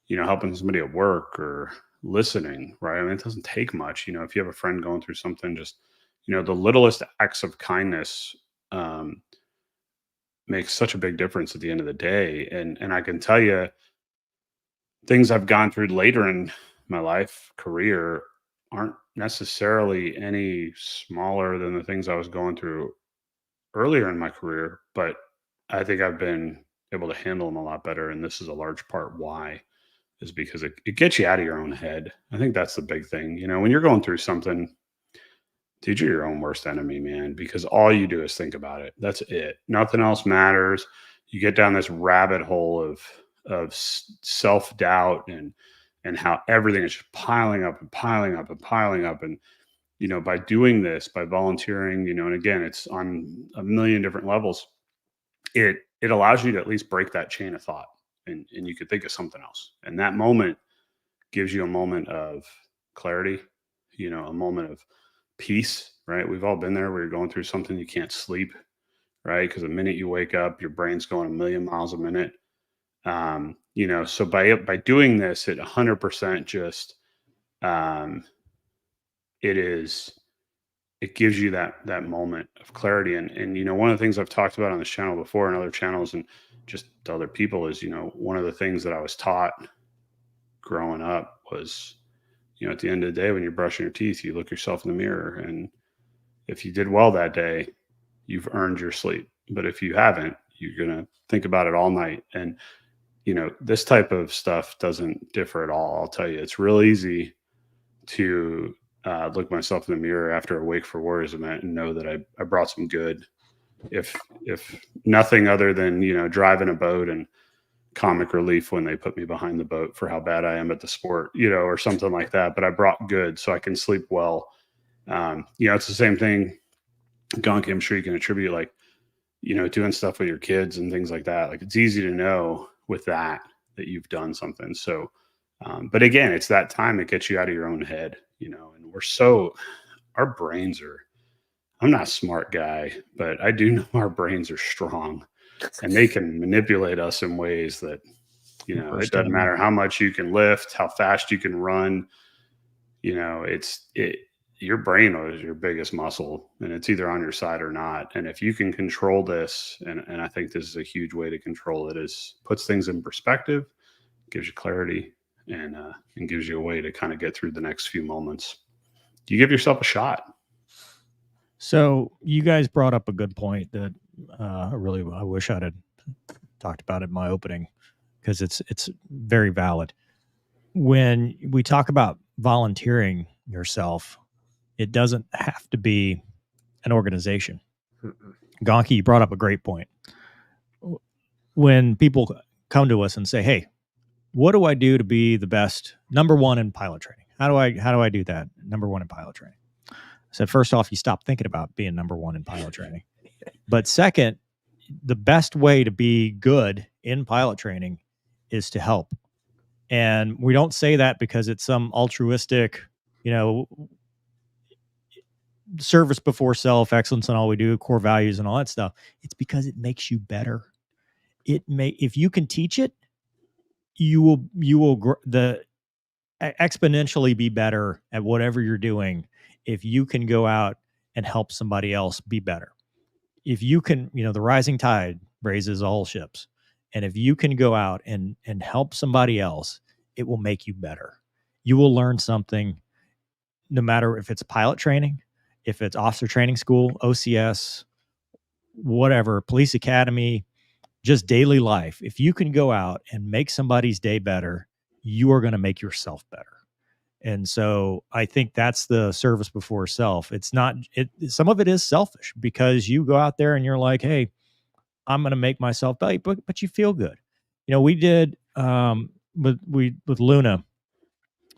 helping somebody at work or listening, right? I mean, it doesn't take much. If you have a friend going through something, just, the littlest acts of kindness makes such a big difference at the end of the day. And I can tell you, things I've gone through later in my life, career, aren't necessarily any smaller than the things I was going through earlier in my career, but I think I've been able to handle them a lot better. And this is a large part why, is because it gets you out of your own head. I think that's the big thing. When you're going through something, dude, you're your own worst enemy, man, because all you do is think about it. That's it. Nothing else matters. You get down this rabbit hole of self-doubt and how everything is just piling up and piling up and piling up. And, by doing this, by volunteering, and again, it's on a million different levels. It allows you to at least break that chain of thought and you could think of something else. And that moment gives you a moment of clarity, you know, a moment of peace, right? We've all been there where you're going through something, you can't sleep, right? Because the minute you wake up, your brain's going a million miles a minute. You know, so by doing this, it 100% just it gives you that moment of clarity. And you know, one of the things I've talked about on this channel before and other channels and just to other people is, you know, one of the things that I was taught growing up was, you know, at the end of the day, when you're brushing your teeth, you look yourself in the mirror, and if you did well that day, you've earned your sleep. But if you haven't, you're going to think about it all night. And, you know, this type of stuff doesn't differ at all. I'll tell you, it's real easy to look myself in the mirror after a Wake for Warriors event and know that I brought some good, if nothing other than, you know, driving a boat and comic relief when they put me behind the boat for how bad I am at the sport, you know, or something like that. But I brought good so I can sleep well. You know, it's the same thing, Gonky, I'm sure you can attribute, like, you know, doing stuff with your kids and things like that. Like, it's easy to know with that you've done something. So, but again, it's that time that gets you out of your own head, you know, and our brains are, I'm not a smart guy, but I do know our brains are strong and they can manipulate us in ways that, you know, it doesn't matter how much you can lift, how fast you can run, you know, your brain is your biggest muscle, and it's either on your side or not. And if you can control this, and I think this is a huge way to control it, is puts things in perspective, gives you clarity, and gives you a way to kind of get through the next few moments. You give yourself a shot. So you guys brought up a good point that I wish I'd have talked about it in my opening, because it's very valid. When we talk about volunteering yourself, it doesn't have to be an organization. Gonky, you brought up a great point. When people come to us and say, "Hey, what do I do to be the best number one in pilot training? How do I do that number one in pilot training?" I said, first off, you stop thinking about being number one in pilot training. But second, the best way to be good in pilot training is to help. And we don't say that because it's some altruistic, you know, service before self, excellence in all we do, core values and all that stuff. It's because it makes you better. If you can teach it, you will exponentially be better at whatever you're doing if you can go out and help somebody else be better. If you can, you know, the rising tide raises all ships. And if you can go out and help somebody else, it will make you better. You will learn something, no matter if it's pilot training, if it's officer training school, OCS, whatever, police academy, just daily life. If you can go out and make somebody's day better, you are going to make yourself better. And so I think that's the service before self. It's not, some of it is selfish because you go out there and you're like, "Hey, I'm going to make myself better," but you feel good. You know, we did, with Luna,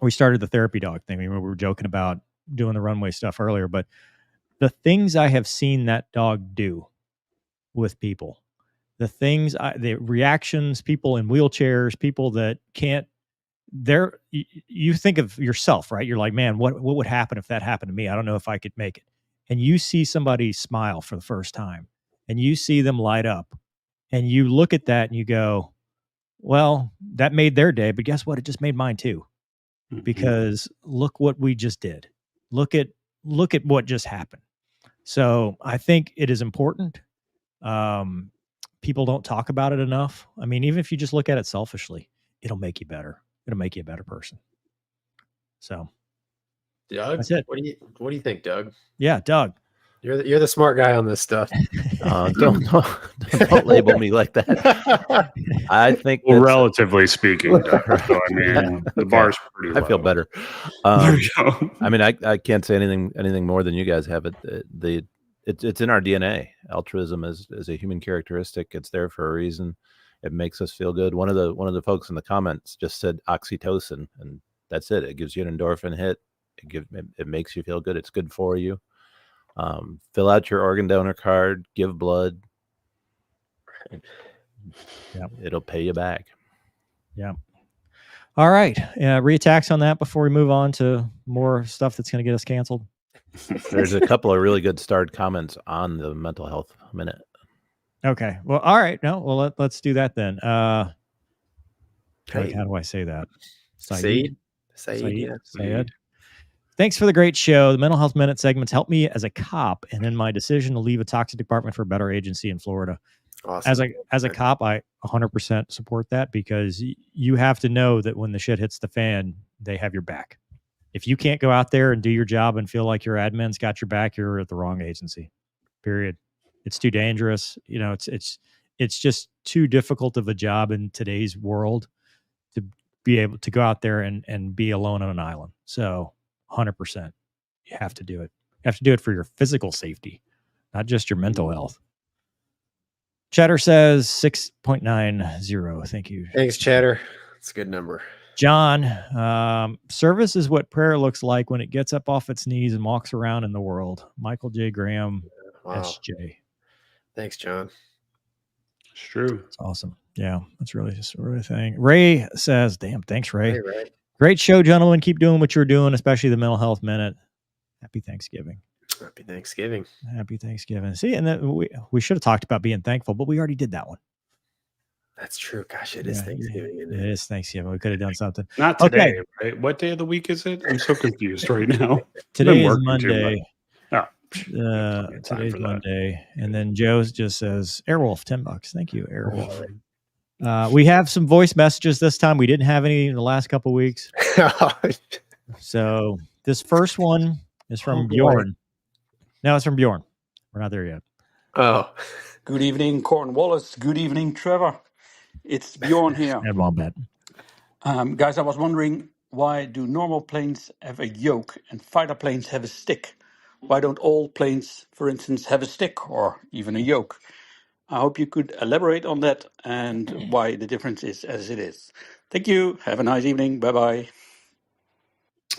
we started the therapy dog thing. We were joking about doing the runway stuff earlier, but the things I have seen that dog do with people, the reactions, people in wheelchairs, people that can't, you think of yourself, right? You're like, "Man, what would happen if that happened to me? I don't know if I could make it." And you see somebody smile for the first time and you see them light up and you look at that and you go, "Well, that made their day, but guess what? It just made mine too." Mm-hmm. Because look what we just did. Look at what just happened. So I think it is important. People don't talk about it enough. I mean, even if you just look at it selfishly, it'll make you better. It'll make you a better person. So, Doug, that's it. What do you think, Doug? Yeah, Doug. You're the smart guy on this stuff. Don't label me like that. I think, well, relatively speaking, Doug, so I mean, the bar's pretty low. I feel better. There you go. I mean, I can't say anything more than you guys have. It's in our DNA. Altruism is a human characteristic. It's there for a reason. It makes us feel good. One of the folks in the comments just said oxytocin, and that's it. It gives you an endorphin hit. It makes you feel good. It's good for you. Fill out your organ donor card. Give blood. Yeah, it'll pay you back. Yeah. All right. Reattacks on that before we move on to more stuff that's going to get us canceled. There's a couple of really good starred comments on the mental health minute. Okay. Well, all right. No, well, let's do that then. Hey. How do I say that? Saeed, yeah. Sayed. Thanks for the great show. The mental health minute segments helped me as a cop and in my decision to leave a toxic department for a better agency in Florida. Awesome. As a cop, I 100% support that, because you have to know that when the shit hits the fan, they have your back. If you can't go out there and do your job and feel like your admin's got your back, you're at the wrong agency. Period. It's too dangerous. You know, it's just too difficult of a job in today's world to be able to go out there and be alone on an island. So 100%, you have to do it. You have to do it for your physical safety, not just your mental health. Cheddar says 6.90. Thank you. Thanks, Cheddar. It's a good number. John, service is what prayer looks like when it gets up off its knees and walks around in the world. Michael J. Graham, Wow. SJ. Thanks, John. It's true. It's awesome. Yeah, that's really just a really thing. Ray says, damn, thanks, Ray. Hey, Ray. Great show, gentlemen. Keep doing what you're doing, especially the mental health minute. Happy Thanksgiving. Happy Thanksgiving. Happy Thanksgiving. See, and then we should have talked about being thankful, but we already did that one. That's true. Gosh, it is Thanksgiving. Isn't It is Thanksgiving. We could have done something. Not today, right? What day of the week is it? I'm so confused right now. Today is working Monday. Today's Today's Monday. And then Joe just says, Airwolf, $10. Thank you, Airwolf. We have some voice messages this time. We didn't have any in the last couple of weeks. So this first one is from Bjorn. No, it's from Bjorn. We're not there yet. Oh. Good evening, Cornwallis. Good evening, Trevor. It's Bjorn here. And Wombat. Guys, I was wondering, why do normal planes have a yoke and fighter planes have a stick? Why don't all planes, for instance, have a stick or even a yoke? I hope you could elaborate on that and why the difference is as it is. Thank you. Have a nice evening. Bye-bye.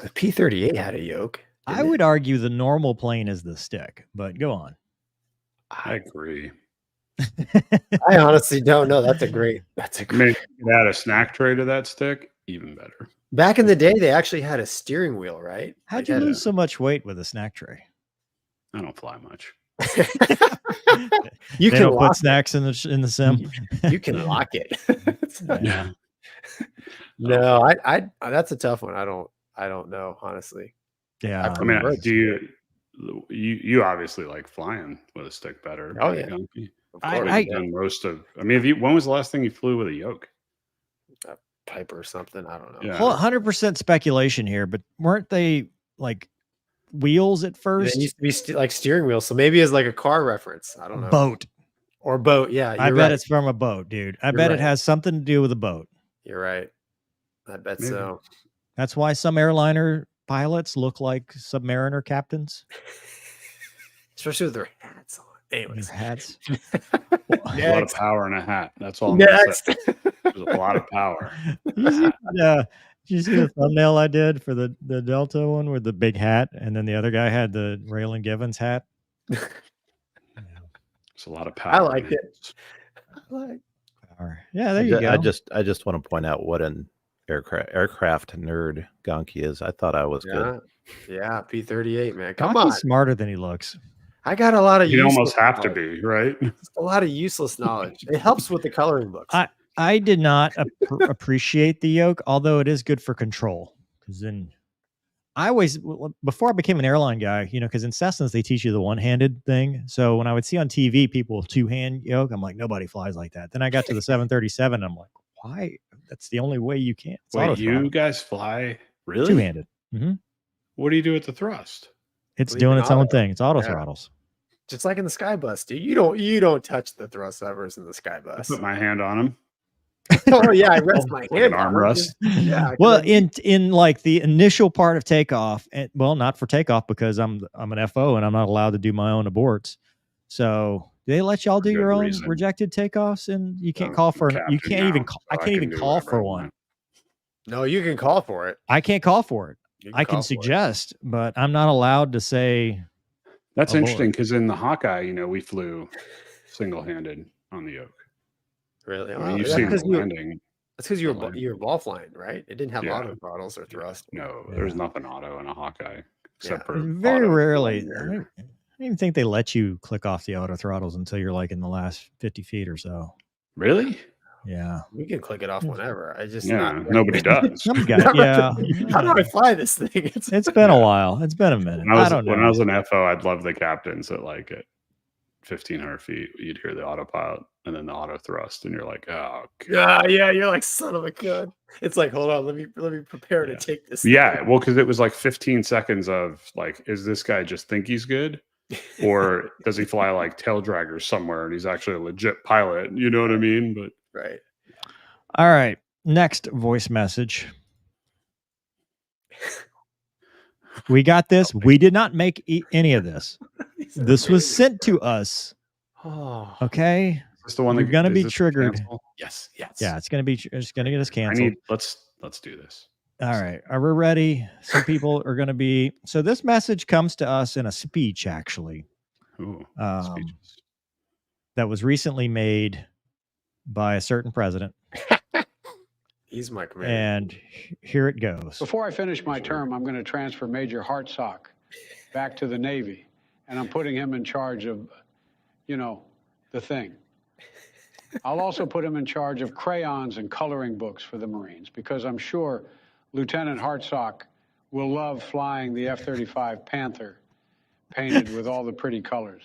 The P-38 had a yoke. I would argue the normal plane is the stick, but go on. I agree. I honestly don't know. That's a great. I mean, if you add a snack tray to that stick, even better. Back in the day, they actually had a steering wheel, right? How'd you lose so much weight with a snack tray? I don't fly much. You can put snacks in the sim. You can lock it. Yeah. No, I that's a tough one. I don't know, honestly. Yeah. I mean, do you obviously like flying with a stick better? Oh yeah. Gonky? I done most of. I mean, when was the last thing you flew with a yoke? A Piper or something. I don't know. Yeah. Well, 100% speculation here, but weren't they like wheels at first? It used to be like steering wheels, so maybe as like a car reference. I don't know. Boat. Or boat. Yeah, I bet it's from a boat, dude. I bet it has something to do with a boat. You're right. I bet so. That's why some airliner pilots look like Submariner captains. Especially with their hats on. Anyways. Hats. A lot of power in a hat. That's all. Next. There's a lot of power. Did you see the thumbnail I did for the Delta one with the big hat, and then the other guy had the Raylan Givens hat? It's a lot of power. I liked it. Power. Yeah, there you go. I just want to point out what an aircraft nerd Gonky is. I thought I was good. Yeah, P-38, man. Come Gonky's on. smarter than he looks. I got a lot of You almost have to be, right? A lot of useless knowledge. It helps with the coloring books. I did not appreciate the yoke, although it is good for control. Because then I always, before I became an airline guy, because in Cessnas they teach you the one-handed thing. So when I would see on TV people two-hand yoke, I'm like, nobody flies like that. Then I got to the 737, I'm like, why? That's the only way you can. Wait, you guys fly really two-handed? Mm-hmm. What do you do with the thrust? It's doing its own thing. It's auto throttles. Just like in the Sky Bus, dude. You don't touch the thrust levers in the Sky Bus. I put my hand on them. Oh yeah, I rest my hand. Arm rest. Yeah. Well, in like the initial part of takeoff, and well, not for takeoff because I'm an FO and I'm not allowed to do my own aborts. So they let y'all do your own rejected takeoffs, and you can't call for you can't even call. I can't even call for one. No, you can call for it. I can't call for it. I can suggest, but I'm not allowed to say. That's interesting because in the Hawkeye, we flew single-handed on the yoke. Really? I mean, you've seen the landing. That's because you were ball flying, right? It didn't have Yeah. auto throttles or thrust. No, Yeah. there's nothing auto in a Hawkeye except for Very auto rarely. blender. I don't even think they let you click off the auto throttles until you're like in the last 50 feet or so. Really? Yeah. We can click it off whenever. I just Yeah, nobody does. Some guy, yeah. How do I fly this thing? It's been a while. It's been a minute. When I I don't know. when I was an FO, I'd love the captains that like at 1,500 feet, you'd hear the autopilot and then the auto thrust, and you're like, oh, God. yeah, you're like son of a gun. It's like, hold on, let me prepare to take this. Yeah, thing. well, because it was like 15 seconds of like, is this guy just think he's good, or does he fly like tail draggers somewhere and he's actually a legit pilot? You know what I mean? But Right. All right. Next voice message. We got this. We did not make any of this. This was sent to us. Oh, Okay. is the one You're that gonna is be this triggered. cancel? yes. Yeah, it's gonna get us I canceled. need let's do this. All right. Are we ready? Some people are gonna be so this message comes to us in a speech, actually. Ooh, speeches. That was recently made by a certain president. He's my commander. And here it goes. Before I finish my term, I'm going to transfer Major Hartsock back to the Navy, and I'm putting him in charge of, the thing. I'll also put him in charge of crayons and coloring books for the Marines, because I'm sure Lieutenant Hartsock will love flying the F-35 Panther painted with all the pretty colors.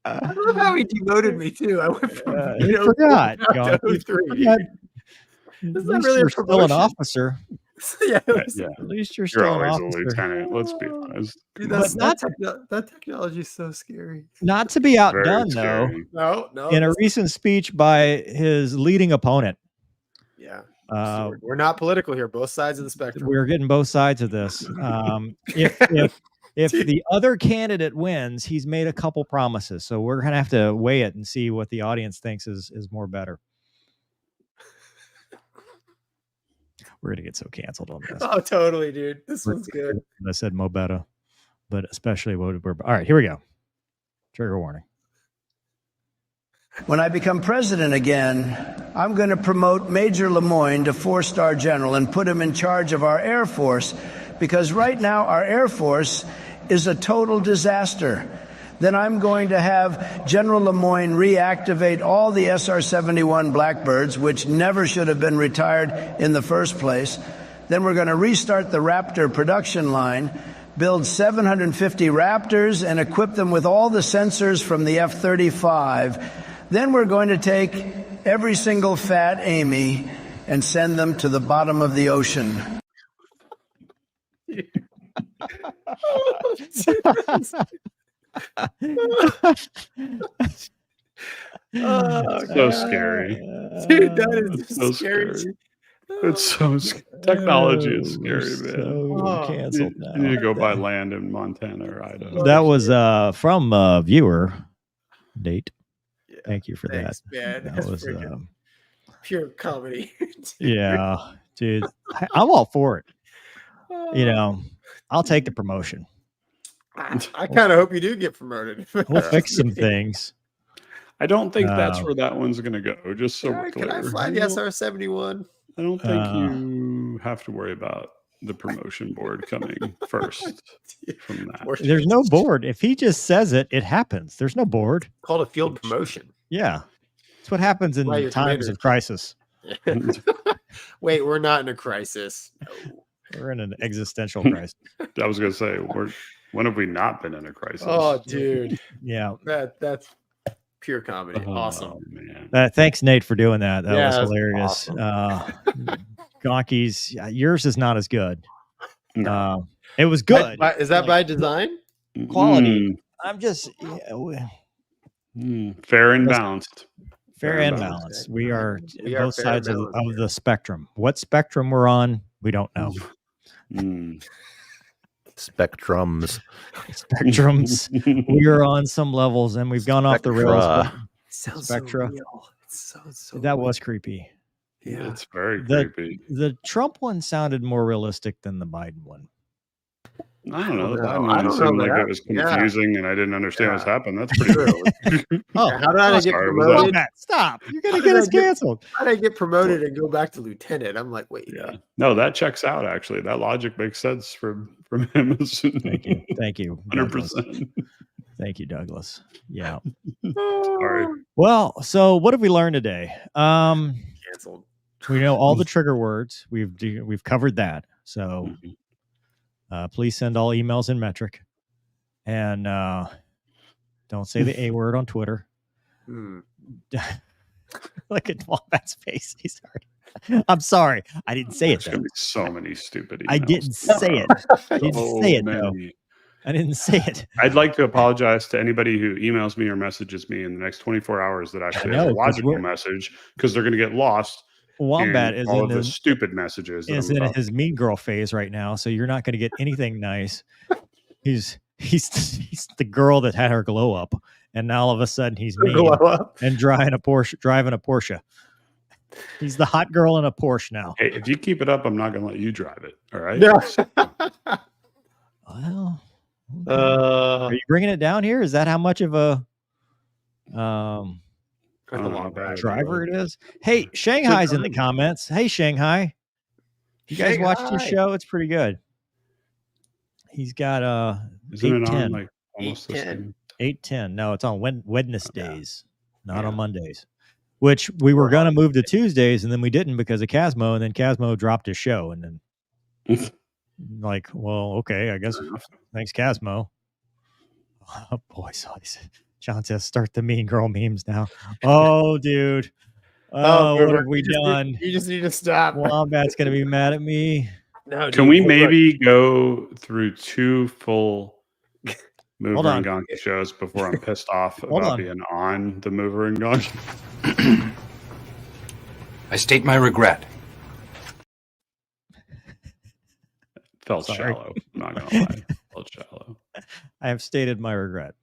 I love how he demoted me too. I went from forgot. to 03. At It's least not really you're a still an promotion. officer. Yeah, Yeah, At least you're you're still an always a officer. lieutenant. Let's be honest. dude, But that technology is so scary. Not to be Very outdone, though. scary. No. In a recent speech by his leading opponent, Yeah. uh, We're not political here. Both sides of the spectrum. we're getting both sides of this. If the other candidate wins, he's made a couple promises. So we're gonna have to weigh it and see what the audience thinks is more better. We're gonna get so canceled on this. Oh, totally, dude. This one's good. I said mo better, but especially what we're all right. Here we go. Trigger warning. When I become president again, I'm going to promote Major Lemoyne to 4-star general and put him in charge of our Air Force, because right now our Air Force is a total disaster. Then I'm going to have General Lemoyne reactivate all the SR-71 Blackbirds, which never should have been retired in the first place. Then we're going to restart the Raptor production line, build 750 Raptors, and equip them with all the sensors from the F-35. Then we're going to take every single fat Amy and send them to the bottom of the ocean. So scary. Dude, that is So scary. scary. It's so technology is scary, man. So canceled You now. need to go by land in Montana or Idaho. That was from viewer Nate. Yeah, Thank you for thanks, that. man. That That's was freaking pure comedy. yeah, dude. I'm all for it. I'll take the promotion. I kind of hope you do get promoted. We'll fix some things. I don't think that's where that one's going to go. Just so we're Can I clear. fly the SR-71? I don't think you have to worry about the promotion board coming first from that. There's no board. If he just says it, it happens. There's no board. Called a field promotion. Yeah. That's what happens in Why your times commander- of crisis. Wait, we're not in a crisis. We're in an existential crisis. I was going to say, when have we not been in a crisis? Oh, dude. Yeah. That's pure comedy. Awesome. Man. Thanks, Nate, for doing that. That Yeah, was that's hilarious. awesome. Gonky's, yours is not as good. No. It was good. Is that by design? Quality. I'm just Fair and balanced. fair and balanced. We are We are both fair and sides of balanced the spectrum. What spectrum we're on, we don't know. Spectrums. Spectrums. We are on some levels, and we've gone off the rails. but Sounds Spectra. so real. It's so that real. was creepy. Yeah. It's very The- creepy. The Trump one sounded more realistic than the Biden one. I don't know. That I one don't seemed know like that. it was Yeah. confusing, and I didn't understand what's Yeah. happened. That's pretty good. Oh, How did I get sorry, was promoted? Wombat, stop! You're How gonna did get I us canceled. How did I get promoted and go back to lieutenant? I'm like, wait. Yeah. No, that checks out. Actually, that logic makes sense from him. Thank you, thank you, 100%. thank you, Douglas. Yeah. Sorry. Well, so what have we learned today? Canceled. We know all the trigger words. We've covered that. So please send all emails in metric, and don't say the A word on Twitter. Look at Wombat's face. He's sorry. I'm sorry. I didn't say it. There's gonna be so many stupid emails. I didn't say it. I didn't say it though. I didn't say it. I'd like to apologize to anybody who emails me or messages me in the next 24 hours that actually has a logical message, because they're going to get lost. Wombat is all in of the his stupid messages. Is in his mean girl phase right now, so you're not going to get anything nice. He's the girl that had her glow up, and now all of a sudden he's mean and driving a Porsche. He's the hot girl in a Porsche now. Hey, if you keep it up, I'm not going to let you drive it. All right. Yeah. Well. Are you bringing it down here? Is that how much of a driver it is? Hey, Shanghai's in the comments. Hey, Shanghai. You guys watched his show? It's pretty good. He's got Isn't it on like almost 8:10. No, it's on Wednesdays, not on Mondays. Which we were gonna move to Tuesdays, and then we didn't because of Casmo, and then Casmo dropped his show, and then like, well, okay, I guess. Thanks, Casmo. Oh boy, so John says start the mean girl memes now. Oh, dude. Oh, what have we done? You just need to stop. Wombat's gonna be mad at me. No, Can we maybe go through 2 full Mover and Gonky shows before I'm pissed off about being on the Mover and Gonky? I state my regret. Felt shallow. I'm not gonna lie. Felt shallow. I have stated my regret.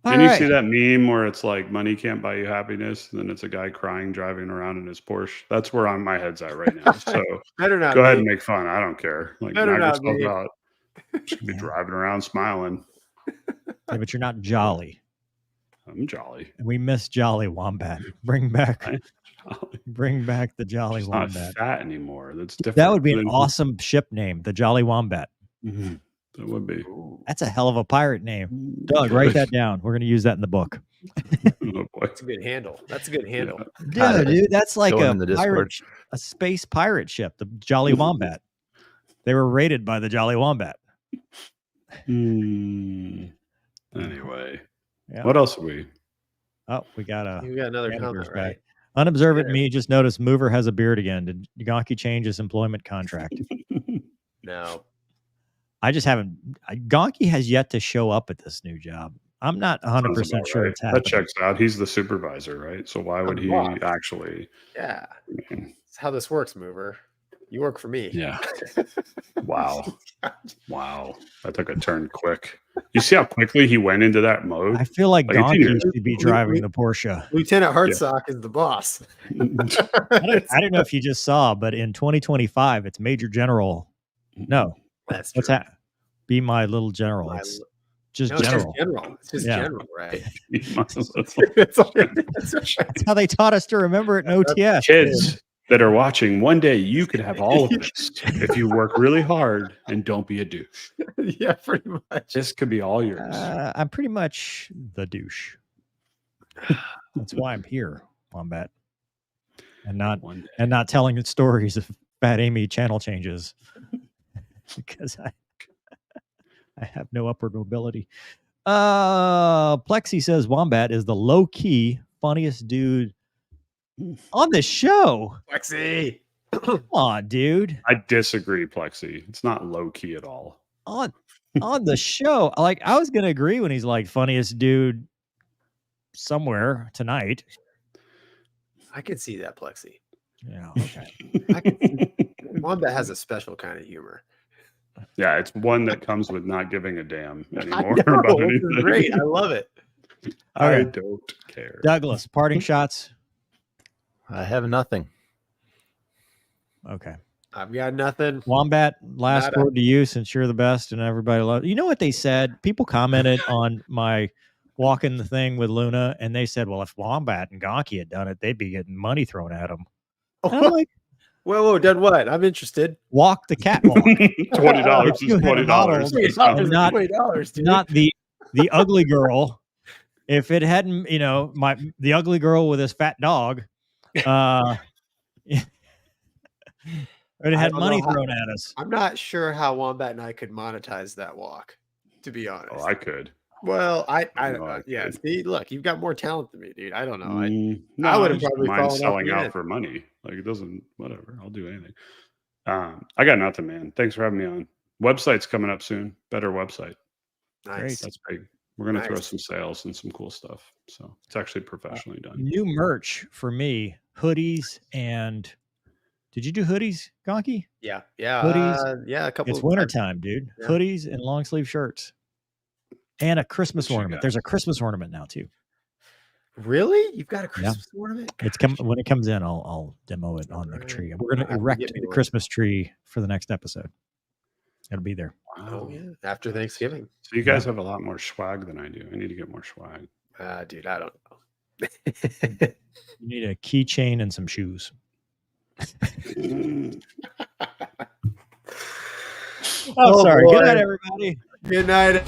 Can you see that meme where it's like money can't buy you happiness, and then it's a guy crying driving around in his Porsche? That's where my head's at right now. So go ahead and make fun. I don't care. Like, knock yourself out. Just be driving around smiling. Yeah, but you're not jolly. I'm jolly. And we miss Jolly Wombat. Bring back the Jolly It's Wombat. not fat anymore. That's different. That would be an awesome ship name, the Jolly Wombat. Mm-hmm. That would be. That's a hell of a pirate name. Doug, write that down. We're going to use that in the book. Oh, boy. That's a good handle. That's a good handle. Yeah, dude, that's like a space pirate ship, the Jolly Wombat. They were raided by the Jolly Wombat. Anyway, what else are we? Oh, we got another comment, right? Unobservant me just noticed Mover has a beard again. Did Gonky change his employment contract? No. I just haven't. Gonky has yet to show up at this new job. I'm not 100% sure it's happening. That checks out. He's the supervisor, right? So why would he actually? Yeah. That's how this works, Mover. You work for me. Yeah. Wow. Wow. That took a turn quick. You see how quickly he went into that mode? I feel like Gonky used to be driving the Porsche. Lieutenant Hartsock is the boss. I don't know if you just saw, but in 2025, it's Major General. No. That's what's that? Be my little general. It's just general. It's just general, right? That's how they taught us to remember it in OTS. Kids that are watching, one day you could have all of this if you work really hard and don't be a douche. Yeah, pretty much. This could be all yours. I'm pretty much the douche. That's why I'm here, Wombat, and not telling stories of Fat Amy channel changes because I have no upward mobility. Plexi says Wombat is the low-key funniest dude on the show. Plexi. Come on, dude. I disagree, Plexi. It's not low-key at all. On the show. Like, I was gonna agree when he's like funniest dude somewhere tonight. I could see that, Plexi. Yeah, okay. I can see Wombat has a special kind of humor. Yeah, it's one that comes with not giving a damn anymore know, about anything. Great. I love it. I don't care. Douglas, parting shots. I have nothing. Okay. I've got nothing. Wombat, last Nada. word to you, since you're the best and everybody loves. You know what they said? People commented on my walking the thing with Luna, and they said, "Well, if Wombat and Gonky had done it, they'd be getting money thrown at them." And I'm like, Whoa, done what? I'm interested. walk the catwalk. $20 is $20. Not $20, dude. not the ugly girl. If it hadn't, the ugly girl with his fat dog, it had money thrown at us. I'm not sure how Wombat and I could monetize that walk, to be honest. Oh, I could. Well, I don't know know. I Yeah, could. see, look, you've got more talent than me, dude. I don't know. No, I would have just probably mind fallen off selling the out end. for money. Like it doesn't. Whatever. I'll do anything. I got nothing, man. Thanks for having me on. Website's coming up soon. Better website. Nice. That's big. We're gonna throw Nice. some sales and some cool stuff. So it's actually professionally done. New merch for me: hoodies and. Did you do hoodies, Gonky? Yeah. Hoodies. Yeah, a couple. It's wintertime, dude. Yeah. Hoodies and long sleeve shirts. And a Christmas What you ornament. got? There's a Christmas ornament now too. Really? You've got a Christmas ornament? It's when it comes in, I'll demo it on the Alright. tree. We're gonna I'll have to erect get me the one. Christmas tree for the next episode. It'll be there. Oh yeah, after Thanksgiving. So you guys have a lot more swag than I do. I need to get more swag. Dude, I don't know. You need a keychain and some shoes. Oh, Sorry. boy. Good night, everybody. Good night.